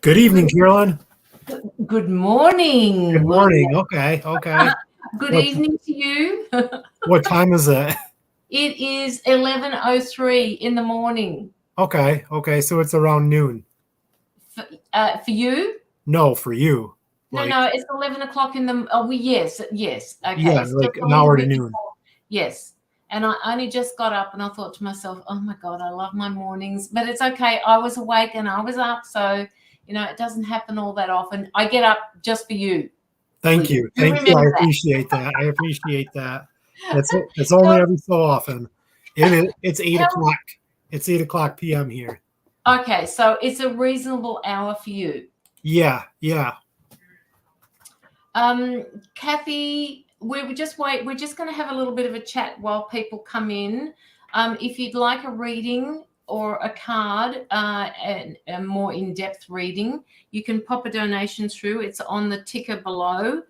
Good evening, Carolyn. Good morning. Good morning. Okay. Good What evening to you. what time is it? It is 11:03 in the morning. Okay. So it's around noon. For you? No, for you. No, it's 11 o'clock in the. Oh, yes. Okay, Yeah, it's like just a an little hour to bit noon. before. Yes, and I only just got up, and I thought to myself, "Oh my God, I love my mornings." But it's okay. I was awake and I was up, so it doesn't happen all that often. I get up just for you. Thank William. you. You Thank you. I remember that? appreciate that. It's only every so often. It's 8 o'clock. It's 8 o'clock p.m. here. Okay, so it's a reasonable hour for you. Yeah. Kathy, we're just going to have a little bit of a chat while people come in. If you'd like a reading or a card, and a more in-depth reading, you can pop a donation through. It's on the ticker below,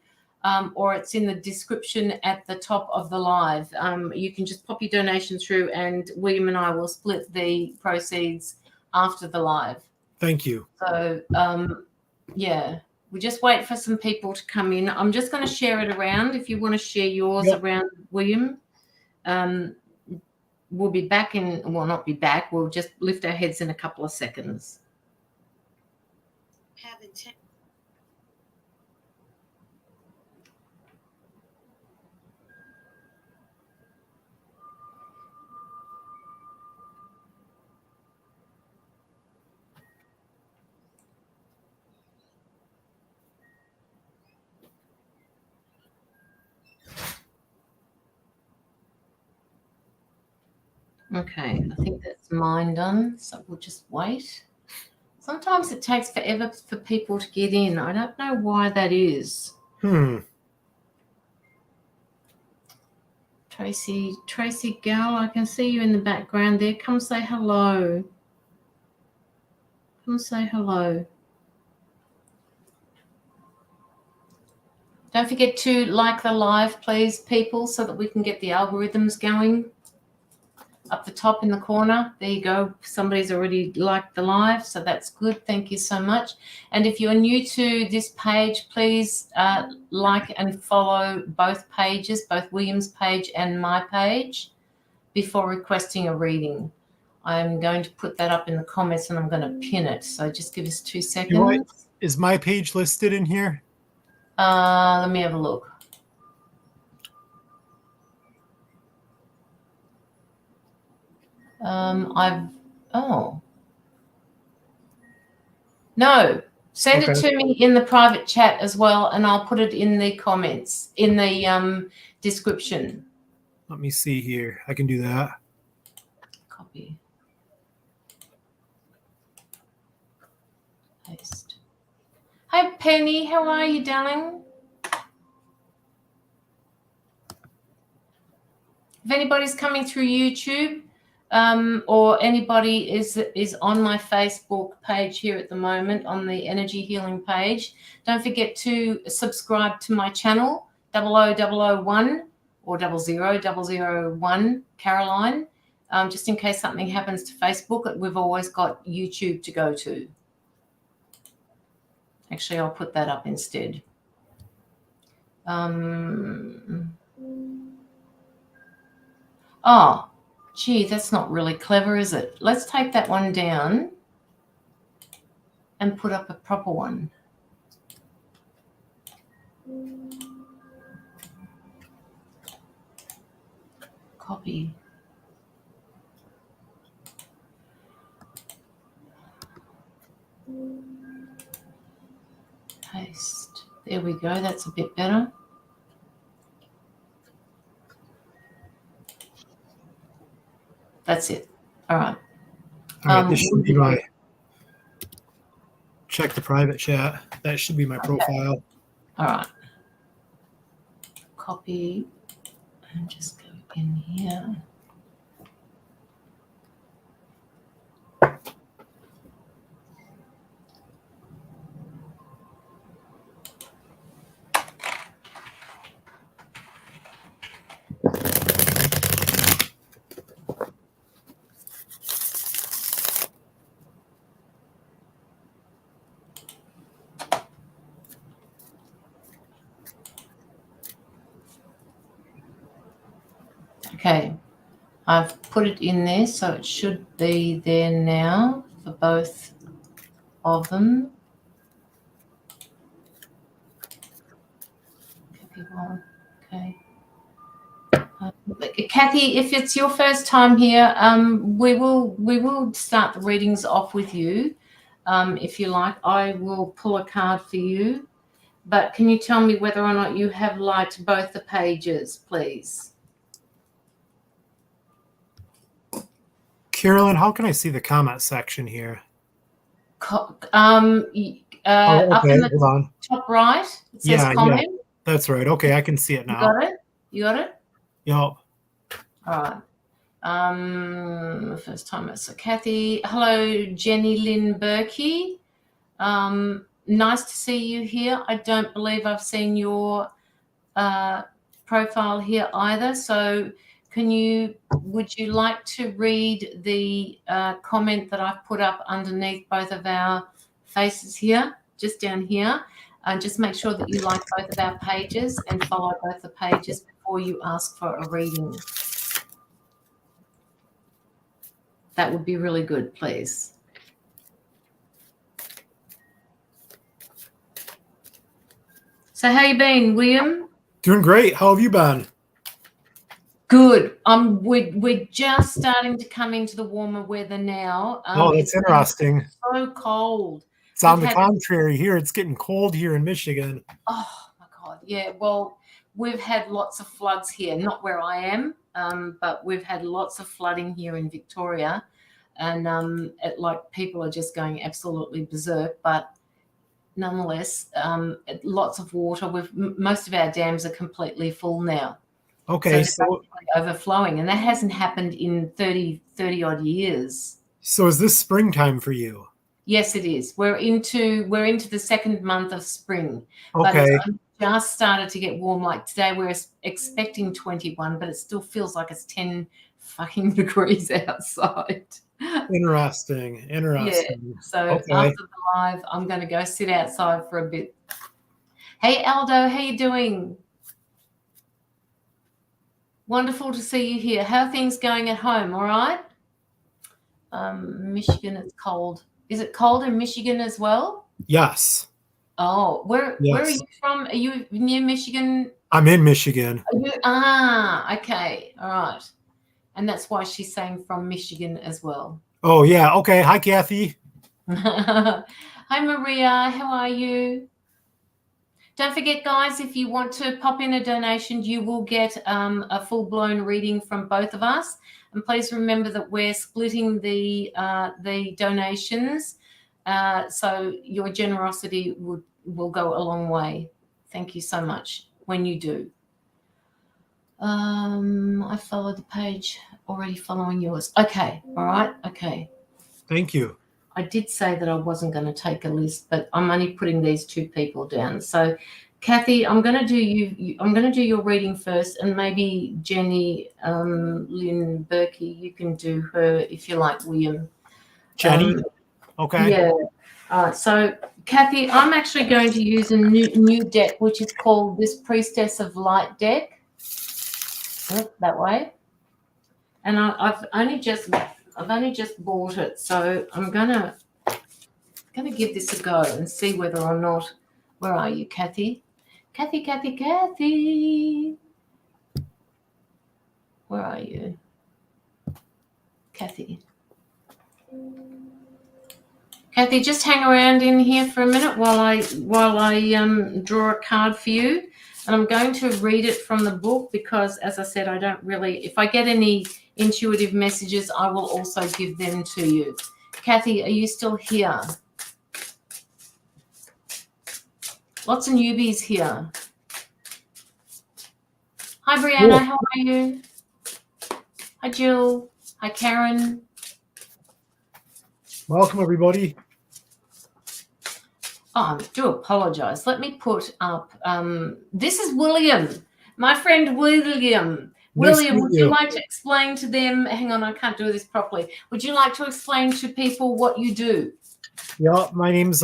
or it's in the description at the top of the live. You can just pop your donation through, and William and I will split the proceeds after the live. Thank you. So, yeah. We just wait for some people to come in. I'm just going to share it around. If you want to share yours around, William, we'll be back not be back. We'll just lift our heads in a couple of seconds. Okay, I think that's mine done. So we'll just wait. Sometimes it takes forever for people to get in. I don't know why that is. Tracy Gal, I can see you in the background there. Come say hello. Come say hello. Don't forget to like the live, please, people, so that we can get the algorithms going. Up the top in the corner, there you go. Somebody's already liked the live, so that's good. Thank you so much. And if you're new to this page, please like and follow both pages, both William's page and my page, before requesting a reading. I'm going to put that up in the comments and I'm going to pin it. So just give us 2 seconds. Is my page listed in here? Let me have a look. No, send it to me in the private chat as well, and I'll put it in the comments, in the description. Let me see here. I can do that. Copy. Paste. Hi, Penny. How are you, darling? If anybody's coming through YouTube, or anybody is on my Facebook page here at the moment, on the energy healing page, don't forget to subscribe to my channel, 00001 or 00001 Caroline, just in case something happens to Facebook. We've always got YouTube to go to. Actually, I'll put that up instead. Oh, gee, that's not really clever, is it? Let's take that one down and put up a proper one. Copy. Paste. There we go. That's a bit better. That's it. All right. This should be my... Check the private chat. That should be my profile. All right. Copy and just go in here. Okay. I've put it in there, so it should be there now for both of them. Okay. Kathy, if it's your first time here, we will start the readings off with you. If you like, I will pull a card for you. But can you tell me whether or not you have liked both the pages, please? Carolyn, how can I see the comment section here? Up in the Hold on. top right, it says comment. Yeah, that's right. Okay, I can see it now. You got it? You got it? Yep. All right. First time. So Kathy, hello, Jenny Lynn Berkey. Nice to see you here. I don't believe I've seen your profile here either. So would you like to read the comment that I've put up underneath both of our faces here, just down here? Just make sure that you like both of our pages and follow both the pages before you ask for a reading. That would be really good, please. So how you been, William? Doing great. How have you been? Good. We're just starting to come into the warmer weather now. That's interesting. So cold. It's on the contrary here. It's getting cold here in Michigan. Oh my God. Yeah. Well, we've had lots of floods here, not where I am, but we've had lots of flooding here in Victoria, and people are just going absolutely berserk. But nonetheless, lots of water. Most of our dams are completely full now. Okay, so overflowing, and that hasn't happened in 30 odd years. So is this springtime for you? Yes, it is. We're into the second month of spring. Okay. But it's just started to get warm. Like today we're expecting 21, but it still feels like it's 10 fucking degrees outside. Interesting. Yeah. So after the live, I'm going to go sit outside for a bit. Hey, Aldo, how you doing? Wonderful to see you here. How are things going at home? All right? Michigan, it's cold. Is it cold in Michigan as well? Yes. Oh, where are you from? Are you near Michigan? I'm in Michigan. Okay. All right. And that's why she's saying from Michigan as well. Oh, yeah. Okay. Hi, Kathy. Hi, Maria. How are you? Don't forget, guys, if you want to pop in a donation, you will get a full-blown reading from both of us. And please remember that we're splitting the donations, so your generosity will go a long way. Thank you so much when you do. I followed the page, already following yours. Okay, all right, okay. Thank you. I did say that I wasn't going to take a list, but I'm only putting these two people down. So, Kathy, I'm going to do you. I'm going to do your reading first, and maybe Jenny Lynn Berkey, you can do her if you like, William. Jenny. Okay. Yeah. All right. So, Kathy, I'm actually going to use a new deck, which is called this Priestess of Light deck. That way. And I've only just bought it, so I'm gonna give this a go and see whether or not. Where are you, Kathy? Kathy. Where are you, Kathy? Kathy, just hang around in here for a minute while I draw a card for you. And I'm going to read it from the book because, as I said, I don't really, if I get any intuitive messages, I will also give them to you. Kathy, are you still here? Lots of newbies here. Hi, Brianna. How are you? Hi, Jill. Hi, Karen. Welcome, everybody. Oh, I do apologize. Let me put up, this is William, my friend William. Nice William, would you like to explain to them, hang on, I can't do this properly. Would you like to explain to people what you do? Yeah, my name's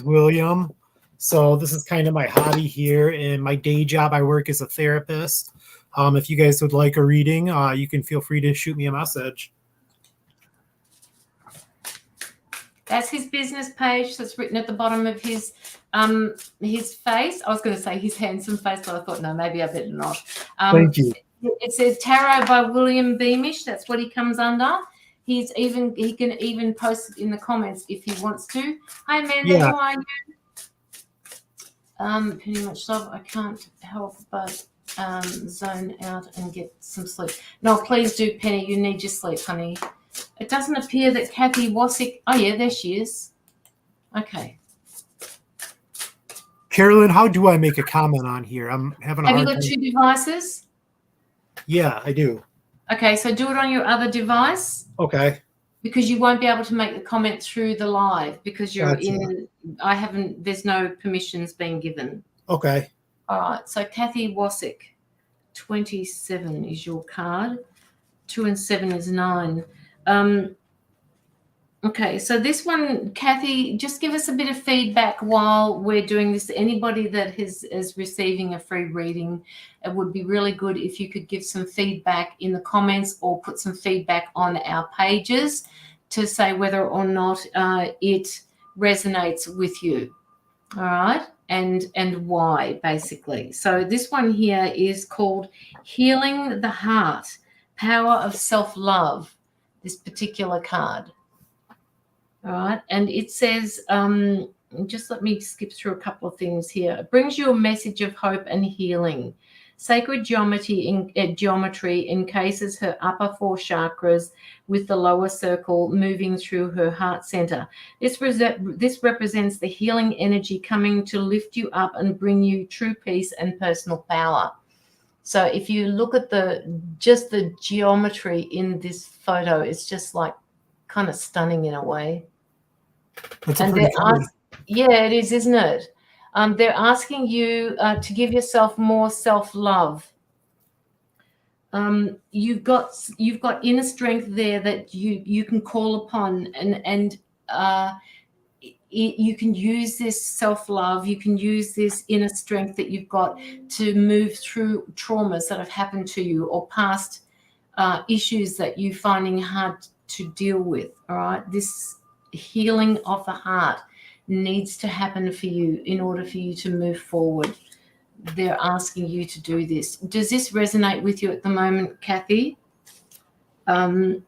William. So this is kind of my hobby here. In my day job, I work as a therapist. If you guys would like a reading, you can feel free to shoot me a message. That's his business page that's written at the bottom of his face. I was going to say his handsome face, but I thought, no, maybe I better not. Thank you. It says Tarot by William Beamish. That's what he comes under. He can even post it in the comments if he wants to. Hi, Amanda, how are you? Pretty much love. I can't help but zone out and get some sleep. No, please do, Penny. You need your sleep, honey. It doesn't appear that Kathy Wasick. Oh, yeah, there she is. Okay. Carolyn, how do I make a comment on here? I'm having a hard time. Have you got two devices? Yeah, I do. Okay, so do it on your other device. Okay. Because you won't be able to make the comment through the live because you're in. There's no permissions being given. Okay. All right. So Kathy Wasick, 27 is your card. 2 and 7 is 9. Okay. So this one, Kathy, just give us a bit of feedback while we're doing this. Anybody that is receiving a free reading, it would be really good if you could give some feedback in the comments or put some feedback on our pages to say whether or not it resonates with you. All right. And why, basically. So this one here is called Healing the Heart, Power of Self-Love, this particular card. All right. And it says, just let me skip through a couple of things here. It brings you a message of hope and healing. Sacred geometry encases her upper 4 chakras with the lower circle moving through her heart center. This represents the healing energy coming to lift you up and bring you true peace and personal power. So if you look at the geometry in this photo, it's just like kind of stunning in a way. Yeah, it is, isn't it? They're asking you to give yourself more self-love. You've got inner strength there that you can call upon, and you can use this self-love. You can use this inner strength that you've got to move through traumas that have happened to you or past issues that you're finding hard to deal with. All right, this healing of the heart needs to happen for you in order for you to move forward. They're asking you to do this. Does this resonate with you at the moment, Kathy? The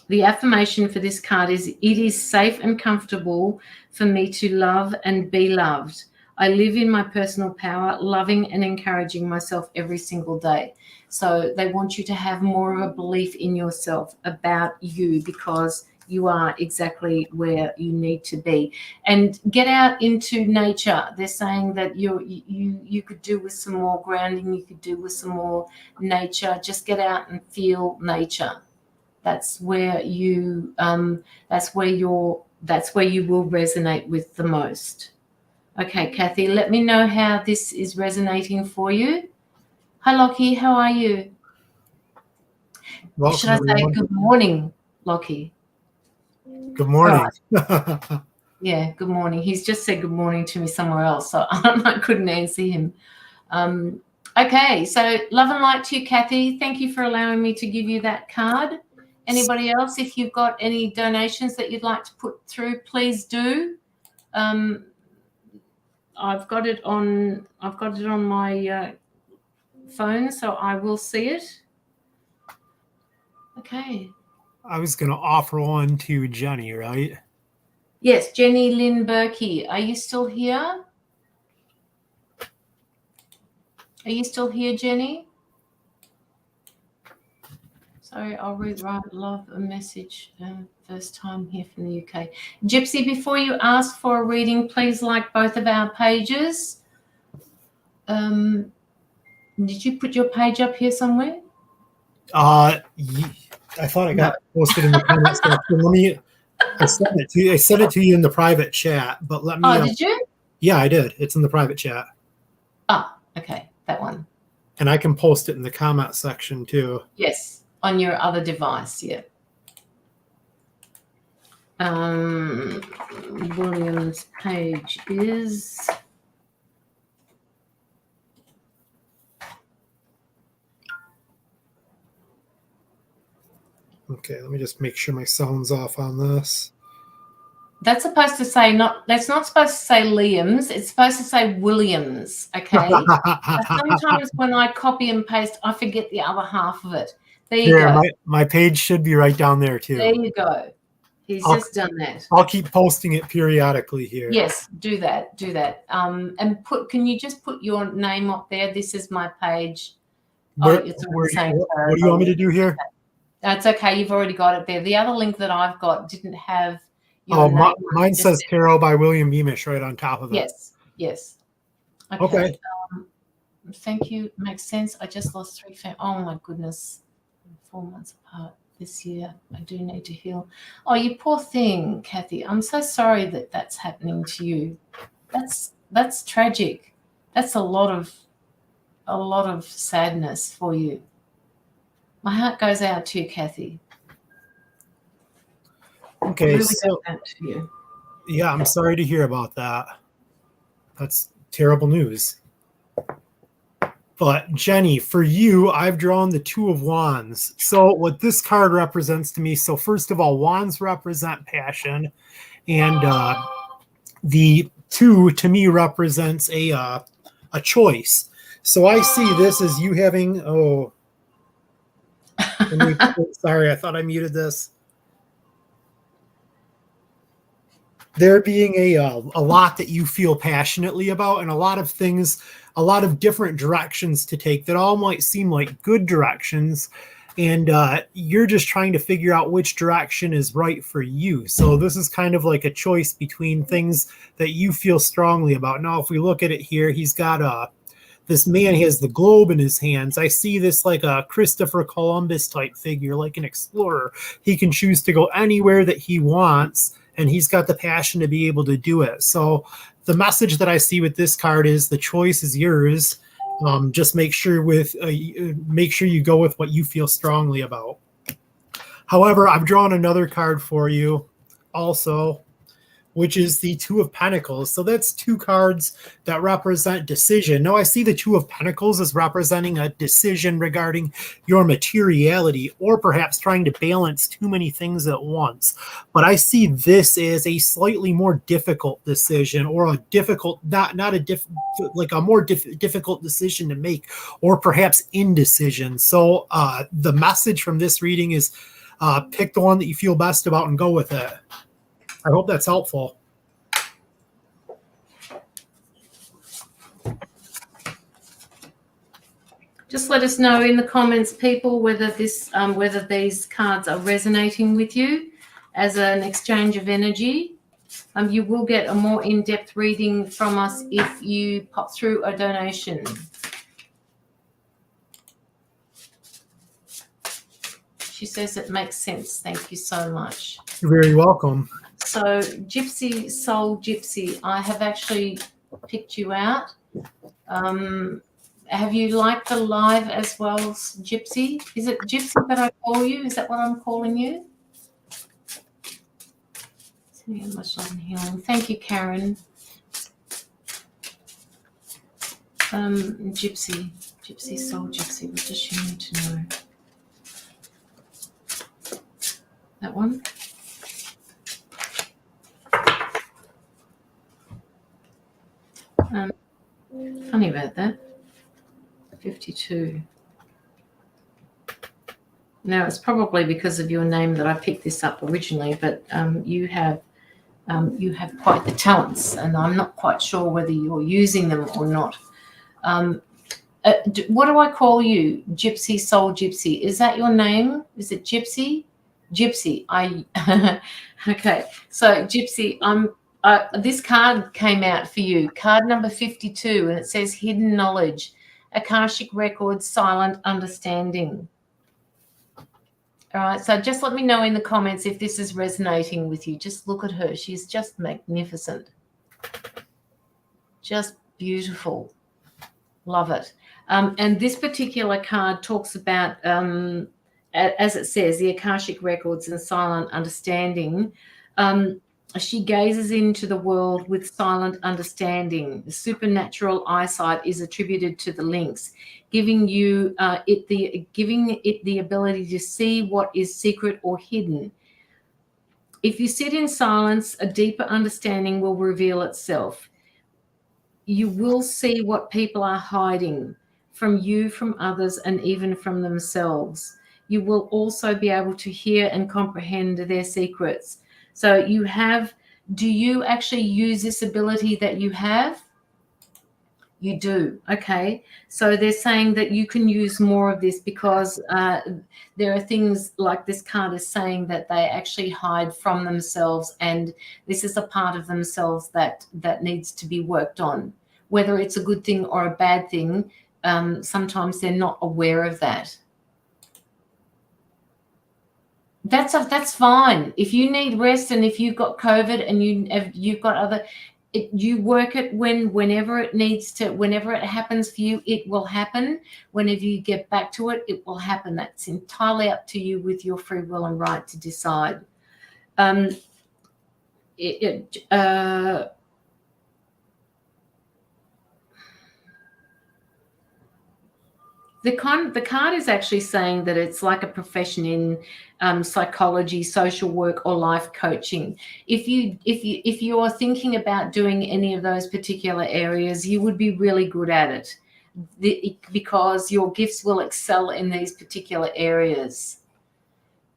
affirmation for this card is, it is safe and comfortable for me to love and be loved. I live in my personal power, loving and encouraging myself every single day. So they want you to have more of a belief in yourself about you, because you are exactly where you need to be. And get out into nature. They're saying that you could do with some more grounding, you could do with some more nature. Just get out and feel nature. That's where you that's where you will resonate with the most. Okay, Kathy, let me know how this is resonating for you. Hi, Lockie, how are you? Welcome, should I say good morning, Lockie? Good morning. Right. Yeah, good morning. He's just said good morning to me somewhere else, so I couldn't answer him. Okay, so love and light to you, Kathy. Thank you for allowing me to give you that card. Anybody else, if you've got any donations that you'd like to put through, please do. I've got it on my phone, so I will see it. Okay. I was going to offer one to Jenny, right? Yes, Jenny Lynn Berkey. Are you still here? Are you still here, Jenny? Sorry, I'll rewrite love a message. First time here from the UK. Gypsy, before you ask for a reading, please like both of our pages. Did you put your page up here somewhere? I thought I got posted in the comments section. I sent it to you in the private chat, but let me. Oh, did you? Yeah, I did. It's in the private chat. Ah, okay, that one. And I can post it in the comment section too. Yes, on your other device, yeah. William's page is Okay, let me just make sure my sound's off on this. That's supposed to say that's not supposed to say Liam's. It's supposed to say Williams. Okay. But sometimes when I copy and paste, I forget the other half of it. There you There, go. my page should be right down there too. There you go. He's just done that. I'll keep posting it periodically here. Yes, do that. Do that. And can you just put your name up there? This is my page. What do you want me to do here? That's okay. You've already got it there. The other link that I've got didn't have your name. Mine says Tarot by William Beamish right on top of it. Yes, yes. Okay. Thank you. Makes sense. I just lost 3 family. Oh my goodness. 4 months apart this year. I do need to heal. Oh, you poor thing, Kathy. I'm so sorry that that's happening to you. That's tragic. That's a lot of sadness for you. My heart goes out to you, Kathy. Okay, really so goes out to you. Yeah, I'm sorry to hear about that. That's terrible news. But Jenny, for you, I've drawn the Two of Wands. So what this card represents to me, so first of all, wands represent passion, and the two to me represents a choice. So I see this as you having, sorry, I thought I muted this. There being a lot that you feel passionately about, and a lot of things, a lot of different directions to take that all might seem like good directions, and you're just trying to figure out which direction is right for you. So this is kind of like a choice between things that you feel strongly about. Now, if we look at it here, he's got this man has the globe in his hands. I see this like a Christopher Columbus type figure, like an explorer. He can choose to go anywhere that he wants, and he's got the passion to be able to do it. So the message that I see with this card is the choice is yours. Just make sure you go with what you feel strongly about. However, I've drawn another card for you also, which is the Two of Pentacles. So that's two cards that represent decision. Now I see the Two of Pentacles as representing a decision regarding your materiality, or perhaps trying to balance too many things at once. But I see this as a slightly more difficult decision, or a difficult, like a more difficult decision to make, or perhaps indecision. So the message from this reading is pick the one that you feel best about and go with it. I hope that's helpful. Just let us know in the comments, people, whether these cards are resonating with you as an exchange of energy. You will get a more in-depth reading from us if you pop through a donation. She says it makes sense. Thank you so much. You're very welcome. So, Gypsy, Soul Gypsy, I have actually picked you out. Have you liked the live as well, Gypsy? Is it Gypsy that I call you? Is that what I'm calling you? Thank you, Karen. Gypsy, Soul Gypsy, what does she need to know? That one? Funny about that. 52. Now, it's probably because of your name that I picked this up originally, but you have quite the talents, and I'm not quite sure whether you're using them or not. What do I call you? Gypsy, Soul Gypsy. Is that your name? Is it Gypsy? Gypsy. Okay. So, Gypsy, this card came out for you, card number 52, and it says Hidden Knowledge, Akashic Records, Silent Understanding. All right, so just let me know in the comments if this is resonating with you. Just look at her. She's just magnificent. Just beautiful. Love it. And this particular card talks about, as it says, the Akashic Records and Silent Understanding. She gazes into the world with silent understanding. The supernatural eyesight is attributed to the lynx, giving it the ability to see what is secret or hidden. If you sit in silence, a deeper understanding will reveal itself. You will see what people are hiding from you, from others, and even from themselves. You will also be able to hear and comprehend their secrets. So do you actually use this ability that you have? You do. Okay. So they're saying that you can use more of this because there are things like this card is saying that they actually hide from themselves, and this is a part of themselves that needs to be worked on. Whether it's a good thing or a bad thing, sometimes they're not aware of that. That's fine. If you need rest and if you've got COVID and you've got other, you work it whenever it needs to, whenever it happens for you, it will happen. Whenever you get back to it, it will happen. That's entirely up to you with your free will and right to decide. The card is actually saying that it's like a profession in psychology, social work, or life coaching. If you are thinking about doing any of those particular areas, you would be really good at it because your gifts will excel in these particular areas.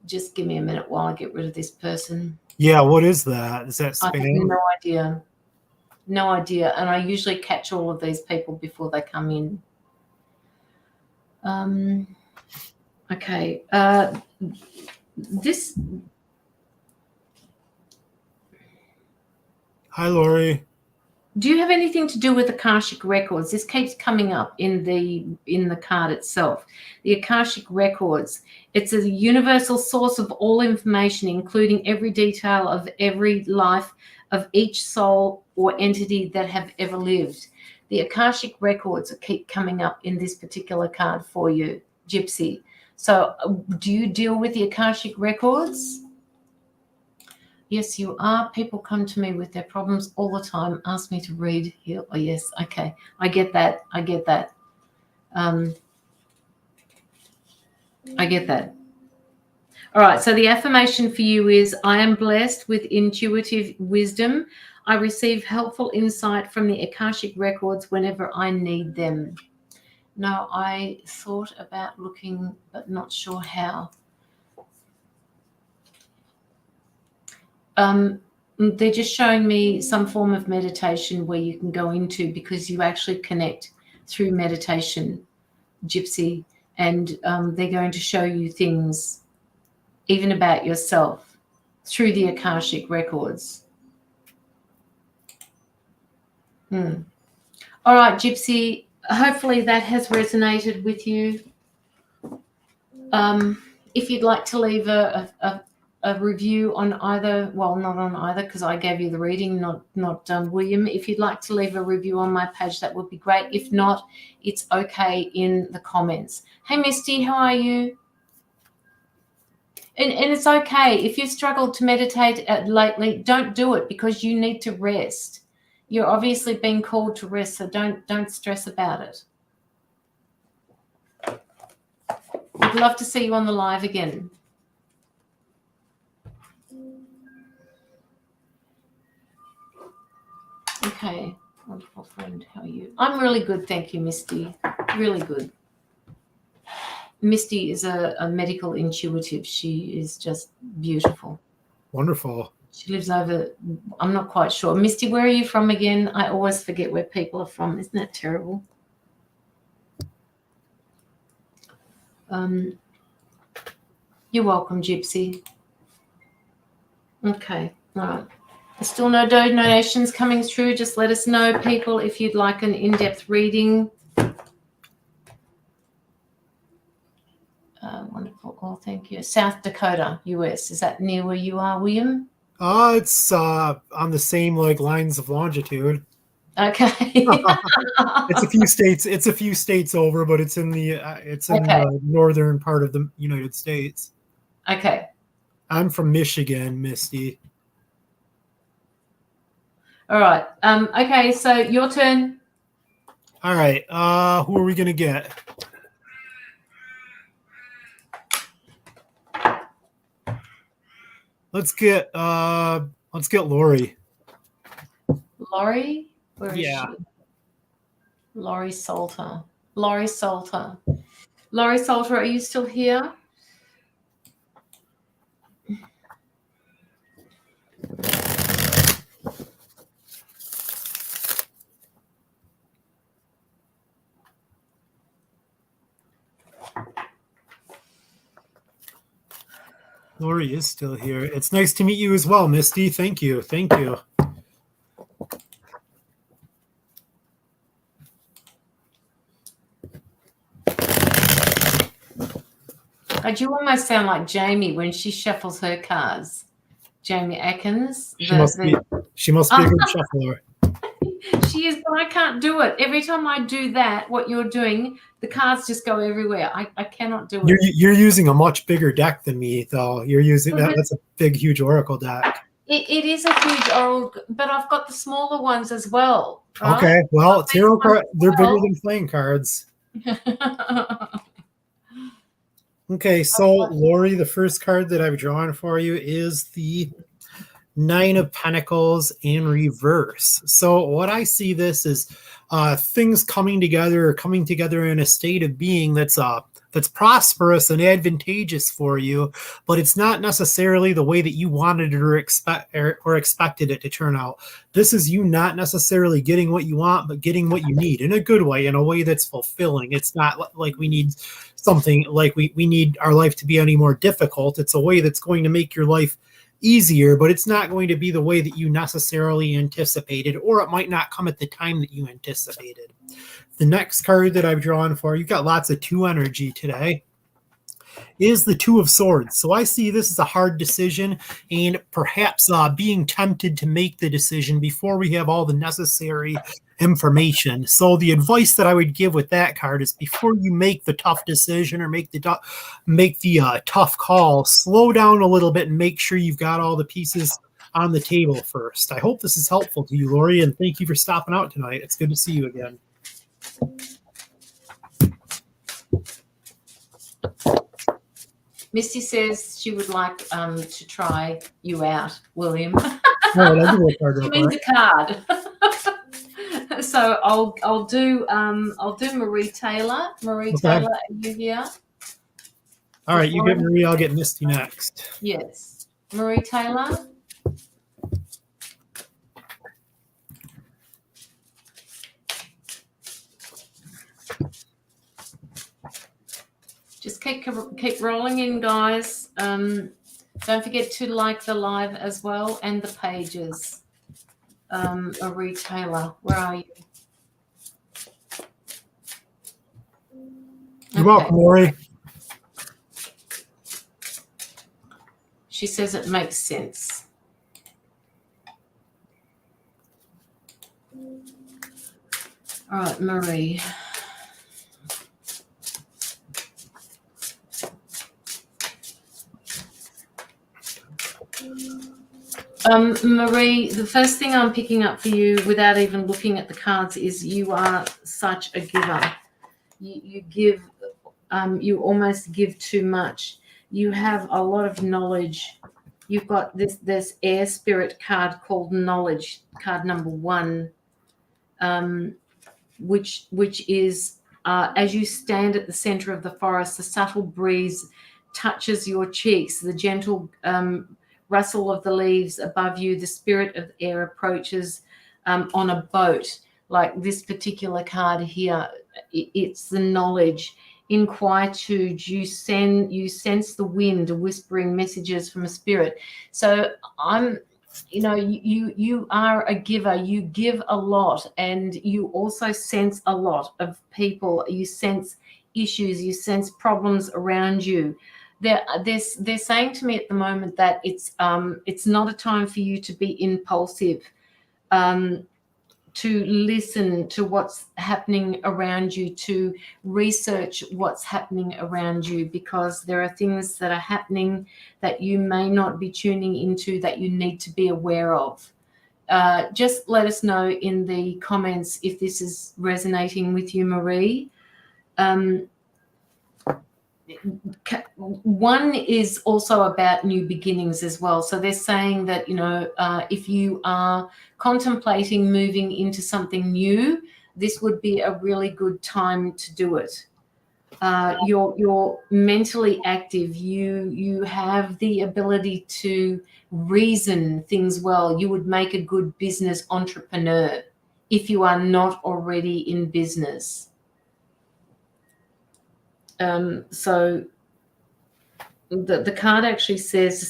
Just give me a minute while I get rid of this person. Yeah, what is that? Is that spam? I have no idea. No idea. And I usually catch all of these people before they come in. Okay. This. Hi, Lori. Do you have anything to do with Akashic records? This keeps coming up in the card itself. The Akashic records. It's a universal source of all information, including every detail of every life of each soul or entity that have ever lived. The Akashic records keep coming up in this particular card for you, Gypsy. So do you deal with the Akashic records? Yes, you are. People come to me with their problems all the time, ask me to read, heal. Oh, yes. Okay. I get that. I get that. I get that. All right. So the affirmation for you is, I am blessed with intuitive wisdom. I receive helpful insight from the Akashic records whenever I need them. No, I thought about looking, but not sure how. They're just showing me some form of meditation where you can go into, because you actually connect through meditation, Gypsy, and they're going to show you things even about yourself through the Akashic records. All right, Gypsy, hopefully that has resonated with you. If you'd like to leave a review on either, well, not on either because I gave you the reading, not William. If you'd like to leave a review on my page, that would be great. If not, it's okay in the comments. Hey, Misty, how are you? And it's okay. If you've struggled to meditate lately, don't do it because you need to rest. You're obviously being called to rest, so don't stress about it. I'd love to see you on the live again. Okay, wonderful friend. How are you? I'm really good, thank you, Misty. Really good. Misty is a medical intuitive. She is just beautiful. Wonderful. She lives over, I'm not quite sure. Misty, where are you from again? I always forget where people are from. Isn't that terrible? You're welcome, Gypsy. Okay, all right. There's still no donations coming through. Just let us know, people, if you'd like an in-depth reading. Wonderful. Oh, thank you. South Dakota, US. Is that near where you are, William? It's on the same lines of longitude. Okay. It's a few states over, but it's in the the northern part of the United States. Okay. I'm from Michigan, Misty. All right. Okay, so your turn. All right. Who are we gonna get? Let's get Lori. Laurie? Where is Yeah. she? Laurie Salter. Laurie Salter. Laurie Salter, are you still here? Lori is still here. It's nice to meet you as well, Misty. Thank you. Thank you. You almost sound like Jamie when she shuffles her cards. Jamie Atkins. She must be a good shuffler. She is, but I can't do it. Every time I do that, what you're doing, the cards just go everywhere. I cannot do it. You're using a much bigger deck than me, though. You're using that's a big, huge Oracle deck. It is a huge Oracle, but I've got the smaller ones as well. Right? Okay, well, tarot cards, they're bigger than playing cards. Okay, so Lori, the first card that I've drawn for you is the Nine of Pentacles in reverse. So what I see this is things coming together in a state of being that's prosperous and advantageous for you, but it's not necessarily the way that you wanted it or expected it to turn out. This is you not necessarily getting what you want, but getting what you need in a good way, in a way that's fulfilling. It's not like we need something like we need our life to be any more difficult. It's a way that's going to make your life easier, but it's not going to be the way that you necessarily anticipated, or it might not come at the time that you anticipated. The next card that I've drawn for you, got lots of 2 energy today, is the Two of Swords. So I see this as a hard decision, and perhaps being tempted to make the decision before we have all the necessary information. So the advice that I would give with that card is, before you make the tough decision or make the tough call, slow down a little bit and make sure you've got all the pieces on the table first. I hope this is helpful to you, Lori, and thank you for stopping out tonight. It's good to see you again. Misty says she would like to try you out, William. She means a card. So I'll do Marie Taylor. Marie Taylor, are you here? All right, you get Marie, I'll get Misty next. Yes. Marie Taylor. Just keep rolling in, guys. Don't forget to like the live as well and the pages. Marie Taylor, where are you? You're welcome, Lori. She says it makes sense. All right, Marie. Marie, the first thing I'm picking up for you without even looking at the cards is you are such a giver. You give, you almost give too much. You have a lot of knowledge. You've got this air spirit card called knowledge, card number 1, which is as you stand at the center of the forest, the subtle breeze touches your cheeks, the gentle rustle of the leaves above you, the spirit of the air approaches on a boat. Like this particular card here, it's the knowledge. In quietude, you sense the wind whispering messages from a spirit. So you are a giver. You give a lot, and you also sense a lot of people. You sense issues. You sense problems around you. They're saying to me at the moment that it's not a time for you to be impulsive, to listen to what's happening around you, to research what's happening around you, because there are things that are happening that you may not be tuning into that you need to be aware of. just let us know in the comments if this is resonating with you, Marie. One is also about new beginnings as well. So they're saying that, if you are contemplating moving into something new, this would be a really good time to do it. You're mentally active. You have the ability to reason things well. You would make a good business entrepreneur if you are not already in business. So the card actually says, the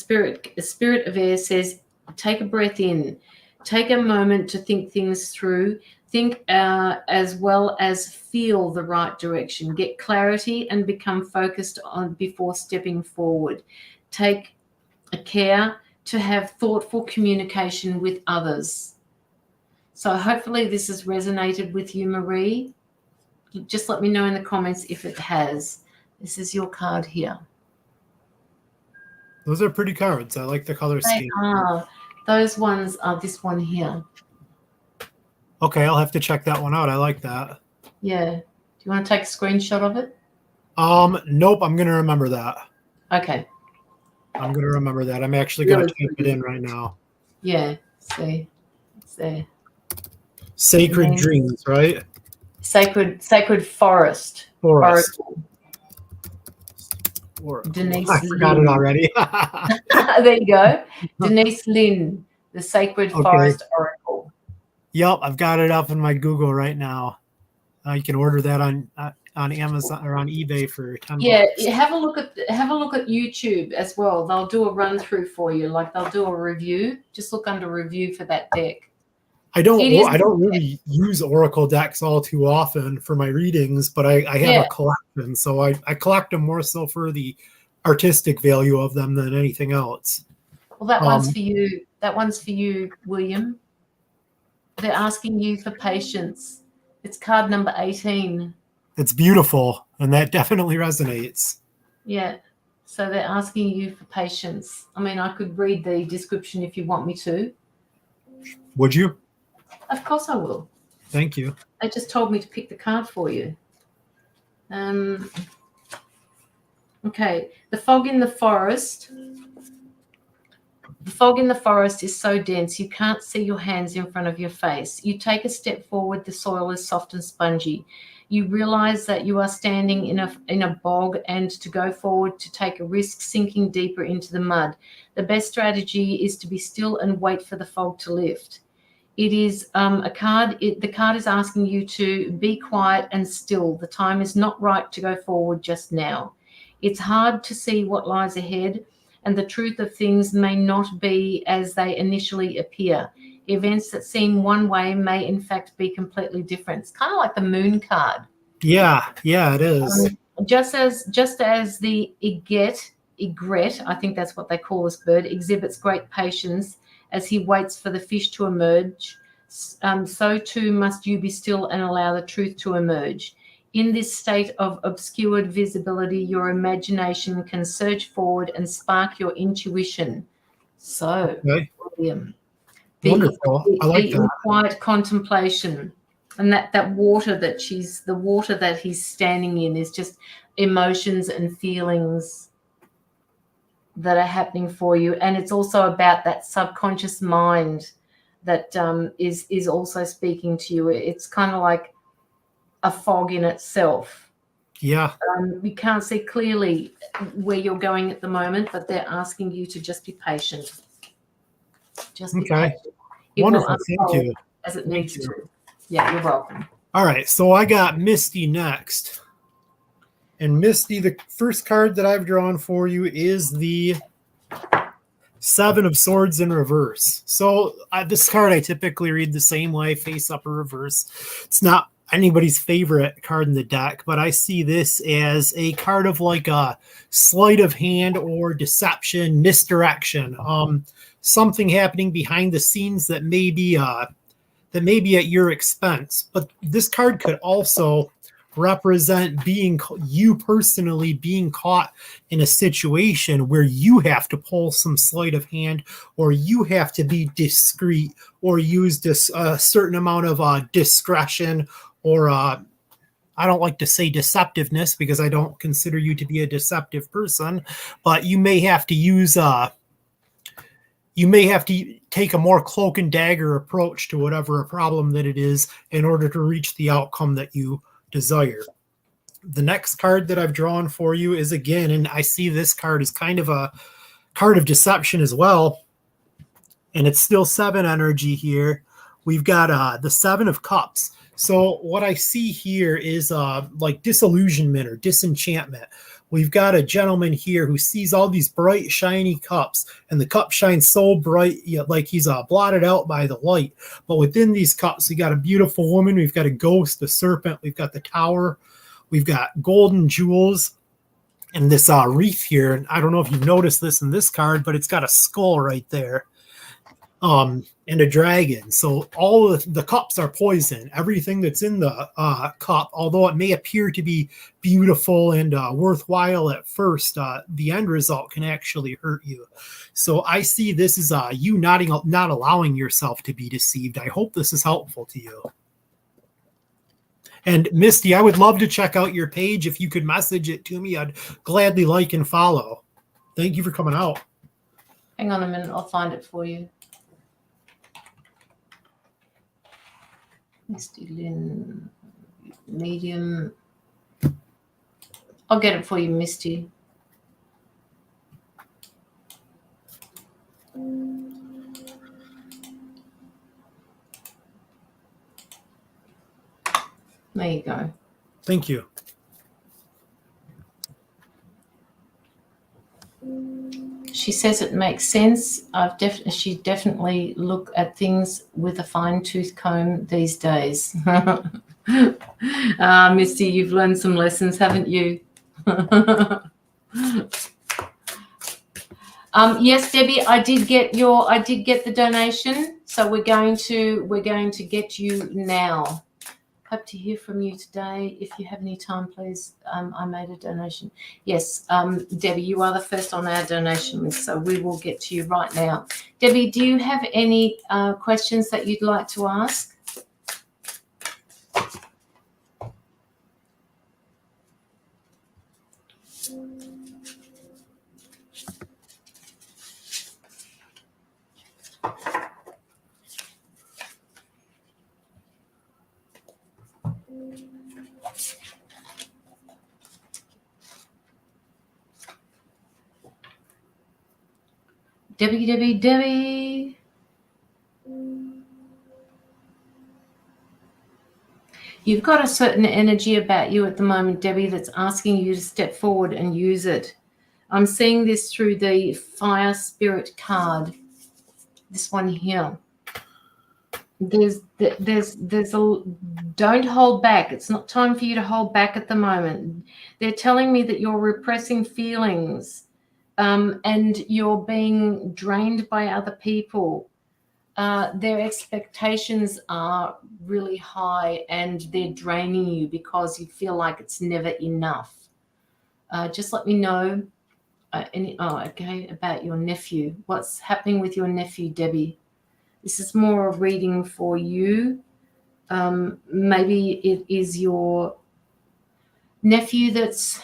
spirit of air says, take a breath in, take a moment to think things through, think as well as feel the right direction, get clarity and become focused on before stepping forward. Take a care to have thoughtful communication with others. So hopefully this has resonated with you, Marie. Just let me know in the comments if it has. This is your card here. Those are pretty cards. I like the color scheme. Those ones are this one here. Okay, I'll have to check that one out. I like that. Yeah. Do you want to take a screenshot of it? Nope. I'm going to remember that. Okay. I'm going to remember that. I'm actually going to type it in right now. Yeah. See, it's there. Sacred Dreams, right? Sacred Forest. Forest. Denise I forgot it already. There you go. Denise Lynn, the Sacred Forest Oracle. Yep, I've got it up in my Google right now. You can order that on Amazon or on eBay for $10. Yeah, have a look at YouTube as well. They'll do a run through for you, like they'll do a review. Just look under review for that deck. I don't really use Oracle decks all too often for my readings, but I have a collection, so I collect them more so for the artistic value of them than anything else. Well, that one's for you. That one's for you, William. They're asking you for patience. It's card number 18. It's beautiful, and that definitely resonates. Yeah. So they're asking you for patience. I mean, I could read the description if you want me to. Would you? Of course I will. Thank you. They just told me to pick the card for you. Okay. The fog in the forest. The fog in the forest is so dense you can't see your hands in front of your face. You take a step forward, the soil is soft and spongy. You realize that you are standing in a bog, and to go forward to take a risk sinking deeper into the mud. The best strategy is to be still and wait for the fog to lift. It is a card. The card is asking you to be quiet and still. The time is not right to go forward just now. It's hard to see what lies ahead, and the truth of things may not be as they initially appear. Events that seem one way may in fact be completely different. It's kind of like the moon card. Yeah, it is. Just as the egret, I think that's what they call this bird, exhibits great patience as he waits for the fish to emerge, so too must you be still and allow the truth to emerge. In this state of obscured visibility, your imagination can surge forward and spark your intuition. So, William, wonderful. I like that. In quiet contemplation, and that water that he's standing in is just emotions and feelings that are happening for you, and it's also about that subconscious mind that is also speaking to you. It's kind of like a fog in itself. Yeah. You can't see clearly where you're going at the moment, but they're asking you to just be patient. Just be patient. Wonderful. Thank you. As it needs to. Yeah, you're welcome. All right, so I got Misty next. And Misty, the first card that I've drawn for you is the Seven of Swords in reverse. So this card I typically read the same way, face up or reverse. It's not anybody's favorite card in the deck, but I see this as a card of like a sleight of hand or deception, misdirection, something happening behind the scenes that may be at your expense. But this card could also represent you personally being caught in a situation where you have to pull some sleight of hand, or you have to be discreet, or use a certain amount of discretion, or I don't like to say deceptiveness because I don't consider you to be a deceptive person, but you may have to take a more cloak and dagger approach to whatever problem that it is in order to reach the outcome that you desire. The next card that I've drawn for you is, again, and I see this card is kind of a card of deception as well, and it's still 7 energy here. We've got the 7 of Cups. So what I see here is like disillusionment or disenchantment. We've got a gentleman here who sees all these bright, shiny cups, and the cup shines so bright, like he's blotted out by the light. But within these cups, we got a beautiful woman. We've got a ghost, a serpent. We've got the tower. We've got golden jewels. And this wreath here, and I don't know if you've noticed this in this card, but it's got a skull right there. And a dragon. So all of the cups are poison. Everything that's in the cup, although it may appear to be beautiful and worthwhile at first, the end result can actually hurt you. So I see this as you not allowing yourself to be deceived. I hope this is helpful to you. And Misty, I would love to check out your page. If you could message it to me, I'd gladly like and follow. Thank you for coming out. Hang on a minute, I'll find it for you. Misty Lynn, medium. I'll get it for you, Misty. There you go. Thank you. She says it makes sense. She definitely look at things with a fine-tooth comb these days. Misty, you've learned some lessons, haven't you? Yes, Debbie, I did get the donation. So we're going to get you now. Hope to hear from you today. If you have any time, please. I made a donation. Yes, Debbie, you are the first on our donation list, so we will get to you right now. Debbie, do you have any questions that you'd like to ask? Debbie. You've got a certain energy about you at the moment, Debbie, that's asking you to step forward and use it. I'm seeing this through the Fire Spirit card, this one here. There's don't hold back. It's not time for you to hold back at the moment. They're telling me that you're repressing feelings. And you're being drained by other people. Their expectations are really high and they're draining you because you feel like it's never enough. Just let me know about your nephew. What's happening with your nephew, Debbie? This is more a reading for you. Maybe it is your nephew that's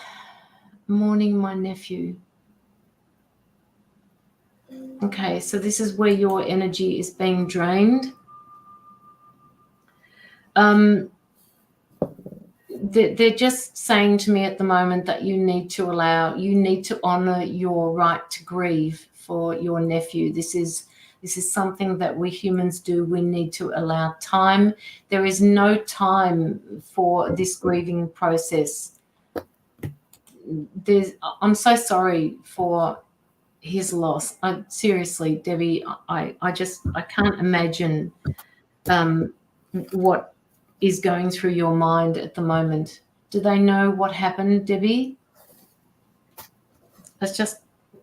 mourning my nephew. Okay, so this is where your energy is being drained. They're just saying to me at the moment that you need to honor your right to grieve for your nephew. This is something that we humans do. We need to allow time. There is no time for this grieving process. I'm so sorry for his loss. Seriously, Debbie, I can't imagine what is going through your mind at the moment. Do they know what happened, Debbie? It's just,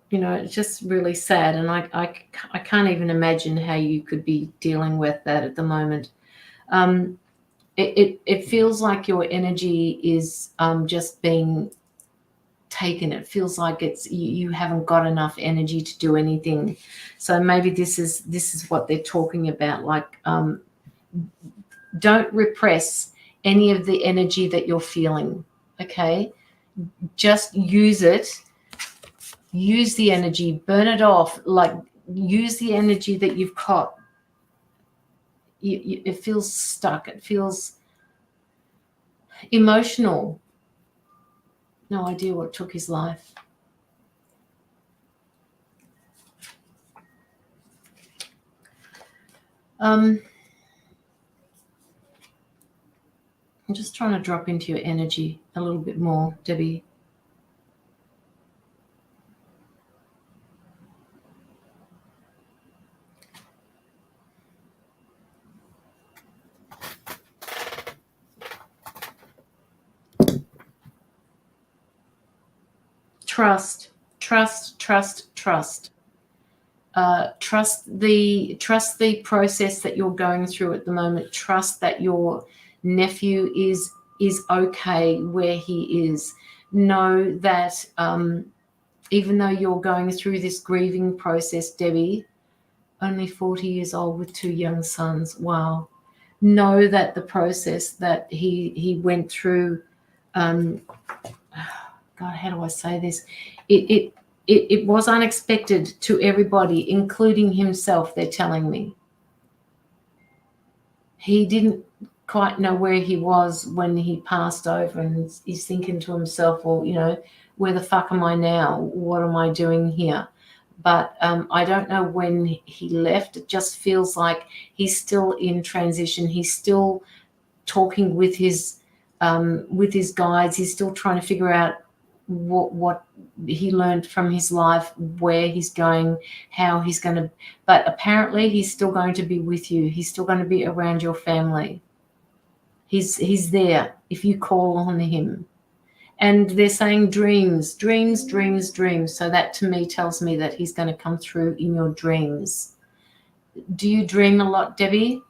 it's just really sad, and I can't even imagine how you could be dealing with that at the moment. it feels like your energy is just being taken. It feels like you haven't got enough energy to do anything. So maybe this is what they're talking about, like don't repress any of the energy that you're feeling. Okay, just use it. Use the energy, burn it off, like use the energy that you've got. It feels stuck, it feels emotional. No idea what took his life. I'm just trying to drop into your energy a little bit more, Debbie. Trust. Trust the process that you're going through at the moment. Trust that your nephew is okay where he is. Know that even though you're going through this grieving process, Debbie, only 40 years old with 2 young sons. Wow. Know that the process that he went through, God, how do I say this? It was unexpected to everybody, including himself, they're telling me. He didn't quite know where he was when he passed over, and he's thinking to himself, well, where the fuck am I now? What am I doing here? But I don't know when he left. It just feels like he's still in transition. He's still talking with his guides. He's still trying to figure out what he learned from his life, where he's going, how he's going to. But apparently he's still going to be with you. He's still going to be around your family. He's there if you call on him. And they're saying dreams. So that to me tells me that he's going to come through in your dreams. Do you dream a lot, Debbie?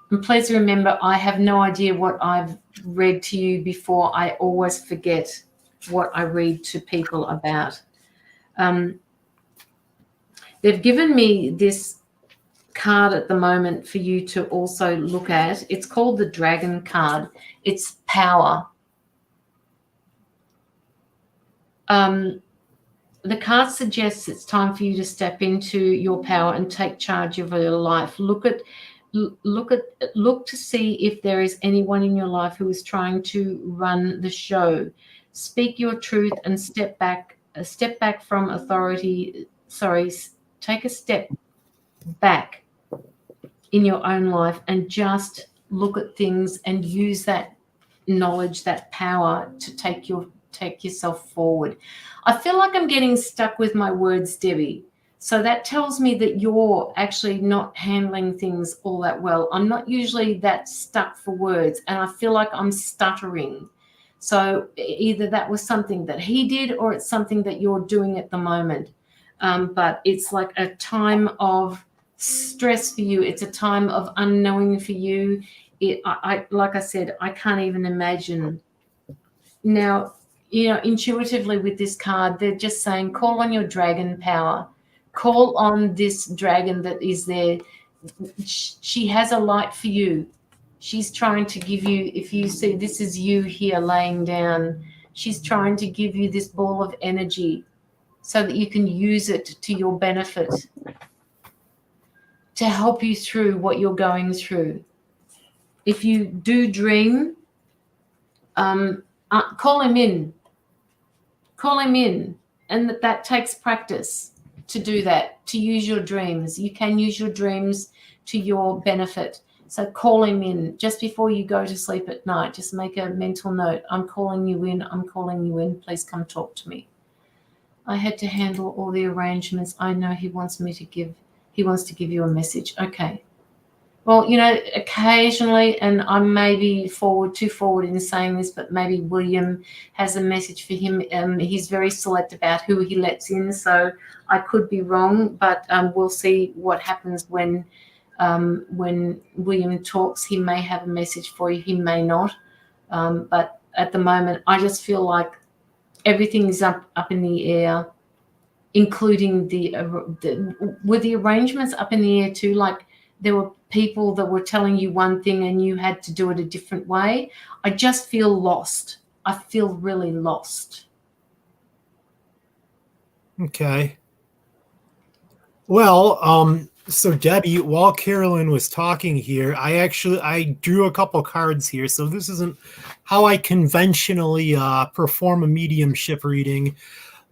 And please remember, I have no idea what I've read to you before. I always forget what I read to people about. They've given me this card at the moment for you to also look at. It's called the Dragon card. It's power. The card suggests it's time for you to step into your power and take charge of your life. Look to see if there is anyone in your life who is trying to run the show. Speak your truth and step back from authority. Take a step back in your own life and just look at things and use that knowledge, that power to take yourself forward. I feel like I'm getting stuck with my words, Debbie. So that tells me that you're actually not handling things all that well. I'm not usually that stuck for words, and I feel like I'm stuttering. So either that was something that he did or it's something that you're doing at the moment. But it's like a time of stress for you. It's a time of unknowing for you. Like I said, I can't even imagine. Now, intuitively with this card, they're just saying, call on your dragon power. Call on this dragon that is there. She has a light for you. She's trying to give you, if you see, this is you here laying down. She's trying to give you this ball of energy so that you can use it to your benefit, to help you through what you're going through. If you do dream, call him in. Call him in. And that takes practice to do that, to use your dreams. You can use your dreams to your benefit. So call him in just before you go to sleep at night. Just make a mental note. I'm calling you in. I'm calling you in. Please come talk to me. I had to handle all the arrangements. I know he wants to give you a message. Okay. Well, occasionally, and I may be too forward in saying this, but maybe William has a message for him. He's very select about who he lets in, so I could be wrong, but we'll see what happens when When William talks, he may have a message for you, he may not. But at the moment, I just feel like everything is up in the air, including were the arrangements up in the air too? Like there were people that were telling you one thing and you had to do it a different way. I just feel lost. I feel really lost. Okay. Well, so Debbie, while Carolyn was talking here, I drew a couple cards here. So this isn't how I conventionally perform a mediumship reading,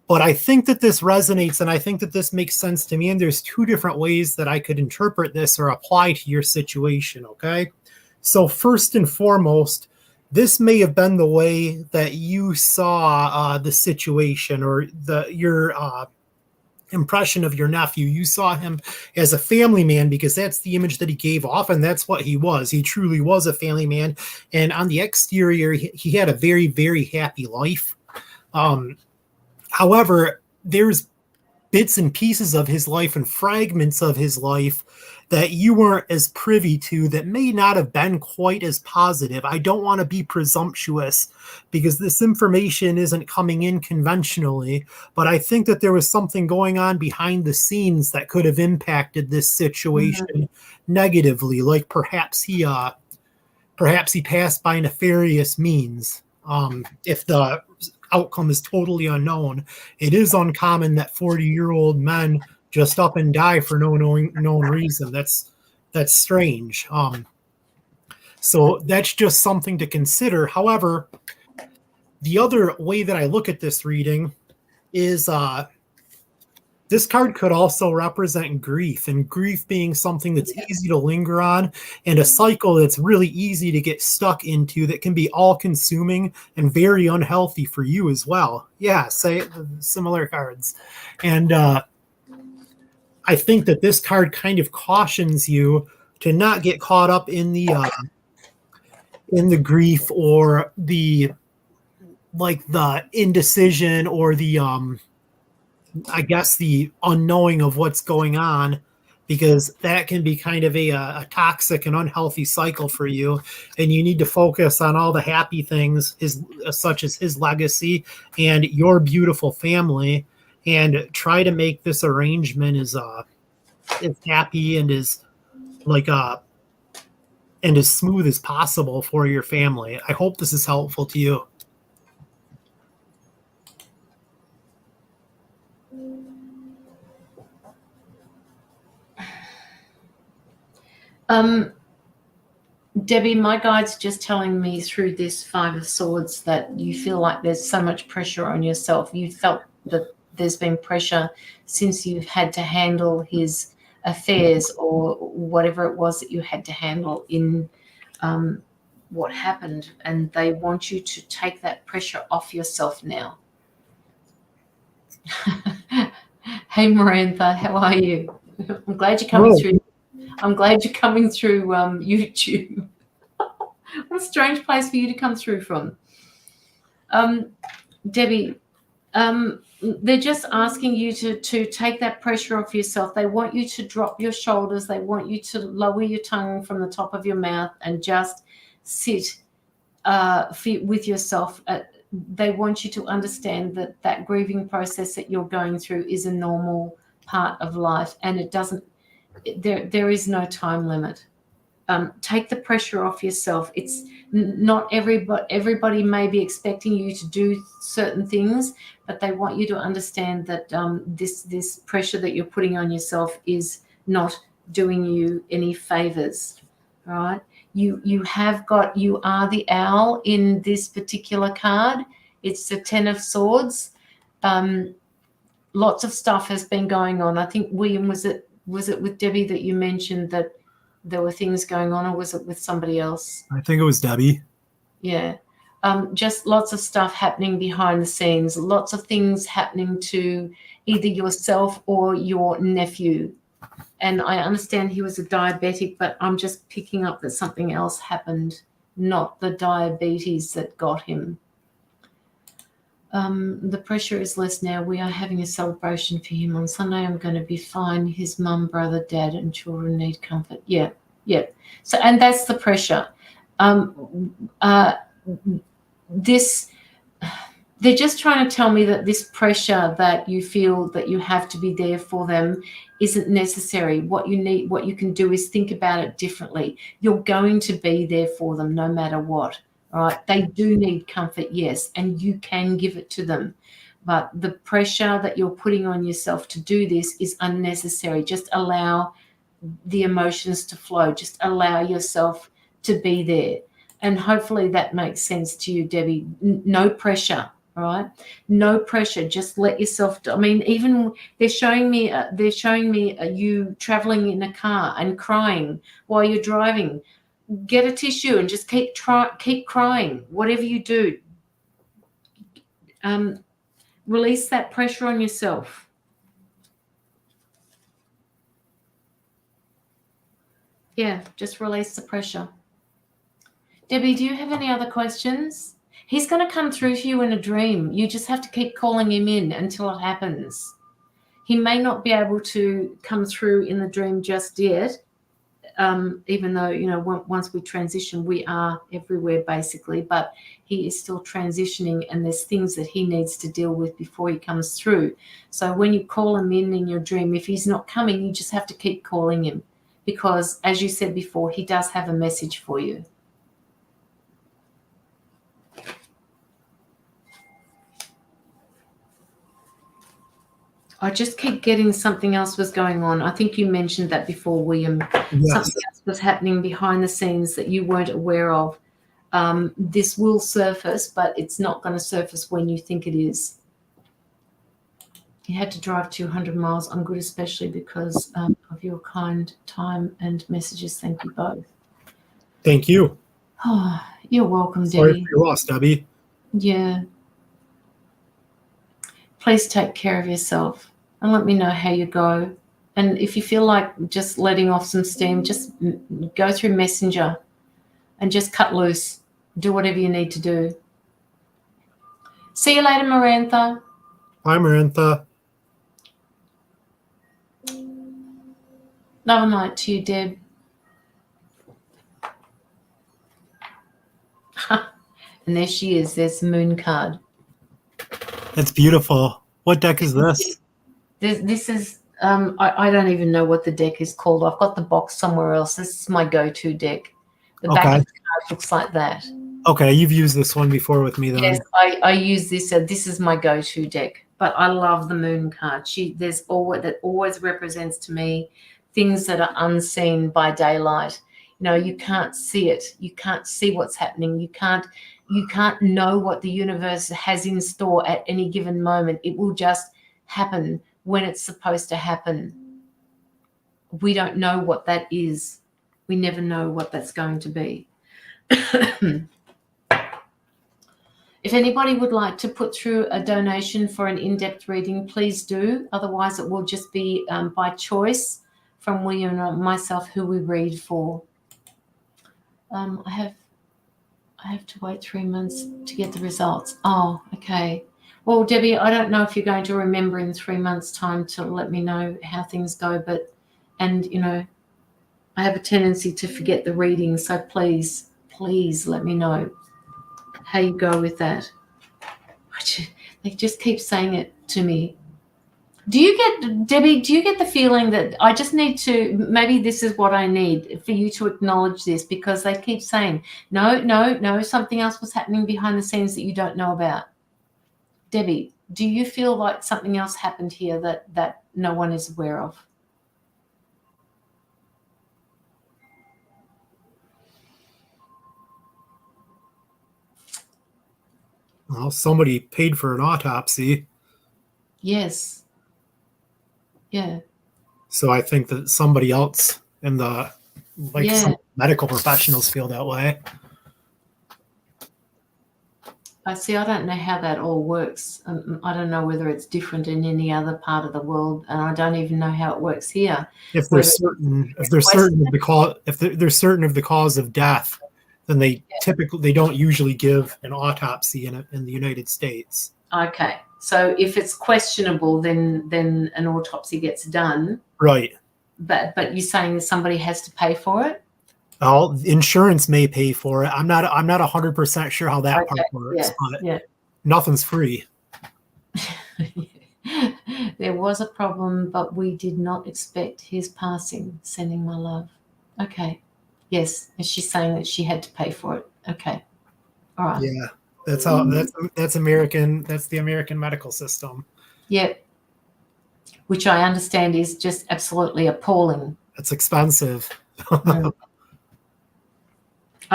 but I think that this resonates and I think that this makes sense to me. And there's two different ways that I could interpret this or apply to your situation. Okay. So first and foremost, this may have been the way that you saw the situation or your impression of your nephew. You saw him as a family man because that's the image that he gave off, and that's what he was. He truly was a family man, and on the exterior, he had a very, very happy life. However, there's bits and pieces of his life and fragments of his life that you weren't as privy to that may not have been quite as positive. I don't want to be presumptuous because this information isn't coming in conventionally, but I think that there was something going on behind the scenes that could have impacted this situation negatively. Like perhaps he passed by nefarious means. If the outcome is totally unknown, it is uncommon that 40-year-old men just up and die for no known reason. That's strange. So that's just something to consider. However, the other way that I look at this reading is this card could also represent grief, and grief being something that's easy to linger on and a cycle that's really easy to get stuck into that can be all-consuming and very unhealthy for you as well. Yeah, say similar cards. And I think that this card kind of cautions you to not get caught up in the grief or the indecision or the I guess the unknowing of what's going on, because that can be kind of a toxic and unhealthy cycle for you. And you need to focus on all the happy things, such as his legacy and your beautiful family, and try to make this arrangement as happy and as and as smooth as possible for your family. I hope this is helpful to you. Debbie, my guide's just telling me through this Five of Swords that you feel like there's so much pressure on yourself. You felt that there's been pressure since you've had to handle his affairs or whatever it was that you had to handle in what happened, and they want you to take that pressure off yourself now. Hey, Marantha, how are you? I'm glad you're coming through. I'm glad you're coming through YouTube. What a strange place for you to come through from. Debbie, they're just asking you to take that pressure off yourself. They want you to drop your shoulders. They want you to lower your tongue from the top of your mouth and just sit with yourself. They want you to understand that that grieving process that you're going through is a normal part of life, and it doesn't. There is no time limit. Take the pressure off yourself. It's not everybody may be expecting you to do certain things, but they want you to understand that this pressure that you're putting on yourself is not doing you any favors. All right. You are the owl in this particular card. It's the 10 of Swords. Lots of stuff has been going on. I think, William, was it with Debbie that you mentioned that there were things going on, or was it with somebody else? I think it was Debbie. Yeah. Just lots of stuff happening behind the scenes, lots of things happening to either yourself or your nephew. And I understand he was a diabetic, but I'm just picking up that something else happened, not the diabetes that got him. The pressure is less now. We are having a celebration for him on Sunday. I'm going to be fine. His mum, brother, dad, and children need comfort. Yeah. So, and that's the pressure. They're just trying to tell me that this pressure that you feel that you have to be there for them isn't necessary. What you can do is think about it differently. You're going to be there for them no matter what. All right. They do need comfort, yes, and you can give it to them. But the pressure that you're putting on yourself to do this is unnecessary. Just allow the emotions to flow. Just allow yourself to be there. And hopefully that makes sense to you, Debbie. No pressure, all right? No pressure. Just let yourself. I mean, even they're showing me you traveling in a car and crying while you're driving. Get a tissue and just keep crying. Whatever you do, release that pressure on yourself. Yeah, just release the pressure. Debbie, do you have any other questions? He's going to come through to you in a dream. You just have to keep calling him in until it happens. He may not be able to come through in the dream just yet, even though, once we transition, we are everywhere basically, but he is still transitioning and there's things that he needs to deal with before he comes through. So when you call him in your dream, if he's not coming, you just have to keep calling him because, as you said before, he does have a message for you. I just keep getting something else was going on. I think you mentioned that before, William. Yes. Something else was happening behind the scenes that you weren't aware of. This will surface, but it's not going to surface when you think it is. You had to drive 200 miles. I'm good, especially because of your kind time and messages. Thank you both. Thank you. Oh, you're welcome, Sorry Debbie. for your loss, Debbie. Yeah. Please take care of yourself and let me know how you go. And if you feel like just letting off some steam, just go through Messenger and just cut loose. Do whatever you need to do. See you later, Marantha. Bye, Marantha. Love and light to you, Deb. And there she is. There's the moon card. That's beautiful. What deck is this? This is, I don't even know what the deck is called. I've got the box somewhere else. This is my go-to deck. The back of the card looks like that. Okay, you've used this one before with me then. Yes, I use this. This is my go-to deck. But I love the moon card. That always represents to me things that are unseen by daylight. You can't see it. You can't see what's happening. You can't know what the universe has in store at any given moment. It will just happen when it's supposed to happen. We don't know what that is. We never know what that's going to be. If anybody would like to put through a donation for an in-depth reading, please do. Otherwise, it will just be by choice from William and myself who we read for. I have to wait 3 months to get the results. Oh, okay. Well, Debbie, I don't know if you're going to remember in 3 months' time to let me know how things go, I have a tendency to forget the reading, so please let me know how you go with that. They just keep saying it to me. Debbie, do you get the feeling that I just need to, maybe this is what I need for you to acknowledge this, because they keep saying, no, something else was happening behind the scenes that you don't know about. Debbie, do you feel like something else happened here that no one is aware of? Well, somebody paid for an autopsy. Yes. Yeah. So I think that somebody else in some medical professionals feel that way. I don't know how that all works. I don't know whether it's different in any other part of the world, and I don't even know how it works here. If they're certain of the cause of death, then they don't usually give an autopsy in the United States. Okay. So if it's questionable, then an autopsy gets done. Right. But you're saying somebody has to pay for it? Well, insurance may pay for it. I'm not 100% sure how that part Okay. works, but Yeah. nothing's free. There was a problem, but we did not expect his passing. Sending my love. Okay. Yes. And she's saying that she had to pay for it. Okay. All right. Yeah. That's American. That's the American medical system. Yeah. Which I understand is just absolutely appalling. It's expensive. I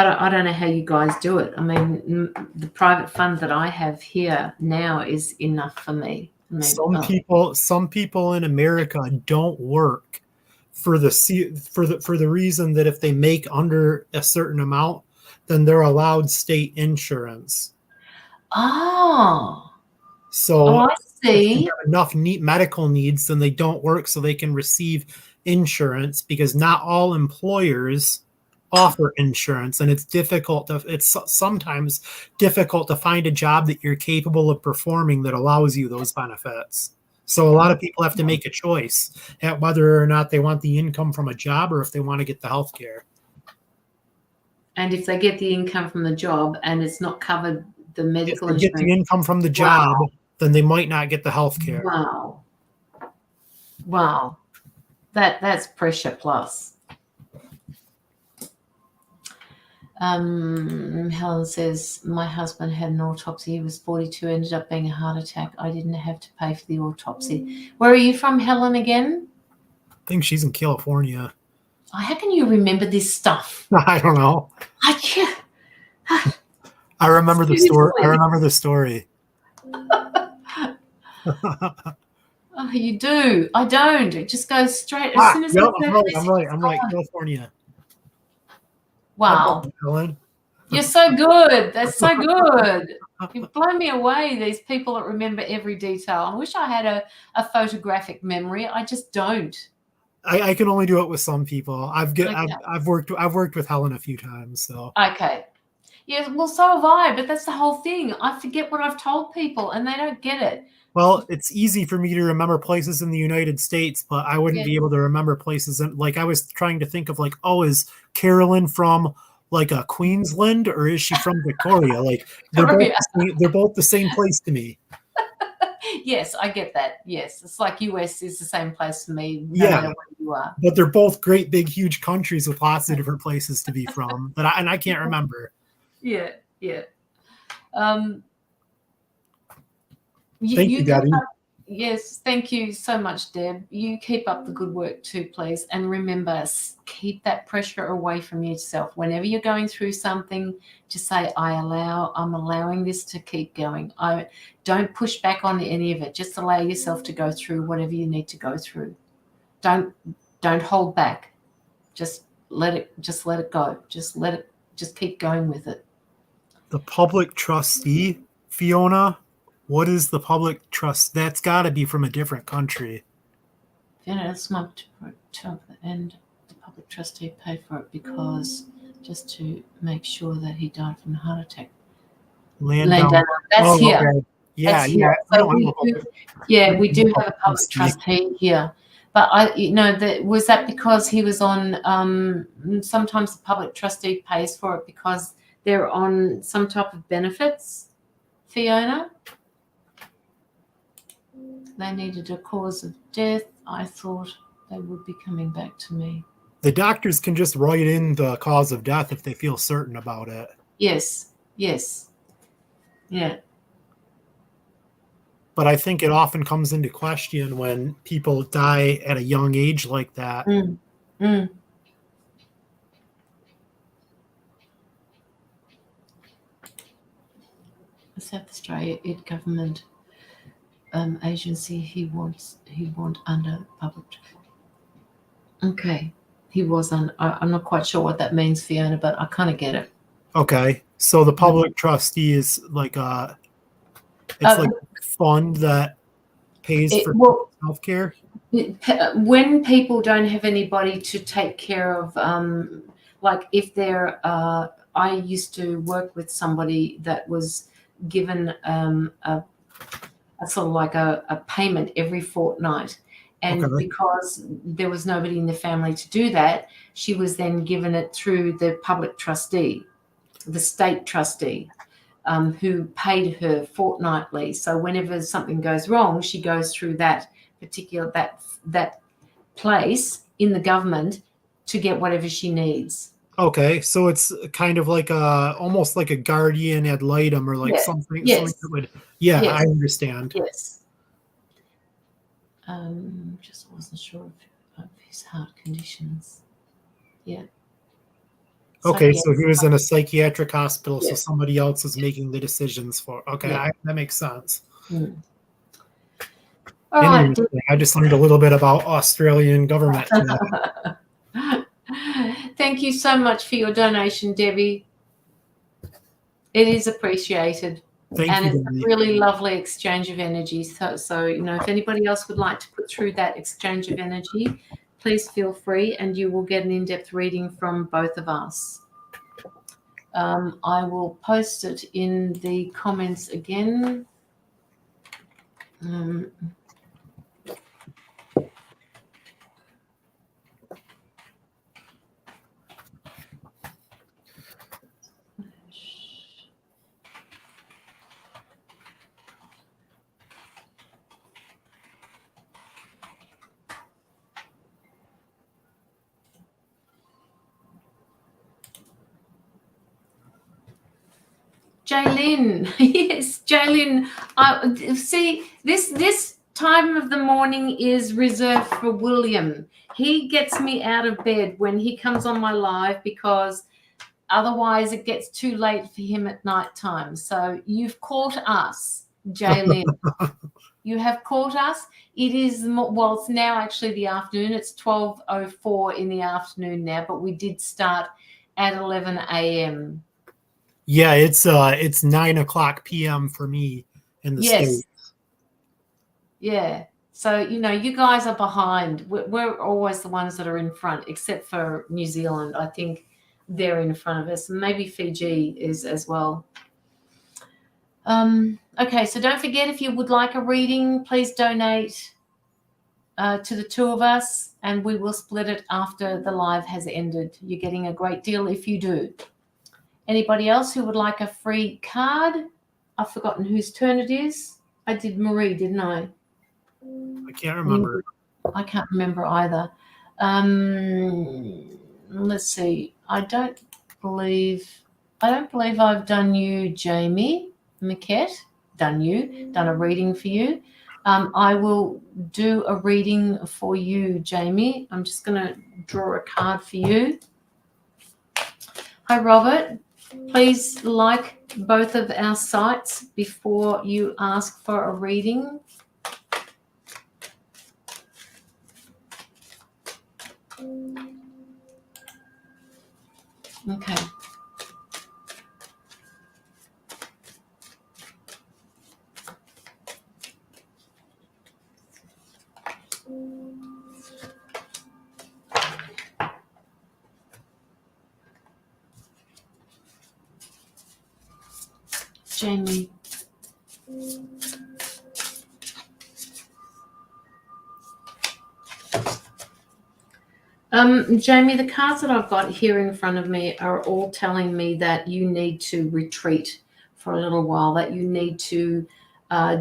don't know how you guys do it. I mean, the private fund that I have here now is enough for me. I mean, some people in America don't work for the reason that if they make under a certain amount, then they're allowed state insurance. Oh, So I if they see. have enough medical needs, then they don't work so they can receive insurance, because not all employers offer insurance, and it's sometimes difficult to find a job that you're capable of performing that allows you those benefits. So a lot of people have to make a choice at whether or not they want the income from a job or if they want to get the health care. And if they get the income from the job and it's not covered, the medical if they insurance. get the income from the job, Wow. then they might not get the health care. Wow. That's pressure plus. Helen says, my husband had an autopsy. He was 42, ended up being a heart attack. I didn't have to pay for the autopsy. Where are you from, Helen, again? I think she's in California. How can you remember this stuff? I don't know. I remember the story. I remember the story. Oh, you do. I don't. It just goes straight. As soon as I'm right. California. Wow. Helen. You're so good. That's so good. You've blown me away, these people that remember every detail. I wish I had a photographic memory. I just don't. I can only do it with some people. I've worked with Helen a few times, so. Okay. Yeah, well, so have I, but that's the whole thing. I forget what I've told people and they don't get it. Well, it's easy for me to remember places in the United States, but I wouldn't be able to remember places like I was trying to think of like, oh, is Carolyn from like a Queensland or is she from Victoria? Like they're both the same place to me. Yes, I get that. Yes, it's like US is the same place for me. No matter where you are. But they're both great, big, huge countries with lots of different places to be from. But I can't remember. Yeah. Thank you, Debbie. Yes, thank you so much, Deb. You keep up the good work too, please. And remember, keep that pressure away from yourself. Whenever you're going through something, just say, I'm allowing this to keep going. I don't push back on any of it. Just allow yourself to go through whatever you need to go through. Don't hold back. Just let it go. Just keep going with it. The public trustee, Fiona. What is the public trust? That's got to be from a different country. That's not and the public trustee paid for it because just to make sure that he died from a heart attack. Landowner. That's here. Okay. Yeah. So we do have a public trustee here. But was that because he was on? Sometimes the public trustee pays for it because they're on some type of benefits. Fiona. They needed a cause of death. I thought they would be coming back to me. The doctors can just write in the cause of death if they feel certain about it. Yes. Yeah. But I think it often comes into question when people die at a young age like that. South Australia, government agency he want under public. Okay, he was on. I'm not quite sure what that means, Fiona, but I kind of get it. Okay, so the public trustee is like like a fund that pays for healthcare. When people don't have anybody to take care of, like if they're, I used to work with somebody that was given a sort of like a payment every fortnight. And Okay. because there was nobody in the family to do that, she was then given it through the public trustee, the state trustee, who paid her fortnightly. So whenever something goes wrong, she goes through that particular that place in the government to get whatever she needs. Okay, so it's kind of like almost like a guardian ad litem, or like Yeah. something Yes. that would. Yeah, I Yes. understand. Yes. Just wasn't sure of his heart conditions. Yeah. Okay, so he was in a Psychiatric. psychiatric hospital, so Yes. somebody else is making the decisions for. Okay, Yeah. that makes sense. Mm. All right. Interesting. I just learned a little bit about Australian government today. Thank you so much for your donation, Debbie. It is appreciated. Thank And you, it's a Debbie. really lovely exchange of energy. So, if anybody else would like to put through that exchange of energy, please feel free, and you will get an in-depth reading from both of us. I will post it in the comments again. Jaylin, yes, Jaylin. I see this time of the morning is reserved for William. He gets me out of bed when he comes on my live, because otherwise it gets too late for him at night time. So you've caught us, Jaylin. You have caught us. It is, well, it's now actually the afternoon. It's 12:04 in the afternoon now, but we did start at 11 a.m. Yeah, it's 9:00 p.m. for me in the Yes. States. Yeah. So, you guys are behind. We're always the ones that are in front, except for New Zealand. I think they're in front of us. Maybe Fiji is as well. Okay, so don't forget, if you would like a reading, please donate to the two of us, and we will split it after the live has ended. You're getting a great deal if you do. Anybody else who would like a free card? I've forgotten whose turn it is. I did Marie, didn't I? I can't remember. I can't remember either. Let's see. I don't believe I've done you, Jamie Maquette. Done a reading for you. I will do a reading for you, Jamie. I'm just going to draw a card for you. Hi, Robert. Please like both of our sites before you ask for a reading. Okay. Jamie. Jamie, the cards that I've got here in front of me are all telling me that you need to retreat for a little while, that you need to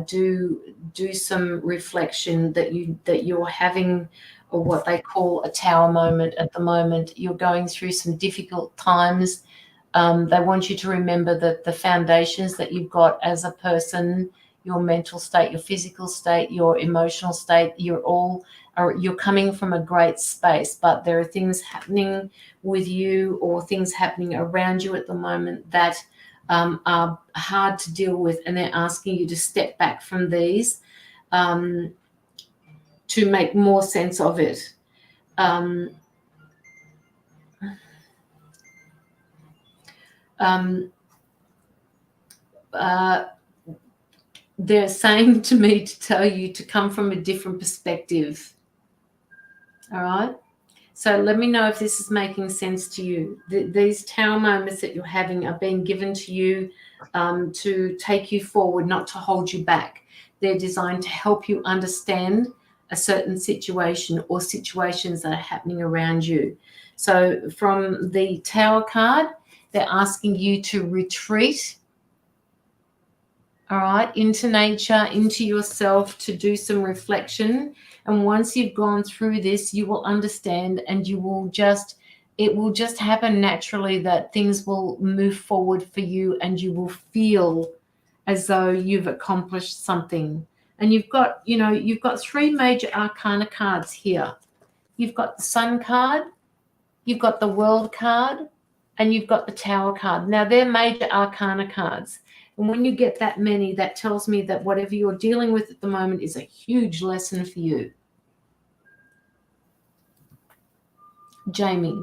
do some reflection, that you're having, or what they call a tower moment at the moment. You're going through some difficult times. They want you to remember that the foundations that you've got as a person, your mental state, your physical state, your emotional state, you're coming from a great space, but there are things happening with you, or things happening around you at the moment that are hard to deal with, and they're asking you to step back from these to make more sense of it. They're saying to me to tell you to come from a different perspective. All right. So let me know if this is making sense to you. These tower moments that you're having are being given to you to take you forward, not to hold you back. They're designed to help you understand a certain situation or situations that are happening around you. So from the Tower card, they're asking you to retreat, all right, into nature, into yourself, to do some reflection. And once you've gone through this, you will understand, and it will just happen naturally that things will move forward for you, and you will feel as though you've accomplished something. And you've got 3 major arcana cards here. You've got the Sun card, you've got the World card, and you've got the Tower card. Now, they're major arcana cards. And when you get that many, that tells me that whatever you're dealing with at the moment is a huge lesson for you. Jamie,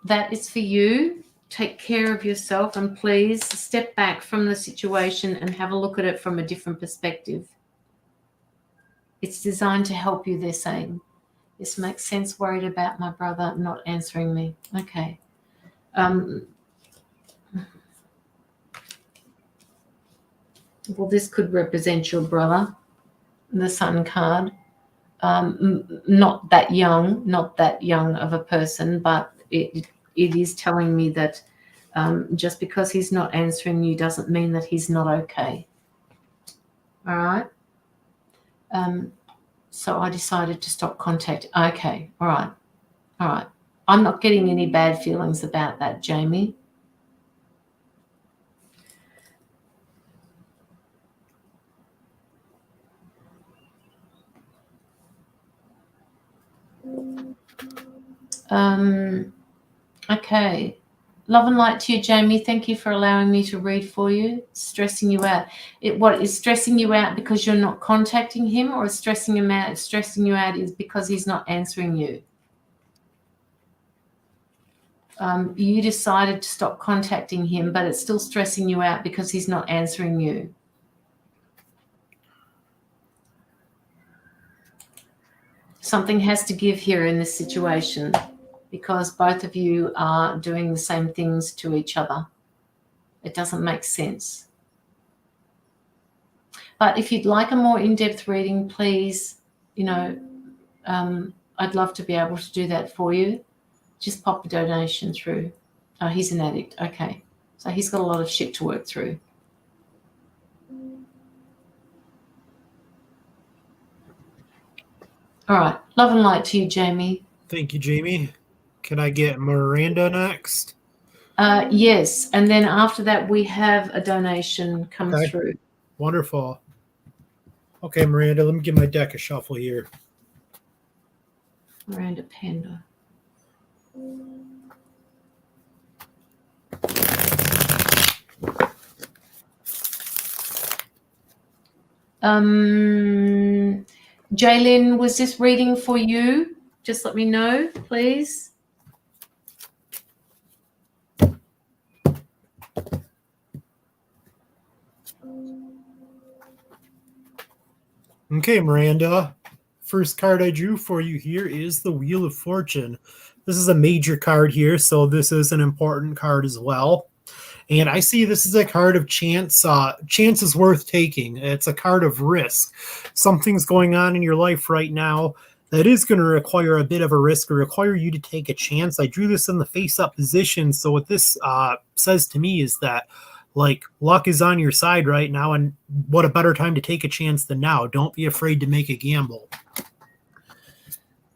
that is for you. Take care of yourself, and please step back from the situation and have a look at it from a different perspective. It's designed to help you, they're saying. This makes sense. Worried about my brother not answering me. Okay. Well, this could represent your brother, the Sun card. Not that young of a person, but it is telling me that just because he's not answering you doesn't mean that he's not okay. All right. So I decided to stop contact. Okay. All right. I'm not getting any bad feelings about that, Jamie. Okay. Love and light to you, Jamie. Thank you for allowing me to read for you. It's stressing you out. What is stressing you out because you're not contacting him, or is stressing you out is because he's not answering you? You decided to stop contacting him, but it's still stressing you out because he's not answering you. Something has to give here in this situation, because both of you are doing the same things to each other. It doesn't make sense. But if you'd like a more in-depth reading, please, I'd love to be able to do that for you. Just pop a donation through. Oh, he's an addict. Okay. So he's got a lot of shit to work through. All right. Love and light to you, Jamie. Thank you, Jamie. Can I get Miranda next? Yes. And then after that, we have a donation come through. Wonderful. Okay, Miranda, let me give my deck a shuffle here. Miranda Panda. Jaylin, was this reading for you? Just let me know, please. Okay, Miranda. First card I drew for you here is the Wheel of Fortune. This is a major card here, so this is an important card as well. And I see this is a card of chance. Chance is worth taking. It's a card of risk. Something's going on in your life right now that is going to require a bit of a risk, or require you to take a chance. I drew this in the face-up position, so what this says to me is that, like, luck is on your side right now, and what a better time to take a chance than now. Don't be afraid to make a gamble.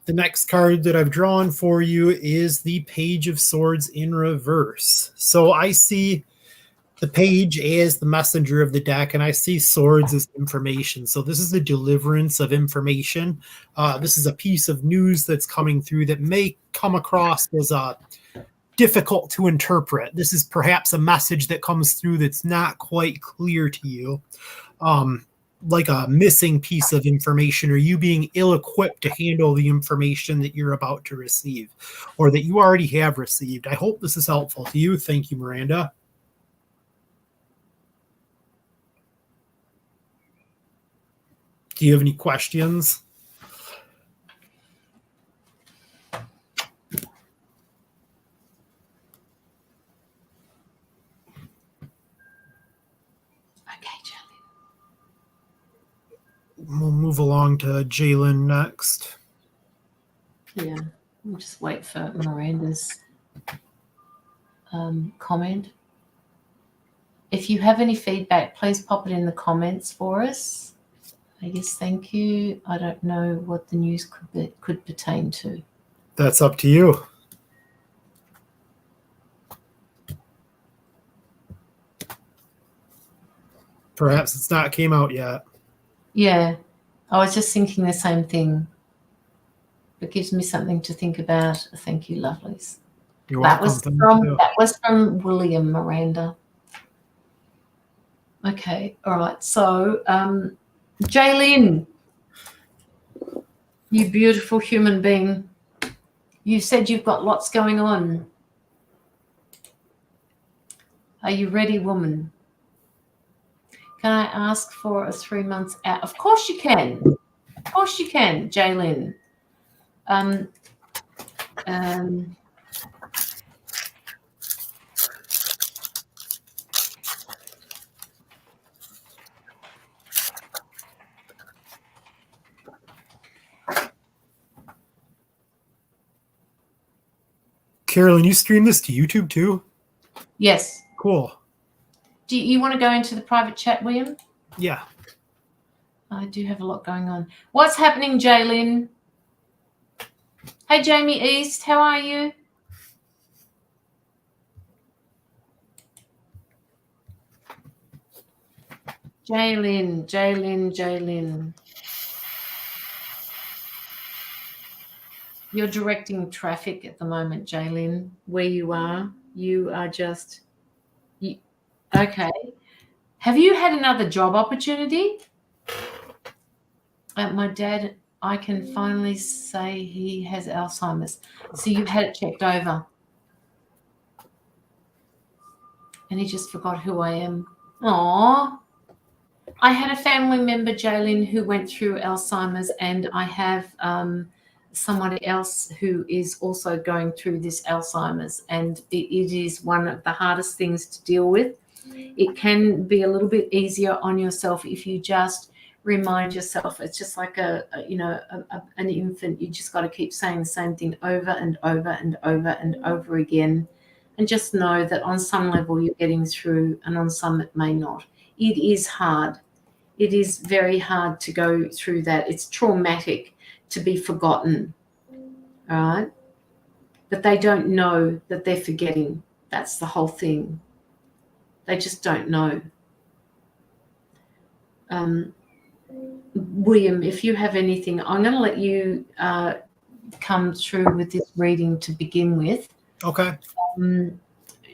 The next card that I've drawn for you is the Page of Swords in reverse. So I see the page as the messenger of the deck, and I see swords as information. So this is the deliverance of information. This is a piece of news that's coming through that may come across as difficult to interpret. This is perhaps a message that comes through that's not quite clear to you. Like a missing piece of information, or you being ill-equipped to handle the information that you're about to receive, or that you already have received. I hope this is helpful to you. Thank you, Miranda. Do you have any questions? Okay, Charlie. We'll move along to Jalen next. Yeah, we'll just wait for Miranda's comment. If you have any feedback, please pop it in the comments for us. I guess thank you. I don't know what the news could pertain to. That's up to you. Perhaps it's not came out yet. Yeah, I was just thinking the same thing. It gives me something to think about. Thank you, lovelies. You're That welcome. was from William, Miranda. Okay, all right. So, Jaylin, you beautiful human being, you said you've got lots going on. Are you ready, woman? Can I ask for a 3 months out? Of course you can. Of course you can, Jaylin. Carolyn, you stream this to YouTube too? Yes. Cool. Do you want to go into the private chat, William? Yeah. I do have a lot going on. What's happening, Jaylin? Hey, Jamie East, how are you? Jaylin. You're directing traffic at the moment, Jaylin, where you are. You are just... okay. Have you had another job opportunity? My dad, I can finally say he has Alzheimer's. So you've had it checked over. And he just forgot who I am. Aww. I had a family member, Jaylin, who went through Alzheimer's, and I have somebody else who is also going through this Alzheimer's, and it is one of the hardest things to deal with. It can be a little bit easier on yourself if you just remind yourself. It's just like an infant. You just got to keep saying the same thing over and over and over and over again, and just know that on some level you're getting through, and on some it may not. It is hard. It is very hard to go through that. It's traumatic to be forgotten, all right? But they don't know that they're forgetting. That's the whole thing. They just don't know. William, if you have anything, I'm going to let you come through with this reading to begin with. Okay.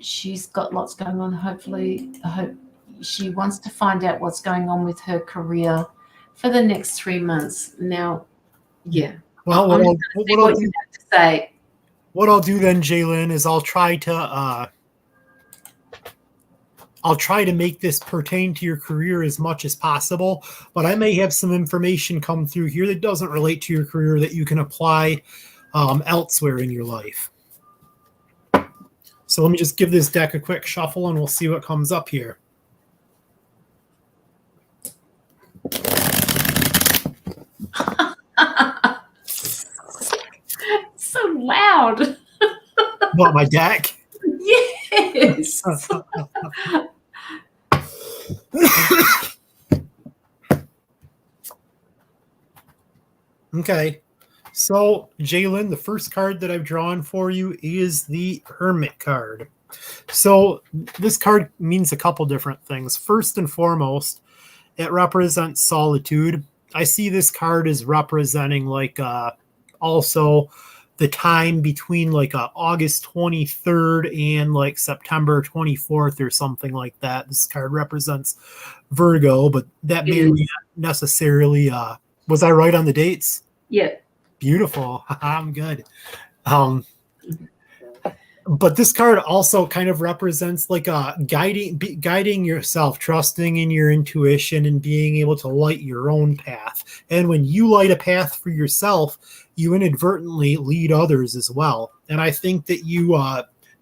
She's got lots going on. Hopefully, I hope she wants to find out what's going on with her career for the next 3 months. Now, yeah. Well, what I'll do then, Jaylin, is I'll try to make this pertain to your career as much as possible, but I may have some information come through here that doesn't relate to your career that you can apply elsewhere in your life. So let me just give this deck a quick shuffle and we'll see what comes up here. So loud. What, my deck? Yes. Okay. So, Jaylin, the first card that I've drawn for you is the Hermit card. So, this card means a couple different things. First and foremost, it represents solitude. I see this card as representing also the time between August 23rd and September 24th or something like that. This card represents Virgo, but that may not necessarily was I right on the dates? Yeah. Beautiful. I'm good. But this card also kind of represents guiding yourself, trusting in your intuition and being able to light your own path. And when you light a path for yourself, you inadvertently lead others as well. And I think that you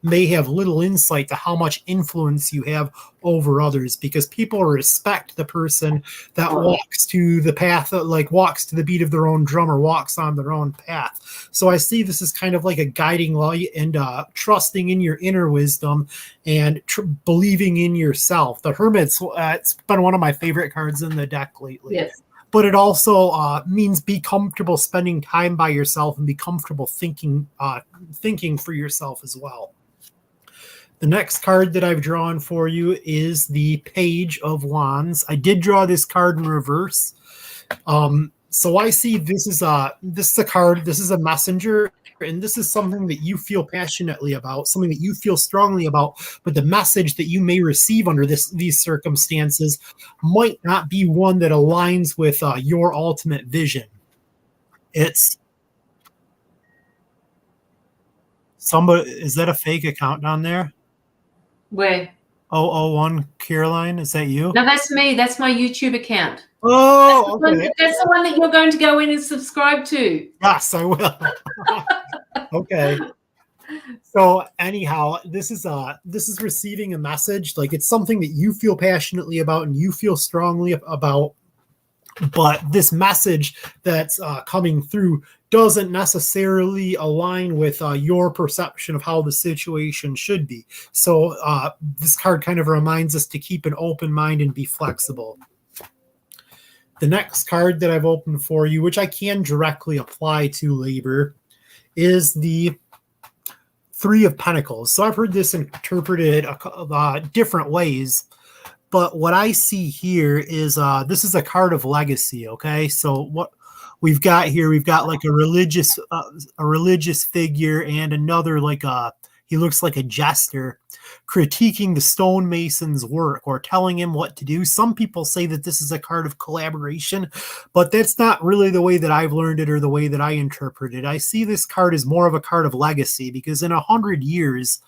may have little insight to how much influence you have over others, because people respect the person that walks to the path, like walks to the beat of their own drum or walks on their own path. So I see this as kind of like a guiding light, and trusting in your inner wisdom and believing in yourself. The Hermit's it's been one of my favorite cards in the deck lately. Yes. But it also means be comfortable spending time by yourself and be comfortable thinking for yourself as well. The next card that I've drawn for you is the Page of Wands. I did draw this card in reverse. So I see this is a card, this is a messenger, and this is something that you feel passionately about, something that you feel strongly about, but the message that you may receive under these circumstances might not be one that aligns with your ultimate vision. It's somebody, is that a fake account down there? Where? 001 Caroline, is that you? No, that's me. That's my YouTube account. Oh, okay. That's the one that you're going to go in and subscribe to. Yes, I will. Okay. So anyhow, this is receiving a message, like it's something that you feel passionately about and you feel strongly about, but this message that's coming through doesn't necessarily align with your perception of how the situation should be. So this card kind of reminds us to keep an open mind and be flexible. The next card that I've opened for you, which I can directly apply to labor, is the Three of Pentacles. So I've heard this interpreted different ways, but what I see here is this is a card of legacy. Okay, so what we've got here, we've got like a religious figure and another like he looks like a jester critiquing the stonemason's work or telling him what to do. Some people say that this is a card of collaboration, but that's not really the way that I've learned it or the way that I interpret it. I see this card as more of a card of legacy, because in 100 years,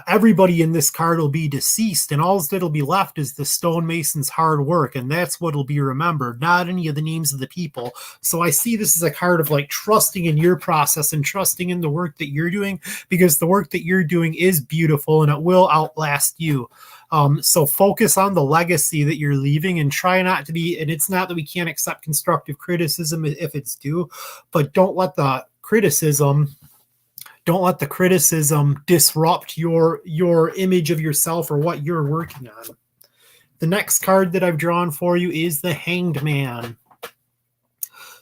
everybody in this card will be deceased, and all that'll be left is the stonemason's hard work, and that's what'll be remembered, not any of the names of the people. So I see this as a card of like trusting in your process and trusting in the work that you're doing, because the work that you're doing is beautiful and it will outlast you. So focus on the legacy that you're leaving and try not to be, and it's not that we can't accept constructive criticism if it's due, but don't let the criticism disrupt your image of yourself or what you're working on. The next card that I've drawn for you is the Hanged Man.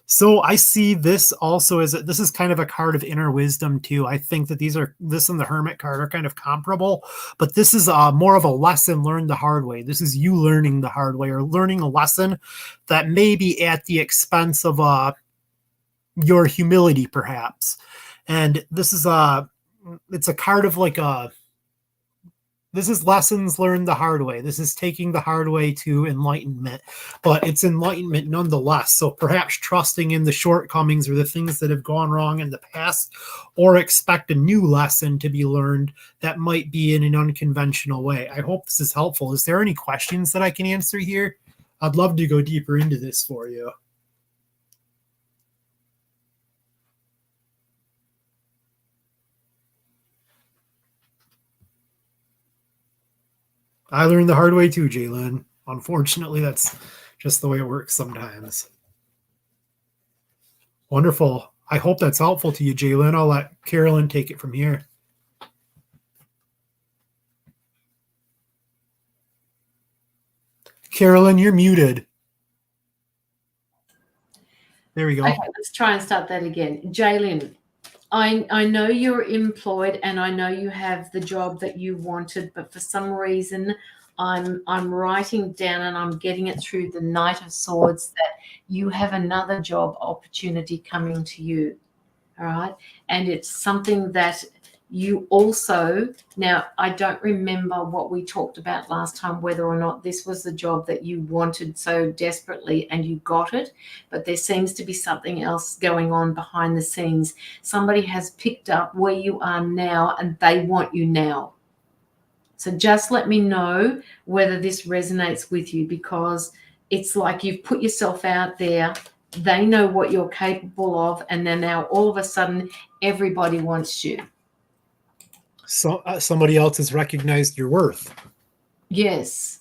So I see this also as this is kind of a card of inner wisdom too. I think that this and the Hermit card are kind of comparable, but this is more of a lesson learned the hard way. This is you learning the hard way, or learning a lesson that may be at the expense of your humility, perhaps. And this is it's a card of like this is lessons learned the hard way. This is taking the hard way to enlightenment, but it's enlightenment nonetheless. So perhaps trusting in the shortcomings or the things that have gone wrong in the past, or expect a new lesson to be learned that might be in an unconventional way. I hope this is helpful. Is there any questions that I can answer here? I'd love to go deeper into this for you. I learned the hard way too, Jalen. Unfortunately, that's just the way it works sometimes. Wonderful. I hope that's helpful to you, Jalen. I'll let Carolyn take it from here. Carolyn, you're muted. There we go. Okay, let's try and start that again. Jalen, I know you're employed and I know you have the job that you wanted, but for some reason I'm writing down and I'm getting it through the Knight of Swords that you have another job opportunity coming to you. All right. And it's something that you also, now I don't remember what we talked about last time, whether or not this was the job that you wanted so desperately and you got it, but there seems to be something else going on behind the scenes. Somebody has picked up where you are now and they want you now. So just let me know whether this resonates with you, because it's like you've put yourself out there. They know what you're capable of, and then now all of a sudden everybody wants you. So somebody else has recognized your worth. Yes.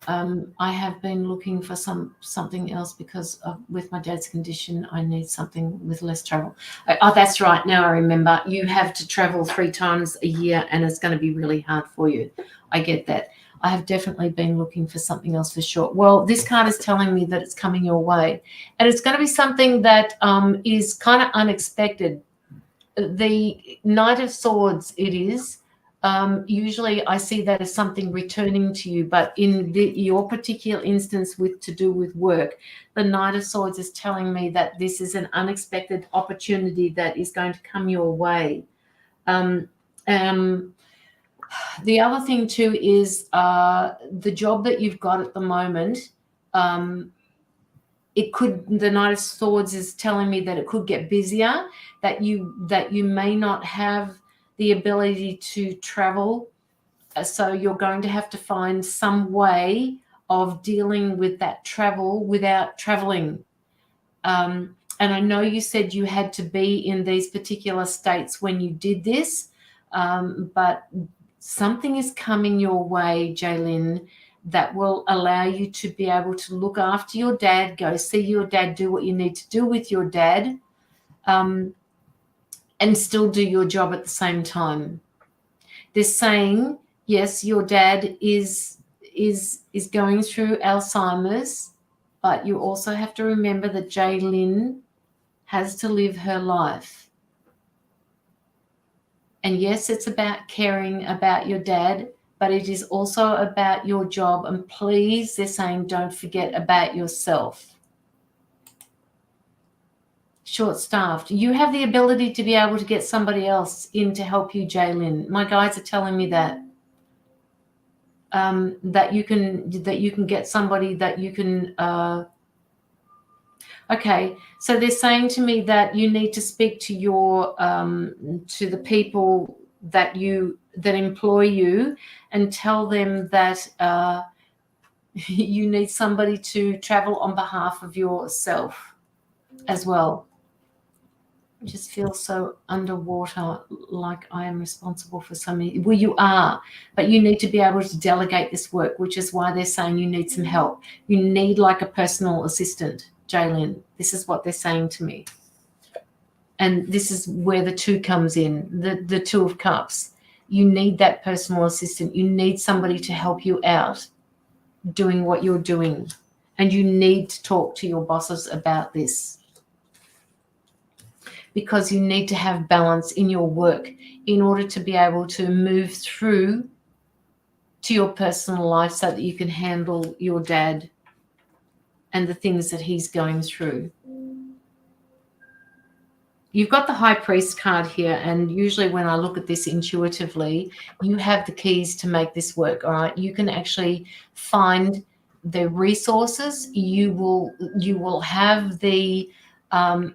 I have been looking for something else because with my dad's condition, I need something with less travel. Oh, that's right. Now I remember. You have to travel 3 times a year, and it's going to be really hard for you. I get that. I have definitely been looking for something else for sure. Well, this card is telling me that it's coming your way, and it's going to be something that is kind of unexpected. The Knight of Swords, it is. Usually I see that as something returning to you, but in your particular instance with to do with work, the Knight of Swords is telling me that this is an unexpected opportunity that is going to come your way. The other thing too is the job that you've got at the moment. The Knight of Swords is telling me that it could get busier, that you may not have the ability to travel. So you're going to have to find some way of dealing with that travel without traveling. And I know you said you had to be in these particular states when you did this, but something is coming your way, Jaylin, that will allow you to be able to look after your dad, go see your dad, do what you need to do with your dad, and still do your job at the same time. They're saying, yes, your dad is going through Alzheimer's, but you also have to remember that Jaylin has to live her life. And yes, it's about caring about your dad, but it is also about your job. And please, they're saying, don't forget about yourself. Short-staffed. You have the ability to be able to get somebody else in to help you, Jaylin. My guides are telling me that that you can get somebody that you can. Okay, so they're saying to me that you need to speak to your to the people that employ you and tell them that you need somebody to travel on behalf of yourself as well. I just feel so underwater, like I am responsible for so many. Well, you are, but you need to be able to delegate this work, which is why they're saying you need some help. You need like a personal assistant, Jaylin. This is what they're saying to me. And this is where the 2 comes in, the 2 of Cups. You need that personal assistant. You need somebody to help you out doing what you're doing. And you need to talk to your bosses about this, because you need to have balance in your work in order to be able to move through to your personal life so that you can handle your dad and the things that he's going through. You've got the High Priest card here, and usually when I look at this intuitively, you have the keys to make this work, all right? You can actually find the resources. You will have the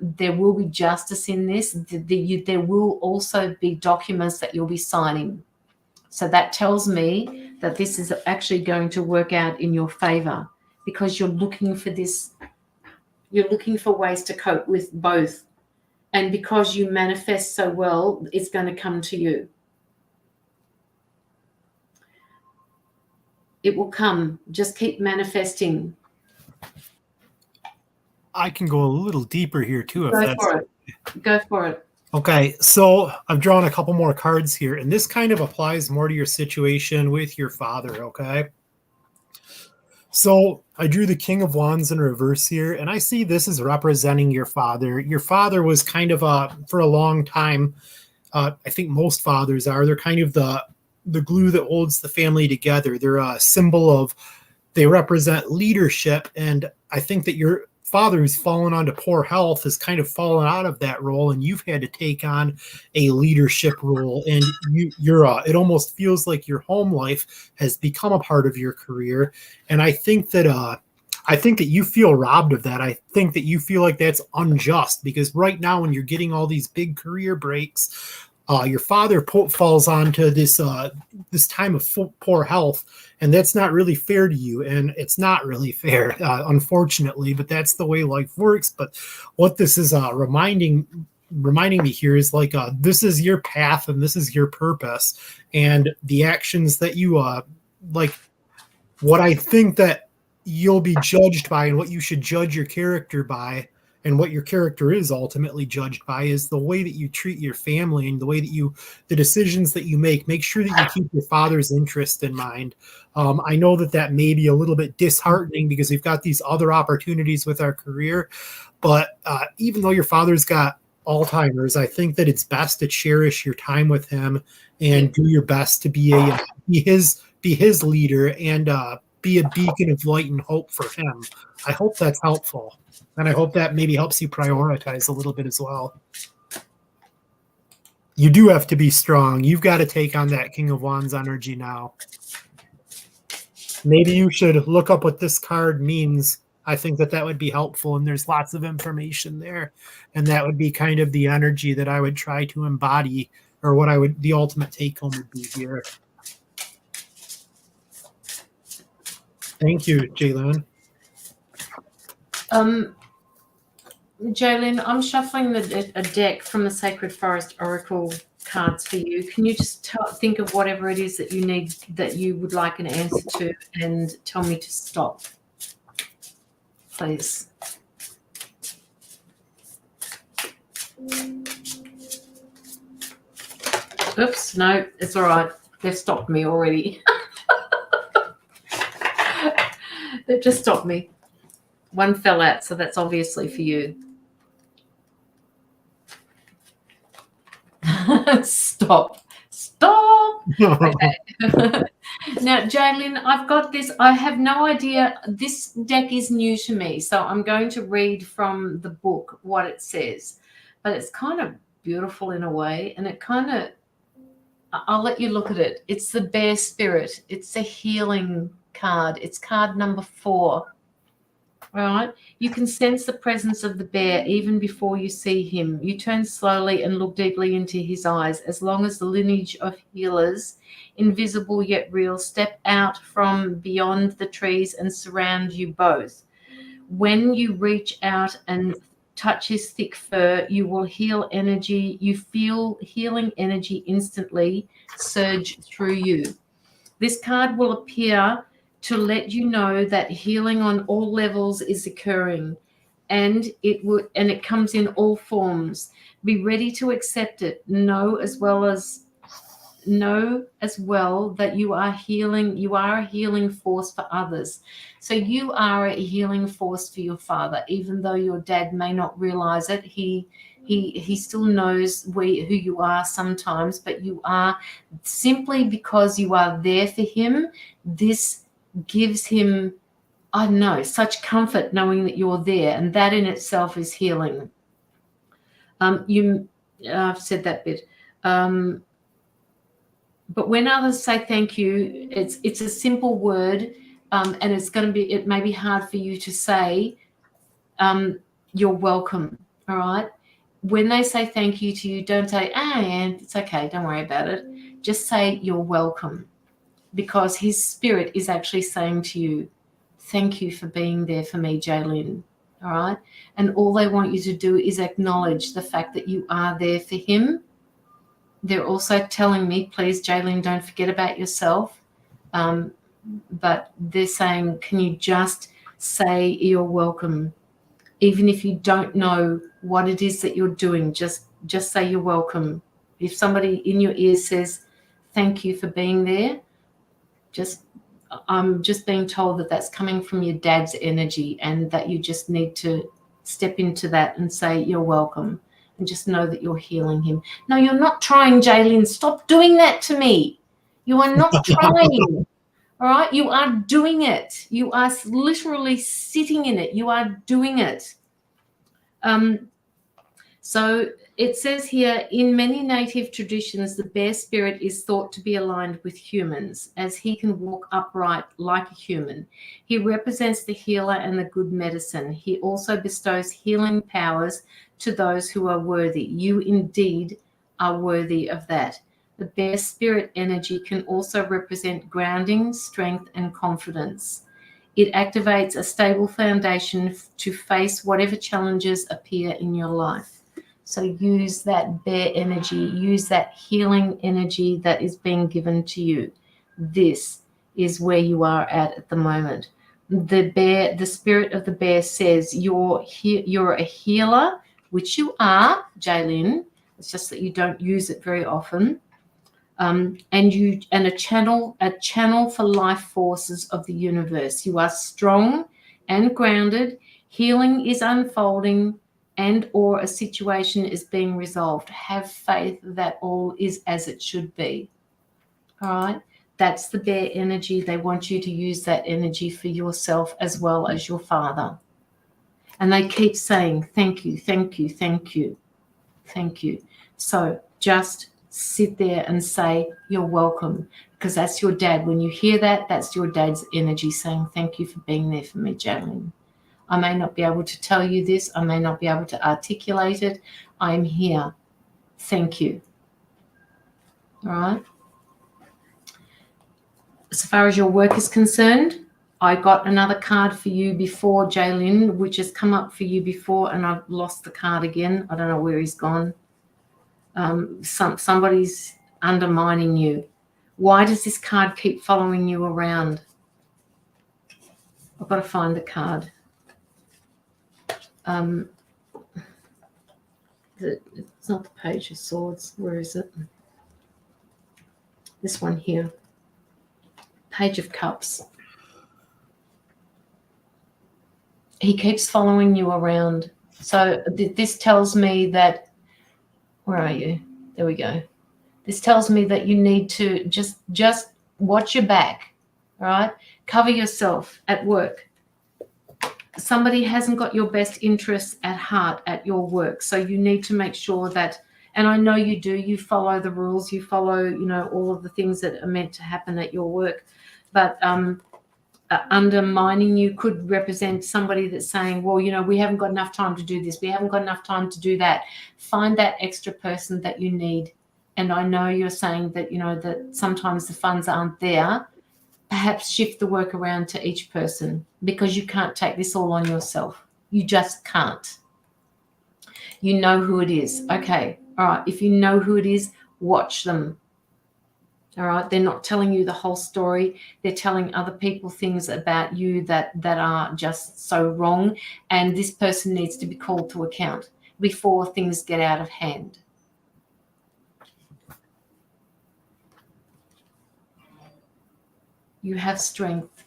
there will be justice in this. There will also be documents that you'll be signing. So that tells me that this is actually going to work out in your favor, because you're looking for this. You're looking for ways to cope with both. And because you manifest so well, it's going to come to you. It will come. Just keep manifesting. I can go a little deeper here too. Go for it. Okay, so I've drawn a couple more cards here, and this kind of applies more to your situation with your father, okay? So I drew the King of Wands in reverse here, and I see this is representing your father. Your father was kind of for a long time, I think most fathers are, they're kind of the glue that holds the family together. They're a symbol they represent leadership, and I think that your father, who's fallen onto poor health, has kind of fallen out of that role, and you've had to take on a leadership role, and it almost feels like your home life has become a part of your career. And I think that you feel robbed of that. I think that you feel like that's unjust, because right now when you're getting all these big career breaks, your father falls onto this time of poor health, and that's not really fair to you, and it's not really fair, unfortunately, but that's the way life works. But what this is reminding reminding me here is like, this is your path and this is your purpose, and the actions that you like, what I think that you'll be judged by and what you should judge your character by, and what your character is ultimately judged by, is the way that you treat your family and the way that the decisions that you make. Make sure that you keep your father's interest in mind. I know that may be a little bit disheartening because we've got these other opportunities with our career, but even though your father's got Alzheimer's, I think that it's best to cherish your time with him and do your best to be his leader and be a beacon of light and hope for him. I hope that's helpful. And I hope that maybe helps you prioritize a little bit as well. You do have to be strong. You've got to take on that King of Wands energy now. Maybe you should look up what this card means. I think that would be helpful, and there's lots of information there. And that would be kind of the energy that I would try to embody, or what the ultimate take home would be here. Thank you, Jaylyn. Jaylyn, I'm shuffling a deck from the Sacred Forest Oracle cards for you. Can you just think of whatever it is that you need, that you would like an answer to, and tell me to stop, please? Oops, no, it's all right. They've stopped me already. They've just stopped me. One fell out, so that's obviously for you. Stop. Okay. Now, Jaylyn, I've got this. I have no idea. This deck is new to me, so I'm going to read from the book what it says. But it's kind of beautiful in a way, and it kind of, I'll let you look at it. It's the Bear Spirit. It's a healing card. It's card number 4. Right? You can sense the presence of the bear even before you see him. You turn slowly and look deeply into his eyes. As long as the lineage of healers, invisible yet real, step out from beyond the trees and surround you both. When you reach out and touch his thick fur, you will heal energy. You feel healing energy instantly surge through you. This card will appear to let you know that healing on all levels is occurring, and it comes in all forms. Be ready to accept it. Know as well that you are healing. You are a healing force for others. So you are a healing force for your father, even though your dad may not realize it. He still knows who you are sometimes, but you are, simply because you are there for him. This gives him, I don't know, such comfort knowing that you're there, and that in itself is healing. I've said that bit. But when others say thank you, it's a simple word, and it may be hard for you to say, you're welcome. All right. When they say thank you to you, don't say, yeah, it's okay, don't worry about it. Just say you're welcome. Because his spirit is actually saying to you, thank you for being there for me, Jaylyn. All right. And all they want you to do is acknowledge the fact that you are there for him. They're also telling me, please, Jaylyn, don't forget about yourself. But they're saying, can you just say you're welcome? Even if you don't know what it is that you're doing, just say you're welcome. If somebody in your ear says, thank you for being there, I'm just being told that that's coming from your dad's energy, and that you just need to step into that and say you're welcome, and just know that you're healing him. No, you're not trying, Jaylyn. Stop doing that to me. You are not trying. All right? You are doing it. You are literally sitting in it. You are doing it. So it says here, in many native traditions, the bear spirit is thought to be aligned with humans, as he can walk upright like a human. He represents the healer and the good medicine. He also bestows healing powers to those who are worthy. You indeed are worthy of that. The bear spirit energy can also represent grounding, strength, and confidence. It activates a stable foundation to face whatever challenges appear in your life. So use that bear energy, use that healing energy that is being given to you. This is where you are at the moment. The spirit of the bear says you're a healer, which you are, Jaylin. It's just that you don't use it very often. And a channel for life forces of the universe. You are strong and grounded. Healing is unfolding, and or a situation is being resolved. Have faith that all is as it should be. All right. That's the bear energy. They want you to use that energy for yourself as well as your father. And they keep saying, thank you, thank you, thank you, thank you. So just sit there and say, you're welcome, because that's your dad. When you hear that, that's your dad's energy saying, thank you for being there for me, Jaylin. I may not be able to tell you this. I may not be able to articulate it. I'm here. Thank you. All right. As far as your work is concerned, I got another card for you before, Jaylin, which has come up for you before, and I've lost the card again. I don't know where he's gone. Somebody's undermining you. Why does this card keep following you around? I've got to find the card. It's not the Page of Swords. Where is it? This one here. Page of Cups. He keeps following you around. So this tells me that, where are you? There we go. This tells me that you need to just watch your back, all right? Cover yourself at work. Somebody hasn't got your best interests at heart at your work. So you need to make sure that, and I know you do, you follow the rules, you follow, all of the things that are meant to happen at your work. But undermining you could represent somebody that's saying, well, we haven't got enough time to do this. We haven't got enough time to do that. Find that extra person that you need. And I know you're saying that, that sometimes the funds aren't there. Perhaps shift the work around to each person, because you can't take this all on yourself. You just can't. You know who it is. Okay. All right. If you know who it is, watch them. All right. They're not telling you the whole story. They're telling other people things about you that are just so wrong. And this person needs to be called to account before things get out of hand. You have strength.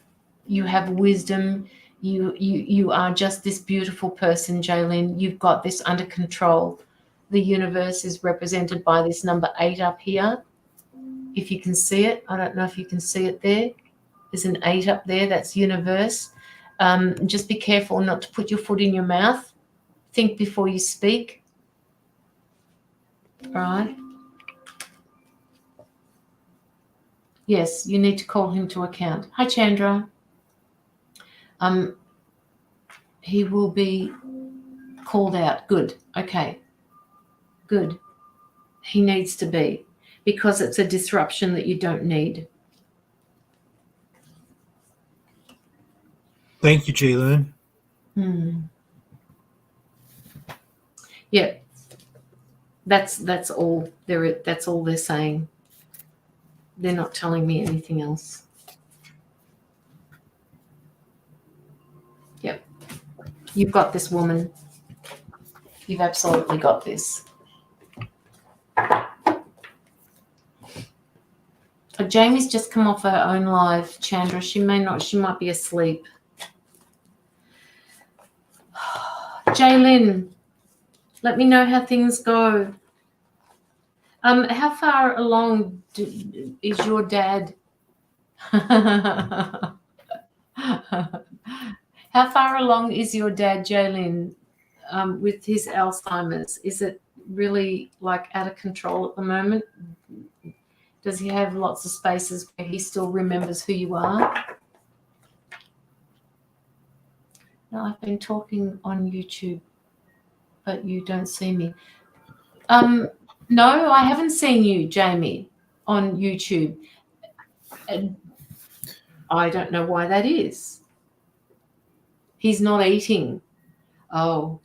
You have wisdom. You are just this beautiful person, Jaylin. You've got this under control. The universe is represented by this number 8 up here. If you can see it, I don't know if you can see it there. There's an 8 up there. That's universe. Just be careful not to put your foot in your mouth. Think before you speak. All right. Yes, you need to call him to account. Hi, Chandra. He will be called out. Good. Okay. Good. He needs to be, because it's a disruption that you don't need. Thank you, Jaylin. Yeah. That's all that's all they're saying. They're not telling me anything else. Yep. You've got this, woman. You've absolutely got this. Jamie's just come off her own live, Chandra. She might be asleep. Jaylin, let me know how things go. How far along is your dad? How far along is your dad, Jaylin, with his Alzheimer's? Is it really like out of control at the moment? Does he have lots of spaces where he still remembers who you are? No, I've been talking on YouTube, but you don't see me. No, I haven't seen you, Jamie, on YouTube. And I don't know why that is. He's not eating. Oh.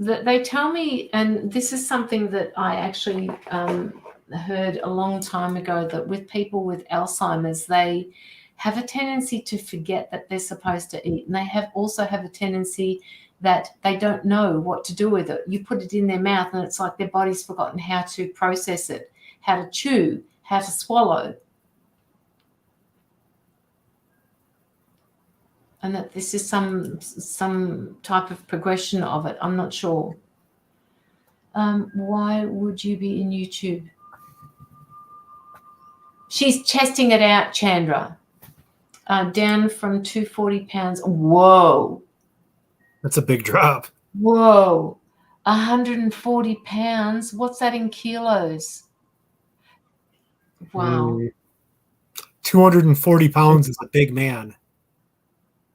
They tell me, and this is something that I actually heard a long time ago, that with people with Alzheimer's, they have a tendency to forget that they're supposed to eat, and they also have a tendency that they don't know what to do with it. You put it in their mouth, and it's like their body's forgotten how to process it, how to chew, how to swallow. And that this is some type of progression of it. I'm not sure. Why would you be in YouTube? She's testing it out, Chandra. Down from 240 pounds. Whoa. That's a big drop. Whoa. 140 pounds. What's that in kilos? Wow. 240 pounds is a big man.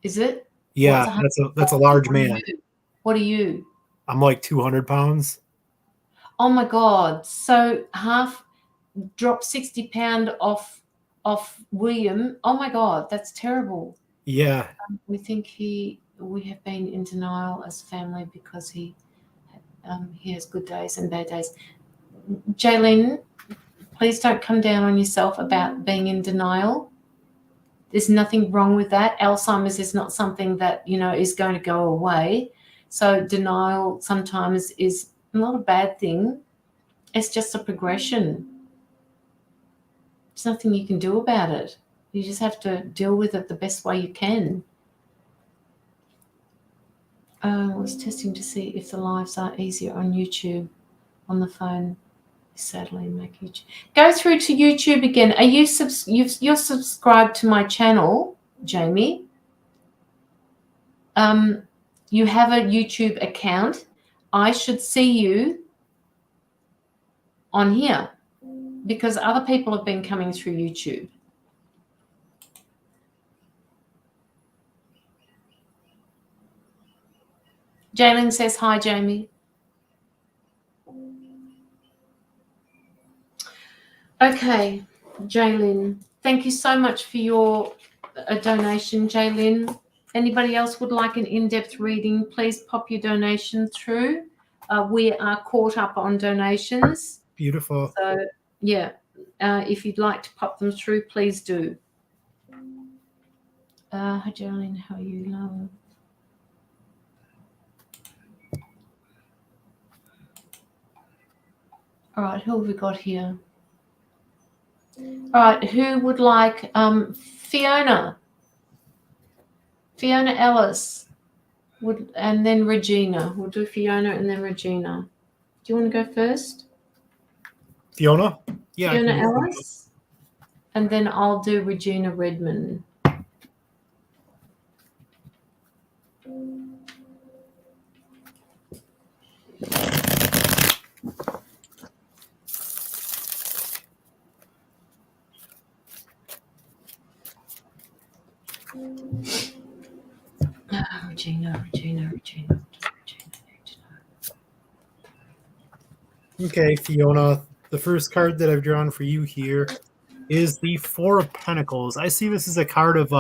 Is it? Yeah, that's a large man. What are you? I'm like 200 pounds. Oh my God. So half drop 60 pound off William. Oh my God, that's terrible. Yeah. We think we have been in denial as family because he has good days and bad days. Jaylene, please don't come down on yourself about being in denial. There's nothing wrong with that. Alzheimer's is not something that, is going to go away. So denial sometimes is not a bad thing. It's just a progression. There's nothing you can do about it. You just have to deal with it the best way you can. I was testing to see if the lives are easier on YouTube. On the phone, sadly, make YouTube. Go through to YouTube again. Are you you're subscribed to my channel, Jamie? You have a YouTube account. I should see you on here because other people have been coming through YouTube. Jalen says hi, Jamie. Okay, Jaylin, thank you so much for your donation, Jaylin. Anybody else would like an in-depth reading, please pop your donation through. We are caught up on donations. Beautiful. So, yeah, if you'd like to pop them through, please do. Hi, Jaylin, how are you, love? All right, who have we got here? All right, who would like Fiona? Fiona Ellis and then Regina. We'll do Fiona and then Regina. Do you want to go first? Fiona? Yeah. Fiona Ellis. And then I'll do Regina Redmond. Regina. Okay, Fiona, the first card that I've drawn for you here is the Four of Pentacles. I see this as a card of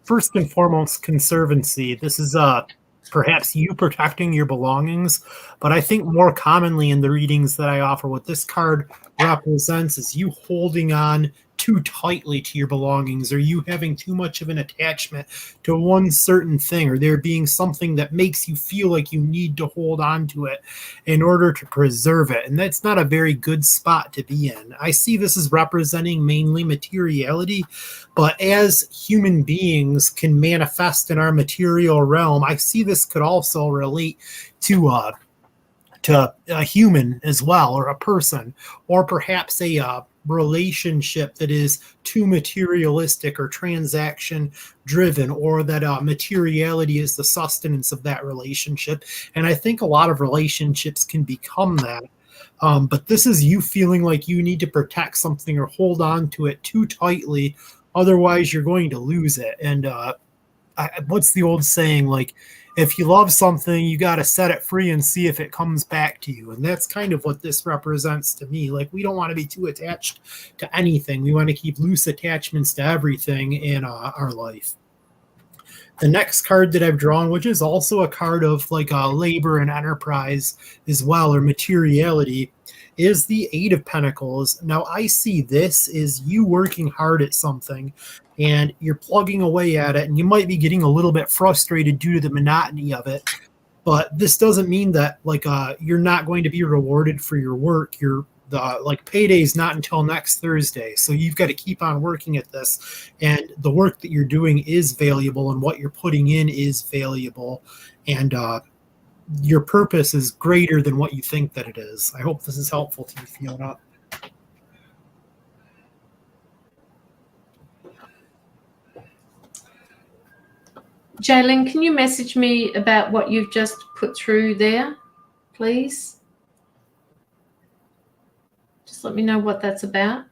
first and foremost conservancy. This is perhaps you protecting your belongings, but I think more commonly in the readings that I offer, what this card represents is you holding on too tightly to your belongings, or you having too much of an attachment to one certain thing, or there being something that makes you feel like you need to hold on to it in order to preserve it. And that's not a very good spot to be in. I see this as representing mainly materiality, but as human beings can manifest in our material realm, I see this could also relate to a human as well, or a person, or perhaps a relationship that is too materialistic or transaction driven, or that materiality is the sustenance of that relationship. And I think a lot of relationships can become that. But this is you feeling like you need to protect something or hold on to it too tightly, otherwise you're going to lose it. And what's the old saying? Like, if you love something, you got to set it free and see if it comes back to you. And that's kind of what this represents to me. Like, we don't want to be too attached to anything. We want to keep loose attachments to everything in our life. The next card that I've drawn, which is also a card of like labor and enterprise as well, or materiality, is the Eight of Pentacles. Now, I see this as you working hard at something and you're plugging away at it, and you might be getting a little bit frustrated due to the monotony of it. But this doesn't mean that like you're not going to be rewarded for your work. The payday is not until next Thursday, so you've got to keep on working at this, and the work that you're doing is valuable, and what you're putting in is valuable, and your purpose is greater than what you think that it is. I hope this is helpful to you, Fiona. Jaylin, can you message me about what you've just put through there, please? Just let me know what that's about.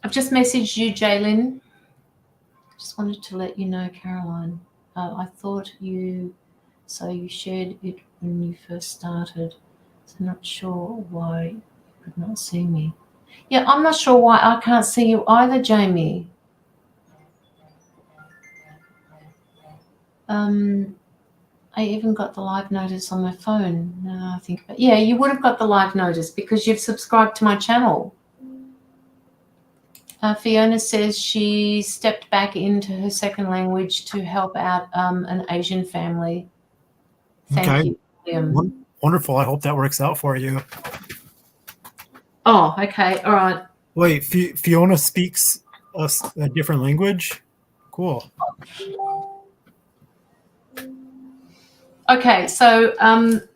I've just messaged you, Jaylin. Just wanted to let you know, Caroline. I thought you shared it when you first started. So not sure why you could not see me. Yeah, I'm not sure why I can't see you either, Jamie. I even got the live notice on my phone. Now I think about it. Yeah, you would have got the live notice because you've subscribed to my channel. Fiona says she stepped back into her second language to help out an Asian family. Thank you, William. Wonderful. I hope that works out for you. Oh, okay. All right. Wait, Fiona speaks a different language? Cool. Okay, so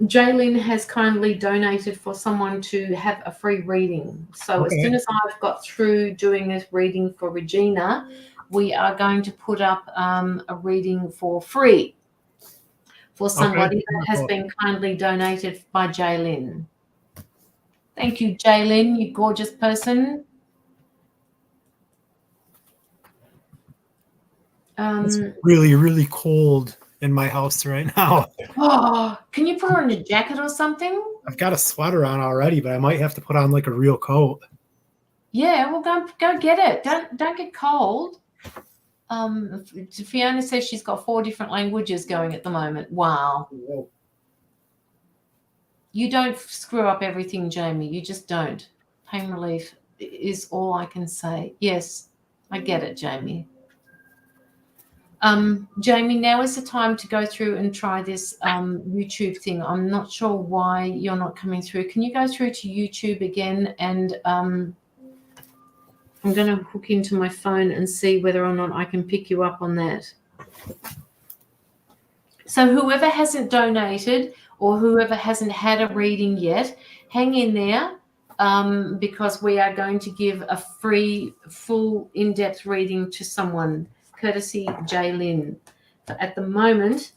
Jaylin has kindly donated for someone to have a free reading. So as soon as I've got through doing this reading for Regina, we are going to put up a reading for free for somebody that has been kindly donated by Jaylin. Thank you, Jaylin, you gorgeous person. It's really, really cold in my house right now. Oh, can you put on a jacket or something? I've got a sweater on already, but I might have to put on like a real coat. Yeah, well, go get it. Don't get cold. Fiona says she's got 4 different languages going at the moment. Wow. Whoa. You don't screw up everything, Jamie. You just don't. Pain relief is all I can say. Yes, I get it, Jamie. Jamie, now is the time to go through and try this YouTube thing. I'm not sure why you're not coming through. Can you go through to YouTube again? And I'm going to hook into my phone and see whether or not I can pick you up on that. So whoever hasn't donated or whoever hasn't had a reading yet, hang in there because we are going to give a free, full, in-depth reading to someone, courtesy Jaylin. But at the moment,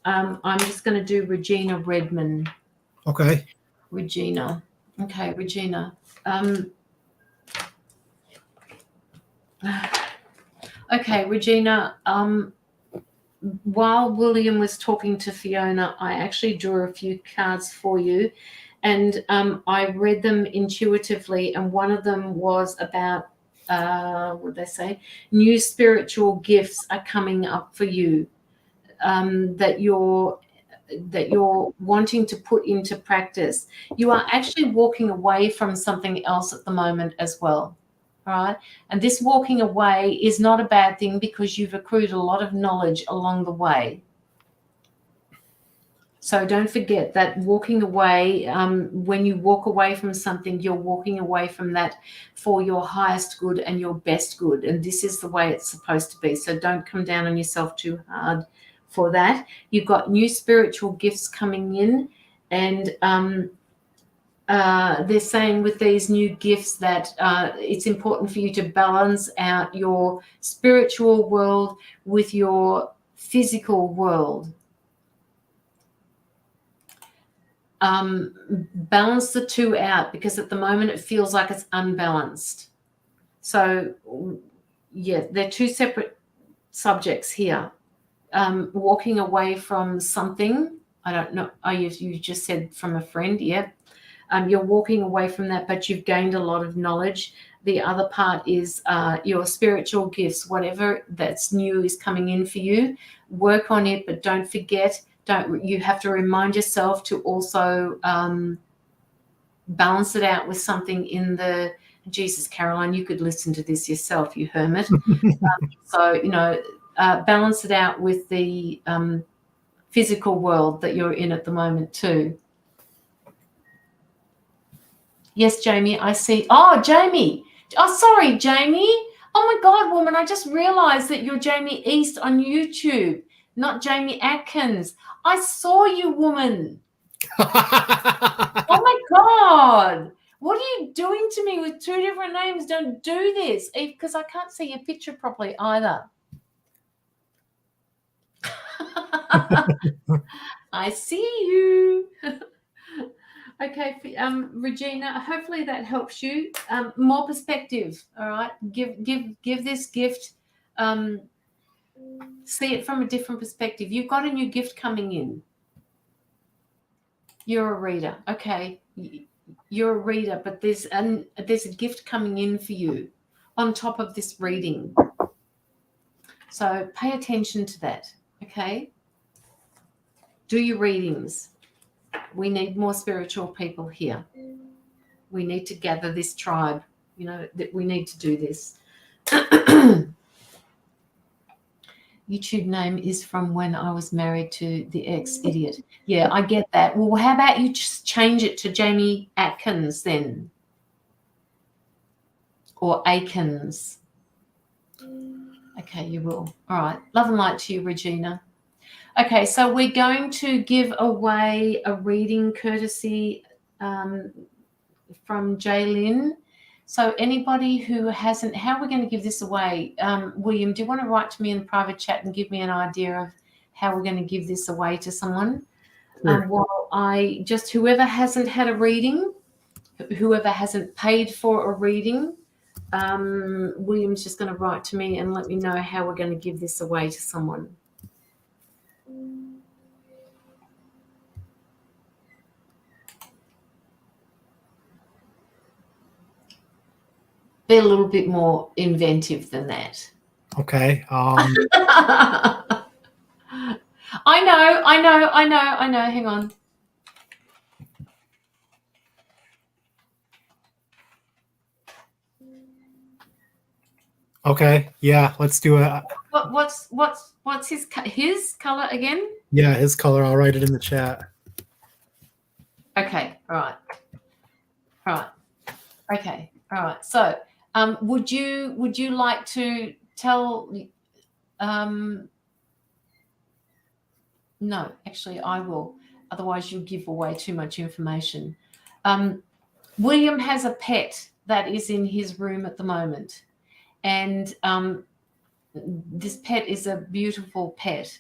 I'm just going to do Regina Redman. Okay. Regina. Okay, Regina. Okay, Regina. While William was talking to Fiona, I actually drew a few cards for you, and I read them intuitively, and one of them was about what they say, new spiritual gifts are coming up for you, that you're wanting to put into practice. You are actually walking away from something else at the moment as well. Right? And this walking away is not a bad thing because you've accrued a lot of knowledge along the way. So don't forget that walking away, when you walk away from something, you're walking away from that for your highest good and your best good. And this is the way it's supposed to be. So don't come down on yourself too hard for that. You've got new spiritual gifts coming in, and they're saying with these new gifts that it's important for you to balance out your spiritual world with your physical world. Balance the two out because at the moment it feels like it's unbalanced. So yeah, they're two separate subjects here. Walking away from something. I don't know. Oh, you just said from a friend. Yeah. You're walking away from that, but you've gained a lot of knowledge. The other part is your spiritual gifts, whatever that's new is coming in for you. Work on it, but don't forget. You have to remind yourself to also balance it out with something in the Jesus, Caroline. You could listen to this yourself, you hermit. So balance it out with the physical world that you're in at the moment too. Yes, Jamie, I see. Oh, Jamie. Oh, sorry, Jamie. Oh, my God, woman, I just realized that you're Jamie East on YouTube, not Jamie Atkins. I saw you, woman. Oh, my God. What are you doing to me with two different names? Don't do this, because I can't see your picture properly either. I see you. Okay, Regina, hopefully that helps you. More perspective, all right? Give this gift, see it from a different perspective. You've got a new gift coming in. You're a reader, okay? You're a reader, but there's a gift coming in for you on top of this reading. So pay attention to that, okay? Do your readings. We need more spiritual people here. We need to gather this tribe, that we need to do this. YouTube name is from when I was married to the ex-idiot. Yeah, I get that. Well, how about you just change it to Jamie Atkins then? Or Akins. Okay, you will. All right. Love and light to you, Regina. Okay, so we're going to give away a reading courtesy from Jaylyn. So anybody who hasn't, how are we going to give this away? William, do you want to write to me in the private chat and give me an idea of how we're going to give this away to someone? Sure. While whoever hasn't had a reading, whoever hasn't paid for a reading, William's just going to write to me and let me know how we're going to give this away to someone. Be a little bit more inventive than that. Okay. I know. Hang on. Okay. Yeah, let's do it. What's his color again? Yeah, his color. I'll write it in the chat. Okay. All right. Okay. All right. So, would you like to tell? No, actually, I will. Otherwise, you'll give away too much information. William has a pet that is in his room at the moment, and this pet is a beautiful pet.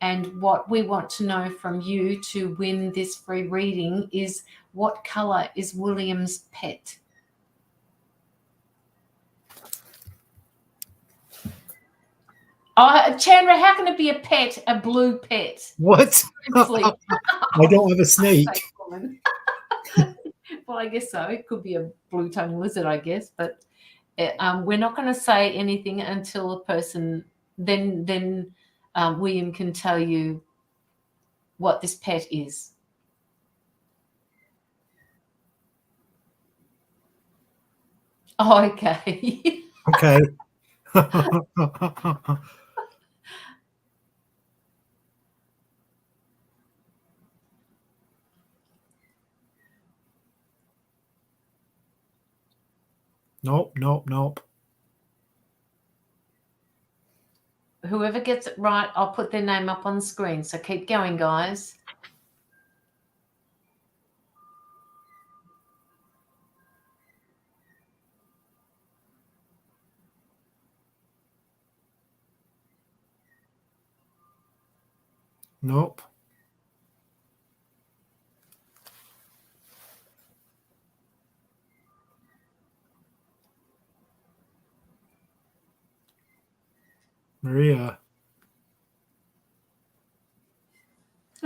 And what we want to know from you to win this free reading is, what color is William's pet? Oh, Chandra, how can it be a pet, a blue pet? What? Seriously. I don't have a snake. Well, I guess so. It could be a blue-tongued lizard, I guess. But we're not going to say anything until a person, then William can tell you what this pet is. Oh, okay. Okay. Nope. Whoever gets it right, I'll put their name up on the screen. So keep going, guys. Nope. Maria.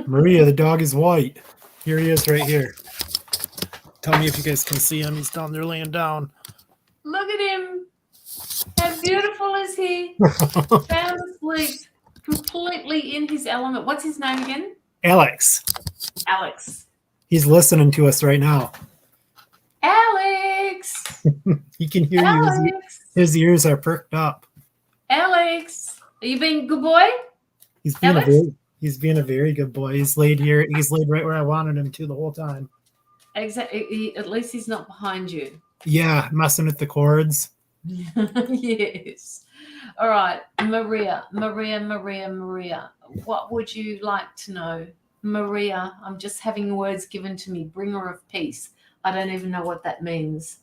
Maria, the dog is white. Here he is right here. Tell me if you guys can see him. He's down there laying down. Look at him. How beautiful is he? Sound asleep. Completely in his element. What's his name again? Alex. Alex. He's listening to us right now. Alex. He can hear Alex. you. His ears are perked up. Alex. Are you being a good boy? He's being Alex? he's being a very good boy. He's laid here. He's laid right where I wanted him to the whole time. Exactly. At least he's not behind you. Yeah, messing with the cords. Yes. All right, Maria. What would you like to know? Maria, I'm just having words given to me. Bringer of peace. I don't even know what that means.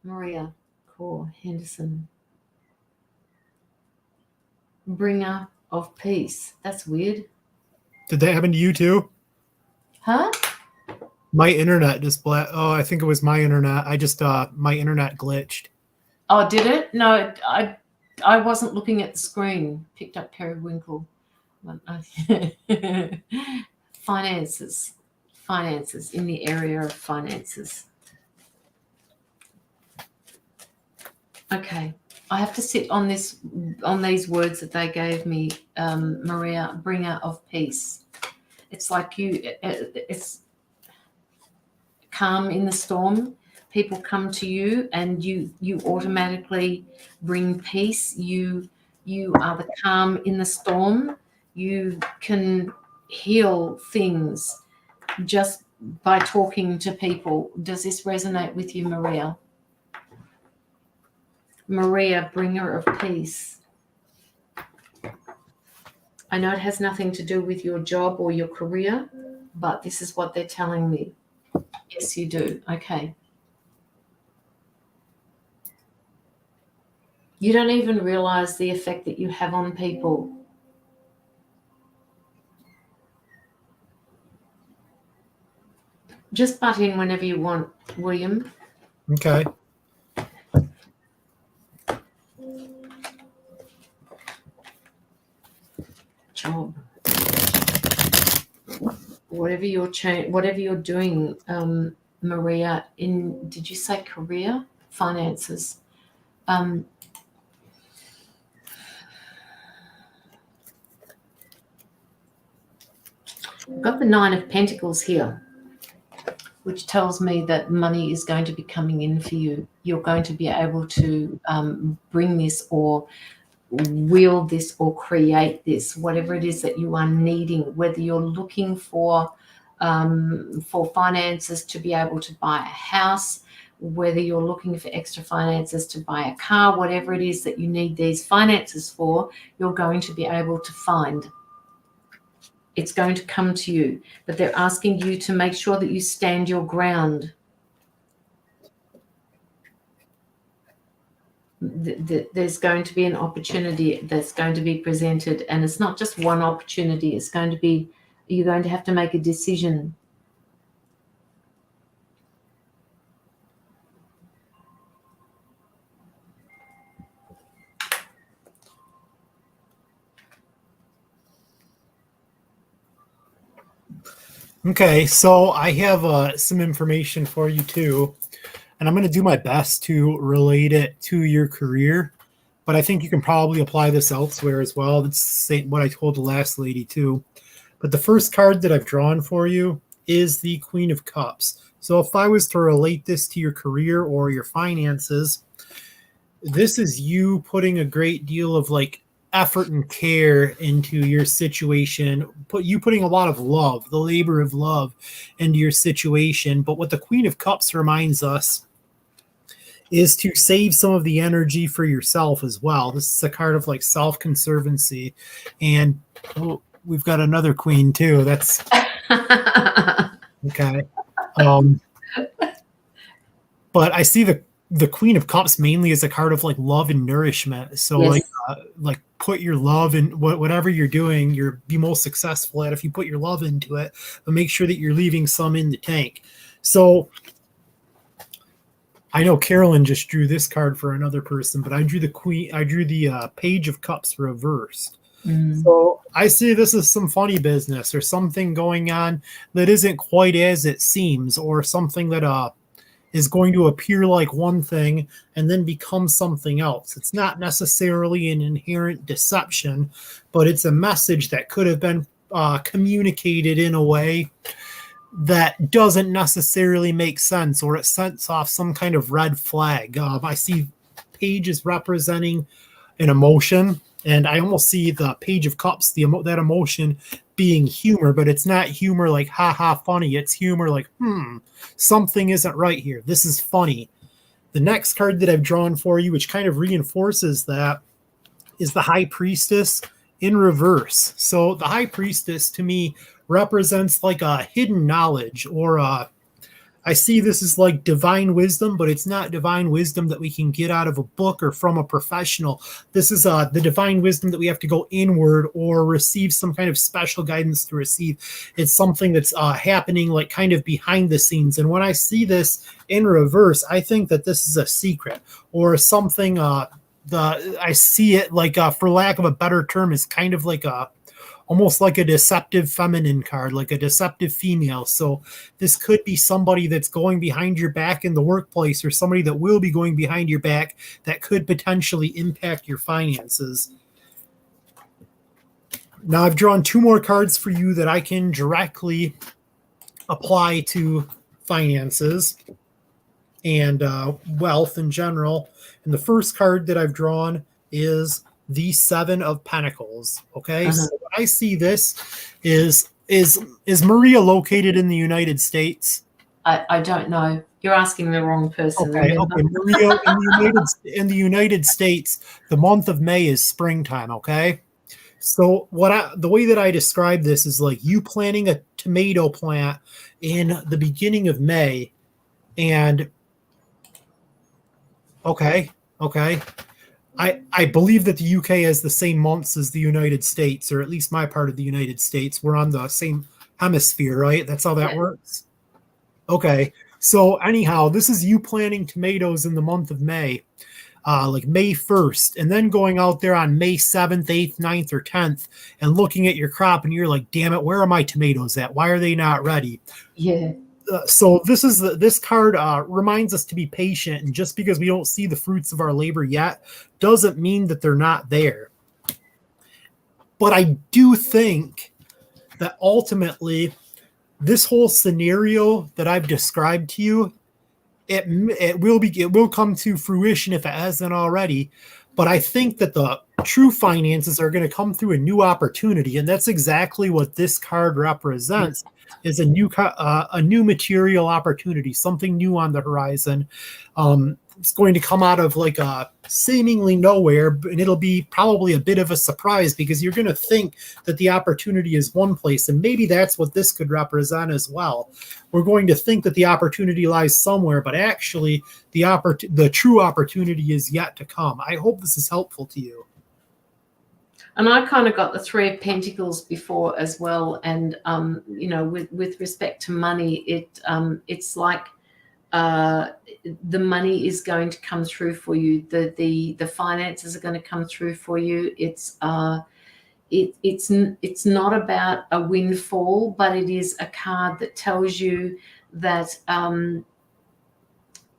Maria Core Henderson. Bringer of peace. That's weird. Did that happen to you too? Huh? My internet just I think it was my internet. My internet glitched. Oh, did it? No, I wasn't looking at the screen. Picked up periwinkle. Finances in the area of finances. Okay, I have to sit on these words that they gave me. Maria, bringer of peace. It's like it's calm in the storm. People come to you and you automatically bring peace. You are the calm in the storm. You can heal things just by talking to people. Does this resonate with you, Maria? Maria, bringer of peace. I know it has nothing to do with your job or your career, but this is what they're telling me. Yes, you do. Okay. You don't even realize the effect that you have on people. Just butt in whenever you want, William. Okay. Job. Whatever you're doing, Maria, did you say career? Finances. I've got the 9 of Pentacles here, which tells me that money is going to be coming in for you. You're going to be able to bring this or wield this or create this, whatever it is that you are needing, whether you're looking for finances to be able to buy a house, whether you're looking for extra finances to buy a car, whatever it is that you need these finances for, you're going to be able to find. It's going to come to you, but they're asking you to make sure that you stand your ground. There's going to be an opportunity that's going to be presented, and it's not just one opportunity. It's going to be, you're going to have to make a decision. Okay, so I have some information for you too, and I'm going to do my best to relate it to your career, but I think you can probably apply this elsewhere as well. It's what I told the last lady too. But the first card that I've drawn for you is the Queen of Cups. So if I was to relate this to your career or your finances, this is you putting a great deal of effort and care into your situation, putting a lot of love, the labor of love into your situation. But what the Queen of Cups reminds us is to save some of the energy for yourself as well. This is a card of self-conservancy. And we've got another queen too. That's okay. But I see the Queen of Cups mainly as a card of love and nourishment. So yes. Put your love in whatever you're doing, be most successful at if you put your love into it, but make sure that you're leaving some in the tank. So I know Carolyn just drew this card for another person, but I drew the Queen. I drew the Page of Cups reversed. So I see this as some funny business or something going on that isn't quite as it seems, or something that is going to appear like one thing and then become something else. It's not necessarily an inherent deception, but it's a message that could have been communicated in a way that doesn't necessarily make sense, or it sets off some kind of red flag. I see pages representing an emotion, and I almost see the Page of Cups, that emotion being humor, but it's not humor like ha ha funny. It's humor like something isn't right here. This is funny. The next card that I've drawn for you, which kind of reinforces that, is the High Priestess in reverse. So the High Priestess to me represents like a hidden knowledge, or I see this as like divine wisdom, but it's not divine wisdom that we can get out of a book or from a professional. This is the divine wisdom that we have to go inward or receive some kind of special guidance to receive. It's something that's happening like kind of behind the scenes. And when I see this in reverse, I think that this is a secret or something. I see it like, for lack of a better term, is kind of like almost like a deceptive feminine card, like a deceptive female. So this could be somebody that's going behind your back in the workplace, or somebody that will be going behind your back that could potentially impact your finances. Now I've drawn 2 more cards for you that I can directly apply to finances and wealth in general. And the first card that I've drawn is the 7 of Pentacles. Okay, so when I see this, is Maria located in the United States? I don't know. You're asking the wrong person. Okay, Maria in the United States, the month of May is springtime. Okay, so the way that I describe this is like you planting a tomato plant in the beginning of May, and okay. I believe that the UK has the same months as the United States, or at least my part of the United States. We're on the same hemisphere, right? That's how that works. Okay. So anyhow, this is you planting tomatoes in the month of May, like May 1st, and then going out there on May 7th, 8th, 9th, or 10th and looking at your crop and you're like, damn it, where are my tomatoes at? Why are they not ready? Yeah. So this card reminds us to be patient, and just because we don't see the fruits of our labor yet doesn't mean that they're not there. But I do think that ultimately this whole scenario that I've described to you, it will come to fruition if it hasn't already. But I think that the true finances are going to come through a new opportunity, and that's exactly what this card represents. Is a new material opportunity, something new on the horizon. It's going to come out of like seemingly nowhere, and it'll be probably a bit of a surprise because you're going to think that the opportunity is one place, and maybe that's what this could represent as well. We're going to think that the opportunity lies somewhere, but actually the true opportunity is yet to come. I hope this is helpful to you. And I kind of got the 3 of Pentacles before as well. And, with respect to money, it's like the money is going to come through for you. The finances are going to come through for you. It's not about a windfall, but it is a card that tells you that that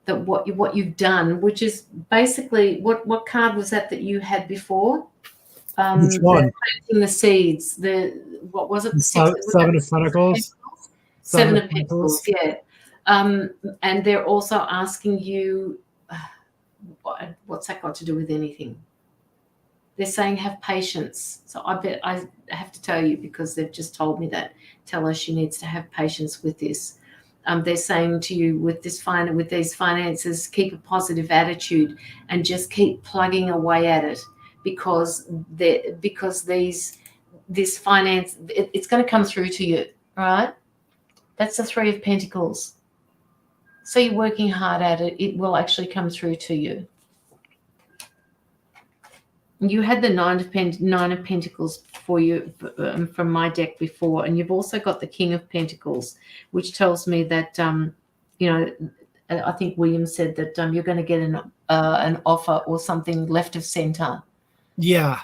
what you've done, which is basically what card was that you had before? Which one? Planting the seeds. What was it? The 7 of Pentacles. 7 of Pentacles. Yeah. And they're also asking you, what's that got to do with anything? They're saying have patience. So I bet I have to tell you, because they've just told me that. Tell her she needs to have patience with this. They're saying to you with these finances, keep a positive attitude and just keep plugging away at it. Because this finance, it's going to come through to you, right? That's the 3 of Pentacles. So you're working hard at it. It will actually come through to you. You had the 9 of Pentacles for you from my deck before, and you've also got the King of Pentacles, which tells me that I think William said that you're going to get an offer or something left of center. Yeah.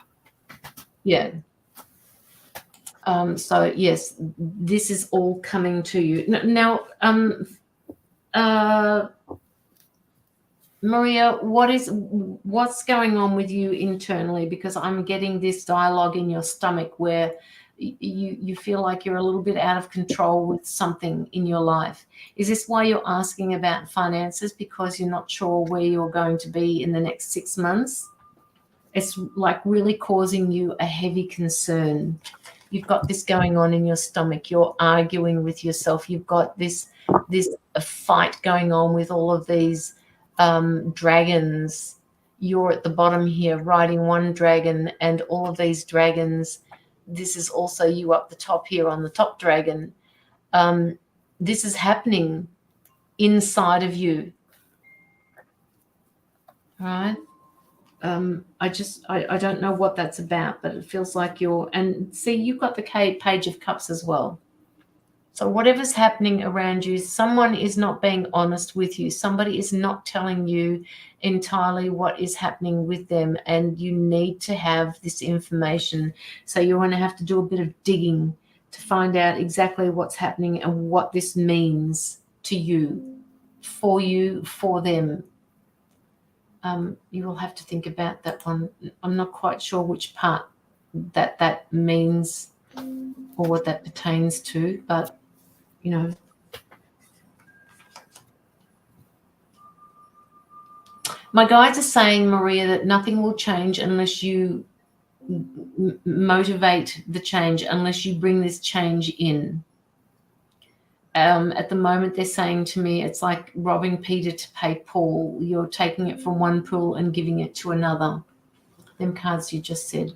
Yeah. So yes, this is all coming to you now. Maria, what's going on with you internally? Because I'm getting this dialogue in your stomach where you feel like you're a little bit out of control with something in your life. Is this why you're asking about finances? Because you're not sure where you're going to be in the next 6 months? It's like really causing you a heavy concern. You've got this going on in your stomach. You're arguing with yourself. You've got this a fight going on with all of these dragons. You're at the bottom here riding one dragon, and all of these dragons. This is also you up the top here on the top dragon. This is happening inside of you. All right. I don't know what that's about, but it feels like and see, you've got the Page of Cups as well. So whatever's happening around you, someone is not being honest with you. Somebody is not telling you entirely what is happening with them, and you need to have this information. So you're going to have to do a bit of digging to find out exactly what's happening and what this means to you, for them. You will have to think about that one. I'm not quite sure which part that means or what that pertains to, but you know, my guides are saying, Maria, that nothing will change unless you motivate the change, unless you bring this change in. At the moment, they're saying to me, it's like robbing Peter to pay Paul. You're taking it from one pool and giving it to another. Them cards you just said.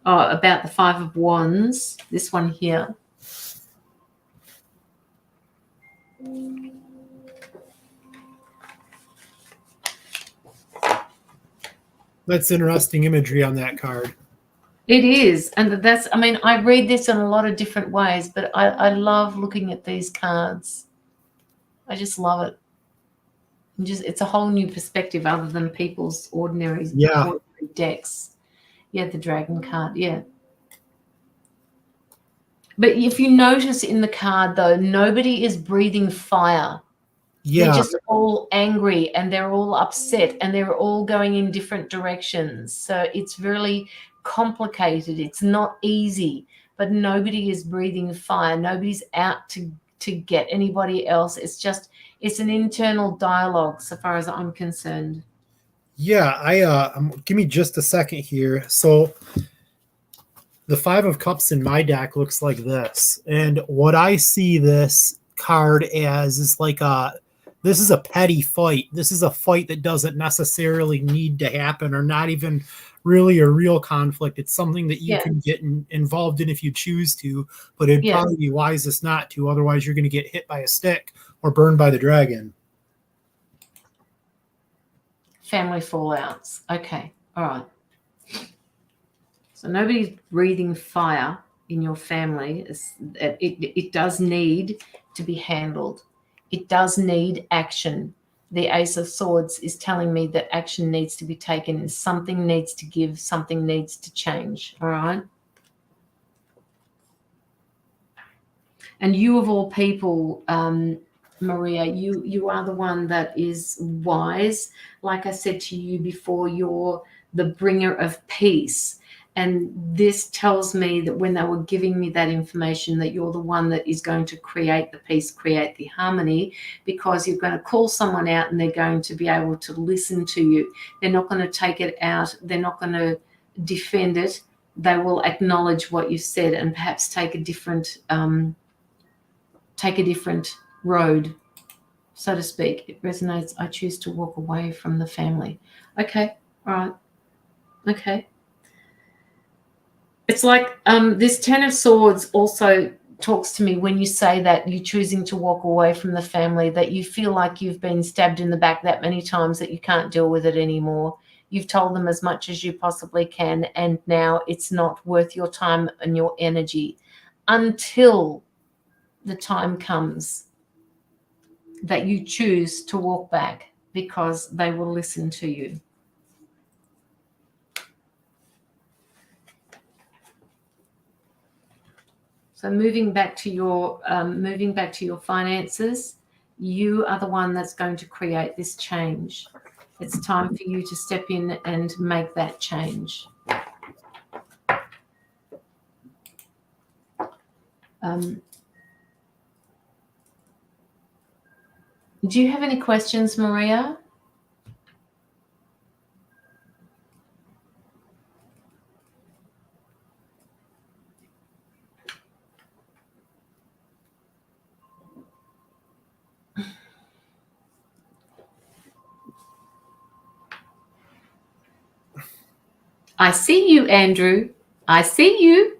Oh, about the Five of Wands, this one here. That's interesting imagery on that card. It is. And that's, I mean, I read this in a lot of different ways, but I love looking at these cards. I just love it. It's a whole new perspective other than people's ordinary decks. Yeah, the dragon card, yeah. But if you notice in the card, though, nobody is breathing fire. Yeah. They're just all angry and they're all upset and they're all going in different directions. So it's really complicated. It's not easy, but nobody is breathing fire. Nobody's out to get anybody else. It's an internal dialogue so far as I'm concerned. Yeah, give me just a second here. So the Five of Cups in my deck looks like this. And what I see this card as is like this is a petty fight. This is a fight that doesn't necessarily need to happen, or not even really a real conflict. It's something that you can get involved in if you choose to, but it'd probably be wisest not to. Otherwise, you're going to get hit by a stick or burned by the dragon. Family fallouts. Okay. All right. So nobody's breathing fire in your family. It does need to be handled. It does need action. The Ace of Swords is telling me that action needs to be taken. Something needs to give. Something needs to change. All right. And you of all people, Maria, you are the one that is wise. Like I said to you before, you're the bringer of peace. And this tells me that when they were giving me that information, that you're the one that is going to create the peace, create the harmony, because you're going to call someone out and they're going to be able to listen to you. They're not going to take it out. They're not going to defend it. They will acknowledge what you said and perhaps take a different road, so to speak. It resonates. I choose to walk away from the family. Okay. All right. Okay. It's like this Ten of Swords also talks to me when you say that you're choosing to walk away from the family, that you feel like you've been stabbed in the back that many times that you can't deal with it anymore. You've told them as much as you possibly can, and now it's not worth your time and your energy until the time comes. that you choose to walk back, because they will listen to you. So moving back to your finances, you are the one that's going to create this change. It's time for you to step in and make that change. Do you have any questions, Maria? I see you, Andrew. I see you.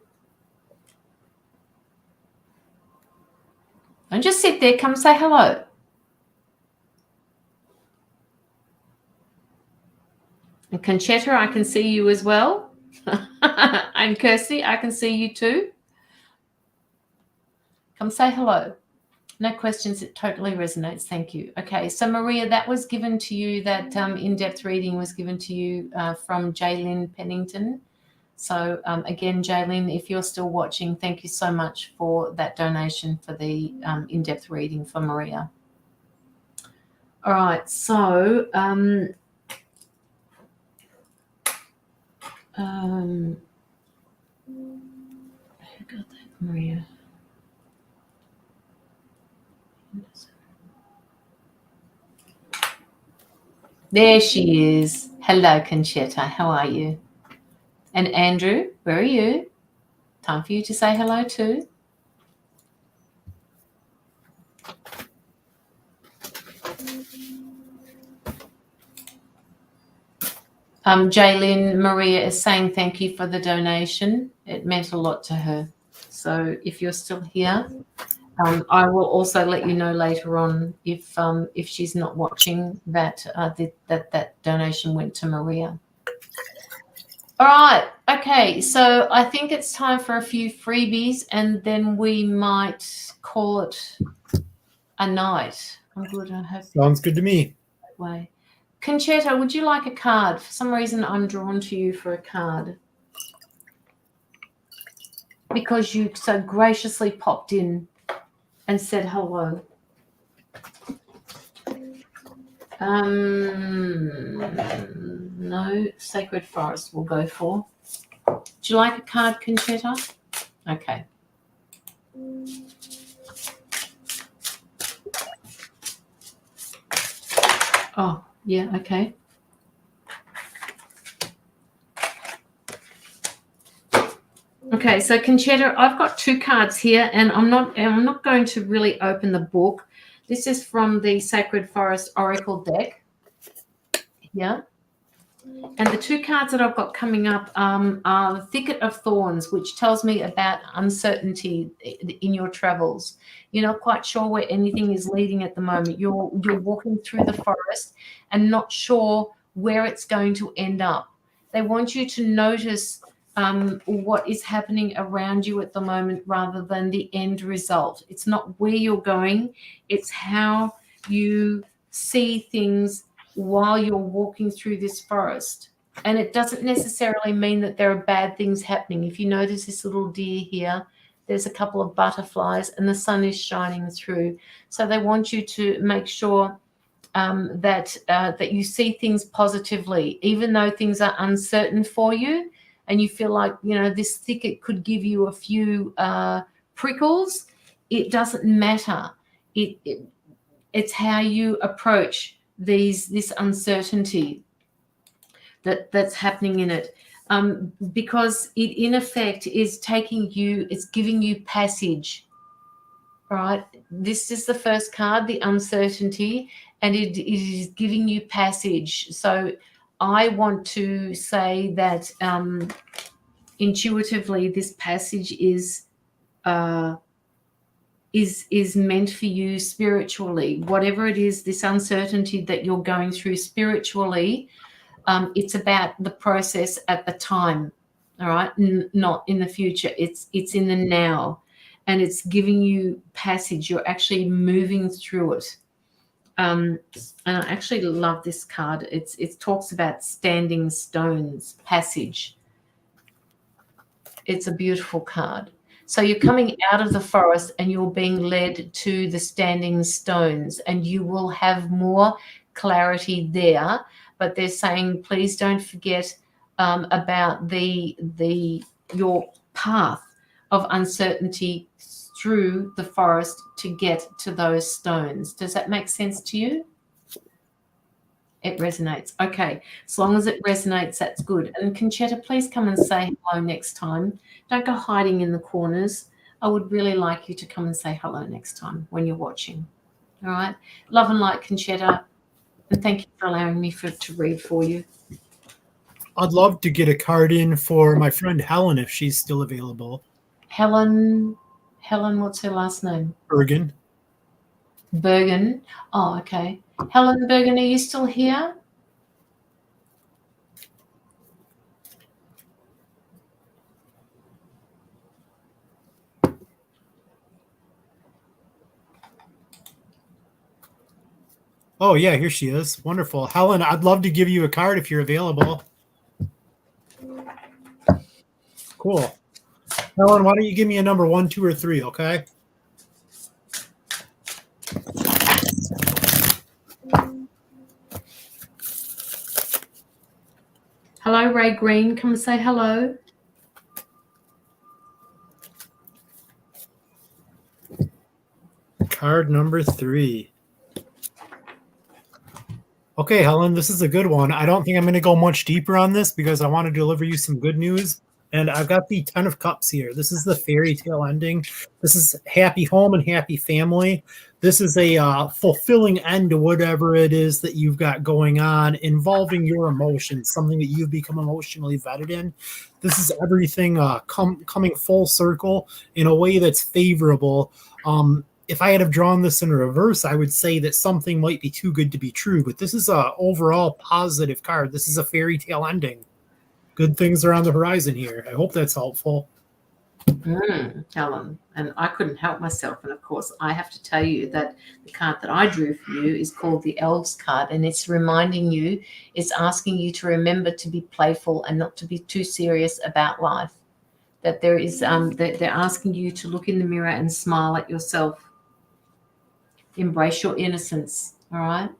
Don't just sit there. Come say hello. And Conchetta, I can see you as well. And Kirsty, I can see you too. Come say hello. No questions. It totally resonates. Thank you. Okay, so Maria, that was given to you. That in-depth reading was given to you from Jaylyn Pennington. So again, Jaylyn, if you're still watching, thank you so much for that donation for the in-depth reading for Maria. All right, so who got that, Maria? There she is. Hello, Conchetta. How are you? And Andrew, where are you? Time for you to say hello too. Jaylyn, Maria is saying thank you for the donation. It meant a lot to her. So if you're still here, I will also let you know later on if she's not watching that that donation went to Maria. All right. Okay. So I think it's time for a few freebies, and then we might call it a night. I'm good. I hope. Sounds good to me. That way. Conchetta, would you like a card? For some reason, I'm drawn to you for a card because you so graciously popped in and said hello. No, Sacred Forest we'll go for. Do you like a card, Conchetta? Okay. Oh, yeah, okay. Okay, so Conchetta, I've got two cards here, and I'm not going to really open the book. This is from the Sacred Forest Oracle deck. Yeah. And the two cards that I've got coming up are the Thicket of Thorns, which tells me about uncertainty in your travels. You're not quite sure where anything is leading at the moment. You're walking through the forest and not sure where it's going to end up. They want you to notice what is happening around you at the moment rather than the end result. It's not where you're going. It's how you see things while you're walking through this forest. And it doesn't necessarily mean that there are bad things happening. If you notice this little deer here, there's a couple of butterflies and the sun is shining through. So they want you to make sure that you see things positively, even though things are uncertain for you and you feel like, this thicket could give you a few prickles. It doesn't matter. It's how you approach this uncertainty that's happening in it, because it in effect is it's giving you passage. Right, this is the first card, the uncertainty, and it is giving you passage. So I want to say that intuitively this passage is meant for you spiritually. Whatever it is, this uncertainty that you're going through spiritually, it's about the process at the time, all right, not in the future. It's in the now, and it's giving you passage. You're actually moving through it. And I actually love this card. It talks about standing stones, passage. It's a beautiful card. So you're coming out of the forest and you're being led to the standing stones, and you will have more clarity there. But they're saying, please don't forget about your path of uncertainty through the forest to get to those stones. Does that make sense to you? It resonates. Okay. As long as it resonates, that's good. And Conchetta, please come and say hello next time. Don't go hiding in the corners. I would really like you to come and say hello next time when you're watching. All right. Love and light, Conchetta. And thank you for allowing me to read for you. I'd love to get a card in for my friend Helen if she's still available. Helen, what's her last name? Bergen. Oh, okay. Helen Bergen, are you still here? Oh, yeah, here she is. Wonderful. Helen, I'd love to give you a card if you're available. Cool. Helen, why don't you give me a number 1, 2, or 3, okay? Hello, Ray Green. Come and say hello. Card number 3. Okay, Helen, this is a good one. I don't think I'm going to go much deeper on this because I want to deliver you some good news. And I've got the 10 of Cups here. This is the fairy tale ending. This is happy home and happy family. This is a fulfilling end to whatever it is that you've got going on involving your emotions, something that you've become emotionally vetted in. This is everything coming full circle in a way that's favorable. If I had have drawn this in reverse, I would say that something might be too good to be true, but this is a overall positive card. This is a fairy tale ending. Good things are on the horizon here. I hope that's helpful. Helen, and I couldn't help myself. And of course, I have to tell you that the card that I drew for you is called the Elves card, and it's reminding you, it's asking you to remember to be playful and not to be too serious about life. That there is, that they're asking you to look in the mirror and smile at yourself. Embrace your innocence, all right?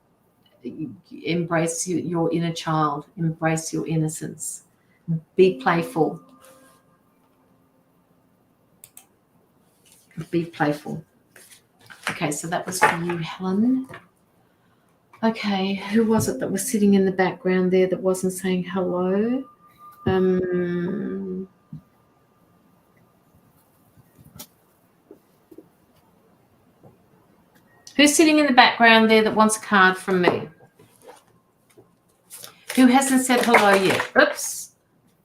Embrace your inner child. Embrace your innocence. Be playful. Be playful. Okay, so that was for you, Helen. Okay, who was it that was sitting in the background there that wasn't saying hello? Who's sitting in the background there that wants a card from me? Who hasn't said hello yet?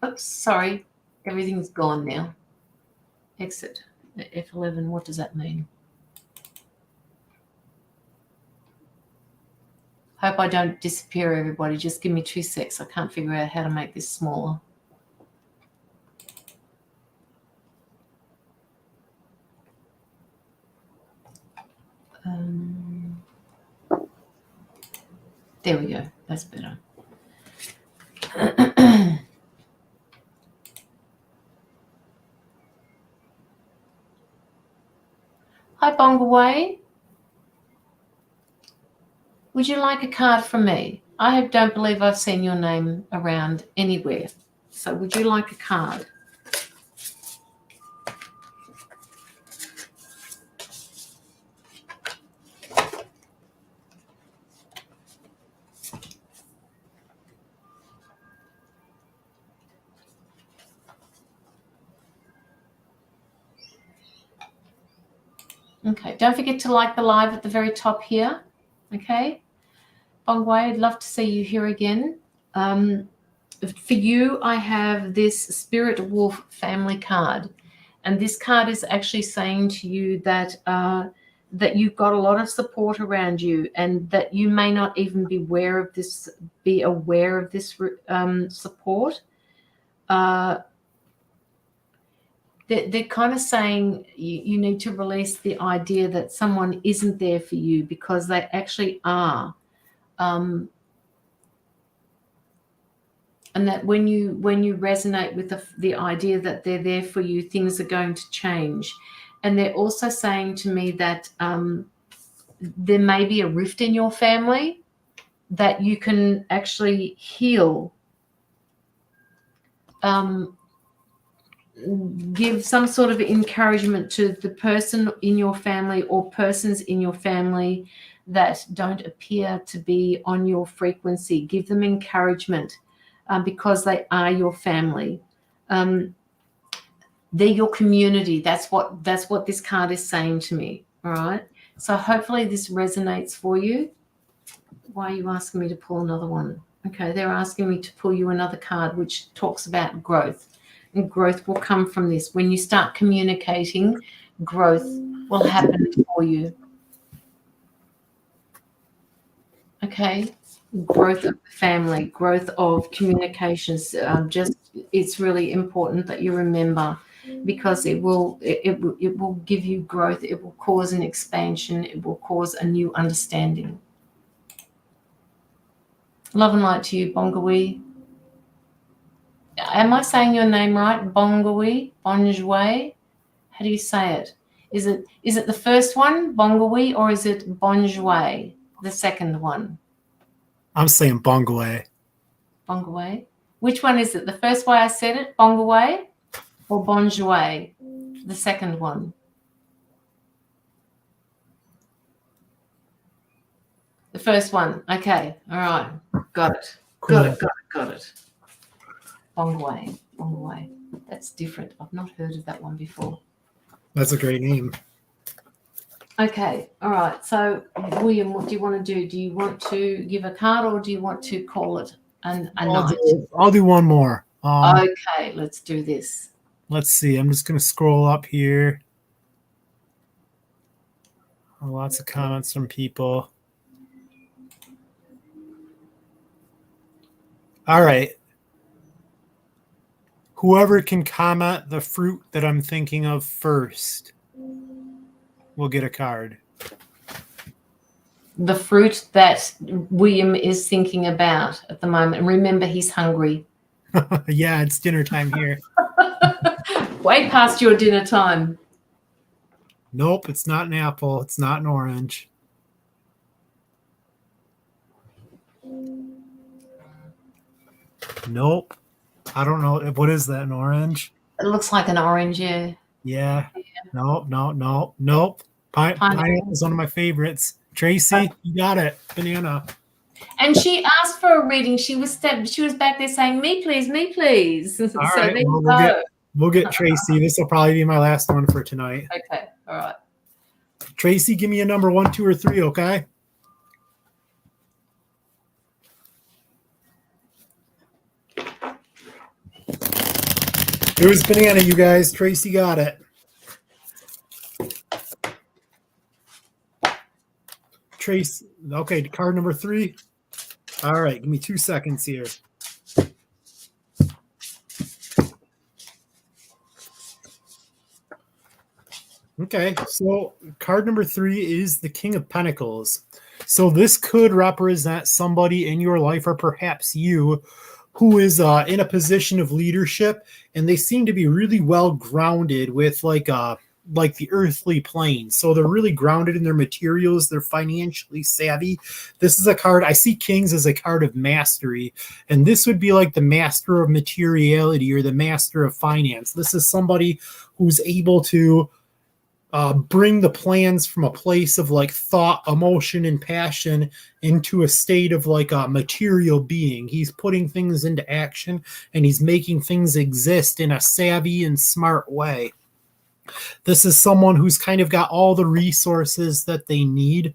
Oops, sorry. Everything's gone now. Exit. F11, what does that mean? Hope I don't disappear, everybody. Just give me 2 secs. I can't figure out how to make this smaller. There we go. That's better. Hi, Bongaway. Would you like a card from me? I don't believe I've seen your name around anywhere. So would you like a card? Okay, don't forget to like the live at the very top here. Okay, Bongwei, I'd love to see you here again. For you, I have this Spirit Wolf family card, and this card is actually saying to you that that you've got a lot of support around you, and that you may not even be aware of this. Support. they're kind of saying you need to release the idea that someone isn't there for you, because they actually are. And that when you resonate with the idea that they're there for you, things are going to change. And they're also saying to me that there may be a rift in your family that you can actually heal. Give some sort of encouragement to the person in your family or persons in your family that don't appear to be on your frequency. Give them encouragement because they are your family. They're your community. That's what this card is saying to me. All right. So hopefully this resonates for you. Why are you asking me to pull another one? Okay, they're asking me to pull you another card which talks about growth. And growth will come from this. When you start communicating, growth will happen for you. Okay, growth of the family, growth of communications. It's really important that you remember, because it will give you growth. It will cause an expansion. It will cause a new understanding. Love and light to you, Bongawi. Am I saying your name right? Bongawi? Bonjway? How do you say it? Is it the first one, Bongawi, or is it Bonjway, the second one? I'm saying Bongaway. Bongaway? Which one is it? The first way I said it, Bongaway, or Bonjway, the second one? The first one. Okay. All right. Got it. Cool. Got it. Bongaway. That's different. I've not heard of that one before. That's a great name. Okay. All right. So, William, what do you want to do? Do you want to give a card, or do you want to call it a night? I'll do one more. Okay. Let's do this. Let's see. I'm just going to scroll up here. Lots of comments from people. All right. Whoever can comment the fruit that I'm thinking of first will get a card. The fruit that William is thinking about at the moment. Remember, he's hungry. Yeah, it's dinner time here. Way past your dinner time. Nope, it's not an apple. It's not an orange. Nope. I don't know. What is that, an orange? It looks like an orange, yeah. Yeah. Nope. Pineapple is one of my favorites. Tracy, you got it. Banana. And she asked for a reading. She was back there saying, "Me, please, me, please." All right. Well, we'll get Tracy. This will probably be my last one for tonight. Okay. All right. Tracy, give me a number 1, 2, or 3, okay? It was banana, you guys. Tracy got it. Trace. Okay, card number 3. All right, give me 2 seconds here. Okay, so card number 3 is the King of Pentacles. So this could represent somebody in your life, or perhaps you, who is in a position of leadership, and they seem to be really well grounded with like the earthly plane. So they're really grounded in their materials. They're financially savvy. This is a card. I see Kings as a card of mastery, and this would be like the master of materiality or the master of finance. This is somebody who's able to bring the plans from a place of like thought, emotion, and passion into a state of like a material being. He's putting things into action, and he's making things exist in a savvy and smart way. This is someone who's kind of got all the resources that they need.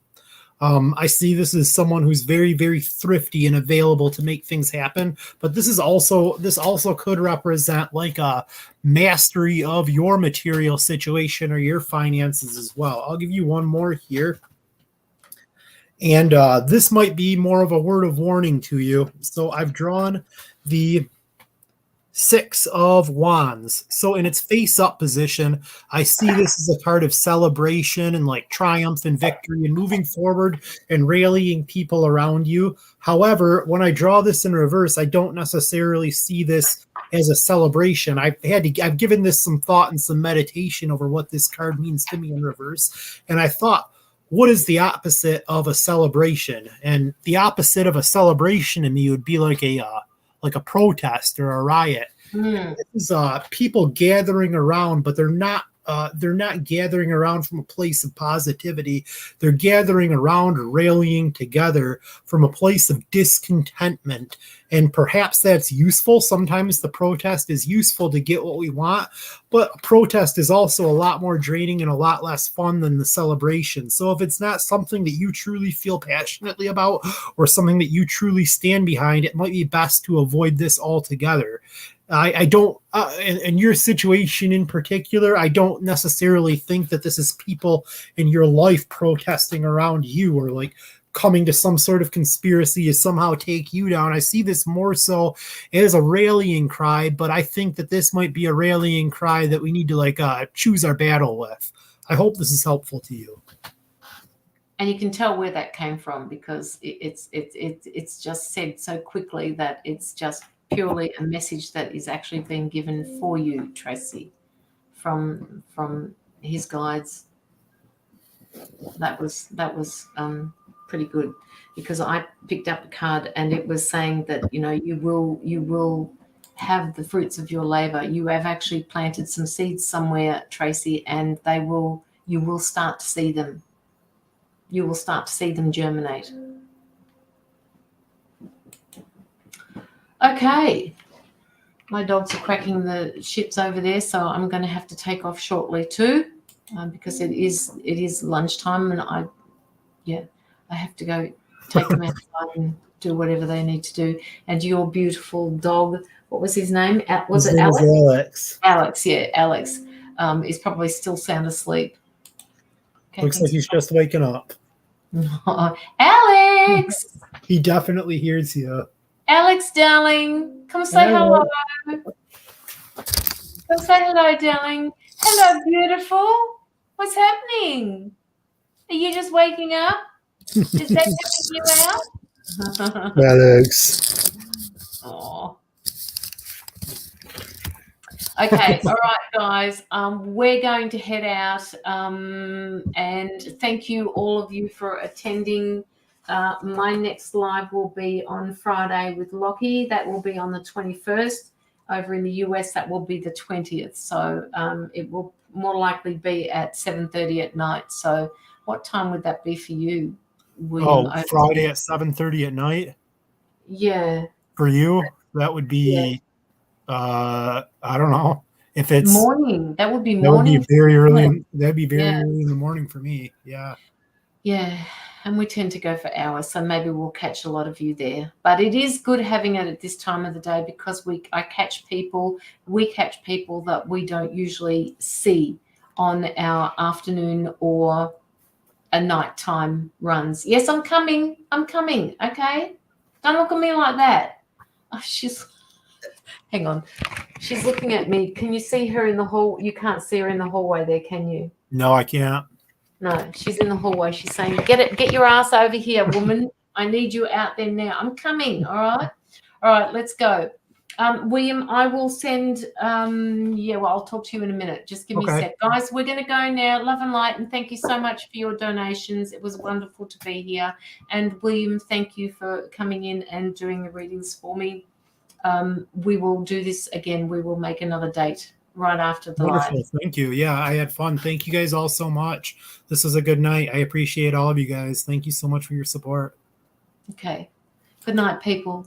I see this as someone who's very, very thrifty and available to make things happen. But this also could represent like a mastery of your material situation or your finances as well. I'll give you one more here. And this might be more of a word of warning to you. So I've drawn the Six of Wands. So in its face-up position, I see this as a card of celebration and like triumph and victory and moving forward and rallying people around you. However, when I draw this in reverse, I don't necessarily see this as a celebration. I've given this some thought and some meditation over what this card means to me in reverse, and I thought, what is the opposite of a celebration? And the opposite of a celebration to me would be like a protest or a riot. This is people gathering around, but they're not gathering around from a place of positivity. They're gathering around or rallying together from a place of discontentment. And perhaps that's useful. Sometimes the protest is useful to get what we want, but a protest is also a lot more draining and a lot less fun than the celebration. So if it's not something that you truly feel passionately about or something that you truly stand behind, it might be best to avoid this altogether. I don't, in your situation in particular, I don't necessarily think that this is people in your life protesting around you or like coming to some sort of conspiracy to somehow take you down. I see this more so as a rallying cry, but I think that this might be a rallying cry that we need to like choose our battle with. I hope this is helpful to you. And you can tell where that came from because it's just said so quickly that it's just purely a message that is actually being given for you, Tracy, from his guides. That was pretty good because I picked up a card and it was saying that you will have the fruits of your labor. You have actually planted some seeds somewhere, Tracy, and you will start to see them. You will start to see them germinate. Okay, my dogs are cracking the ships over there, so I'm going to have to take off shortly too, because it is lunchtime, and I have to go take them outside and do whatever they need to do. And your beautiful dog, what was his name? Was it Alex? Alex. Alex, yeah, Alex is probably still sound asleep. Okay, looks like he's just waking up. Alex! He definitely hears you. Alex, darling, come say hello. Come say hello, darling. Hello, beautiful. What's happening? Are you just waking up? Is that giving you out? Alex. Oh. Okay, all right, guys. We're going to head out, and thank you, all of you, for attending. My next live will be on Friday with Lockie. That will be on the 21st. Over in the US, that will be the 20th. So it will more likely be at 7:30 at night. So what time would that be for you, William? Oh, Friday at 7:30 at night? Yeah. For you, that would be, I don't know. If it's morning, that would be morning. That would be very early. That'd be very early in the morning for me. Yeah. Yeah. And we tend to go for hours, so maybe we'll catch a lot of you there. But it is good having it at this time of the day because we catch people that we don't usually see on our afternoon or a nighttime runs. Yes, I'm coming. Okay, don't look at me like that. Oh, hang on. She's looking at me. Can you see her in the hall? You can't see her in the hallway there, can you? No, I can't. No, she's in the hallway. She's saying, get your ass over here, woman. I need you out there now. I'm coming, all right? All right, let's go. William, I will send, I'll talk to you in a minute. Just give me a sec. Guys, we're going to go now. Love and light, and thank you so much for your donations. It was wonderful to be here. And William, thank you for coming in and doing the readings for me. We will do this again. We will make another date right after the live. Thank you. Yeah, I had fun. Thank you guys all so much. This was a good night. I appreciate all of you guys. Thank you so much for your support. Okay. Good night, people.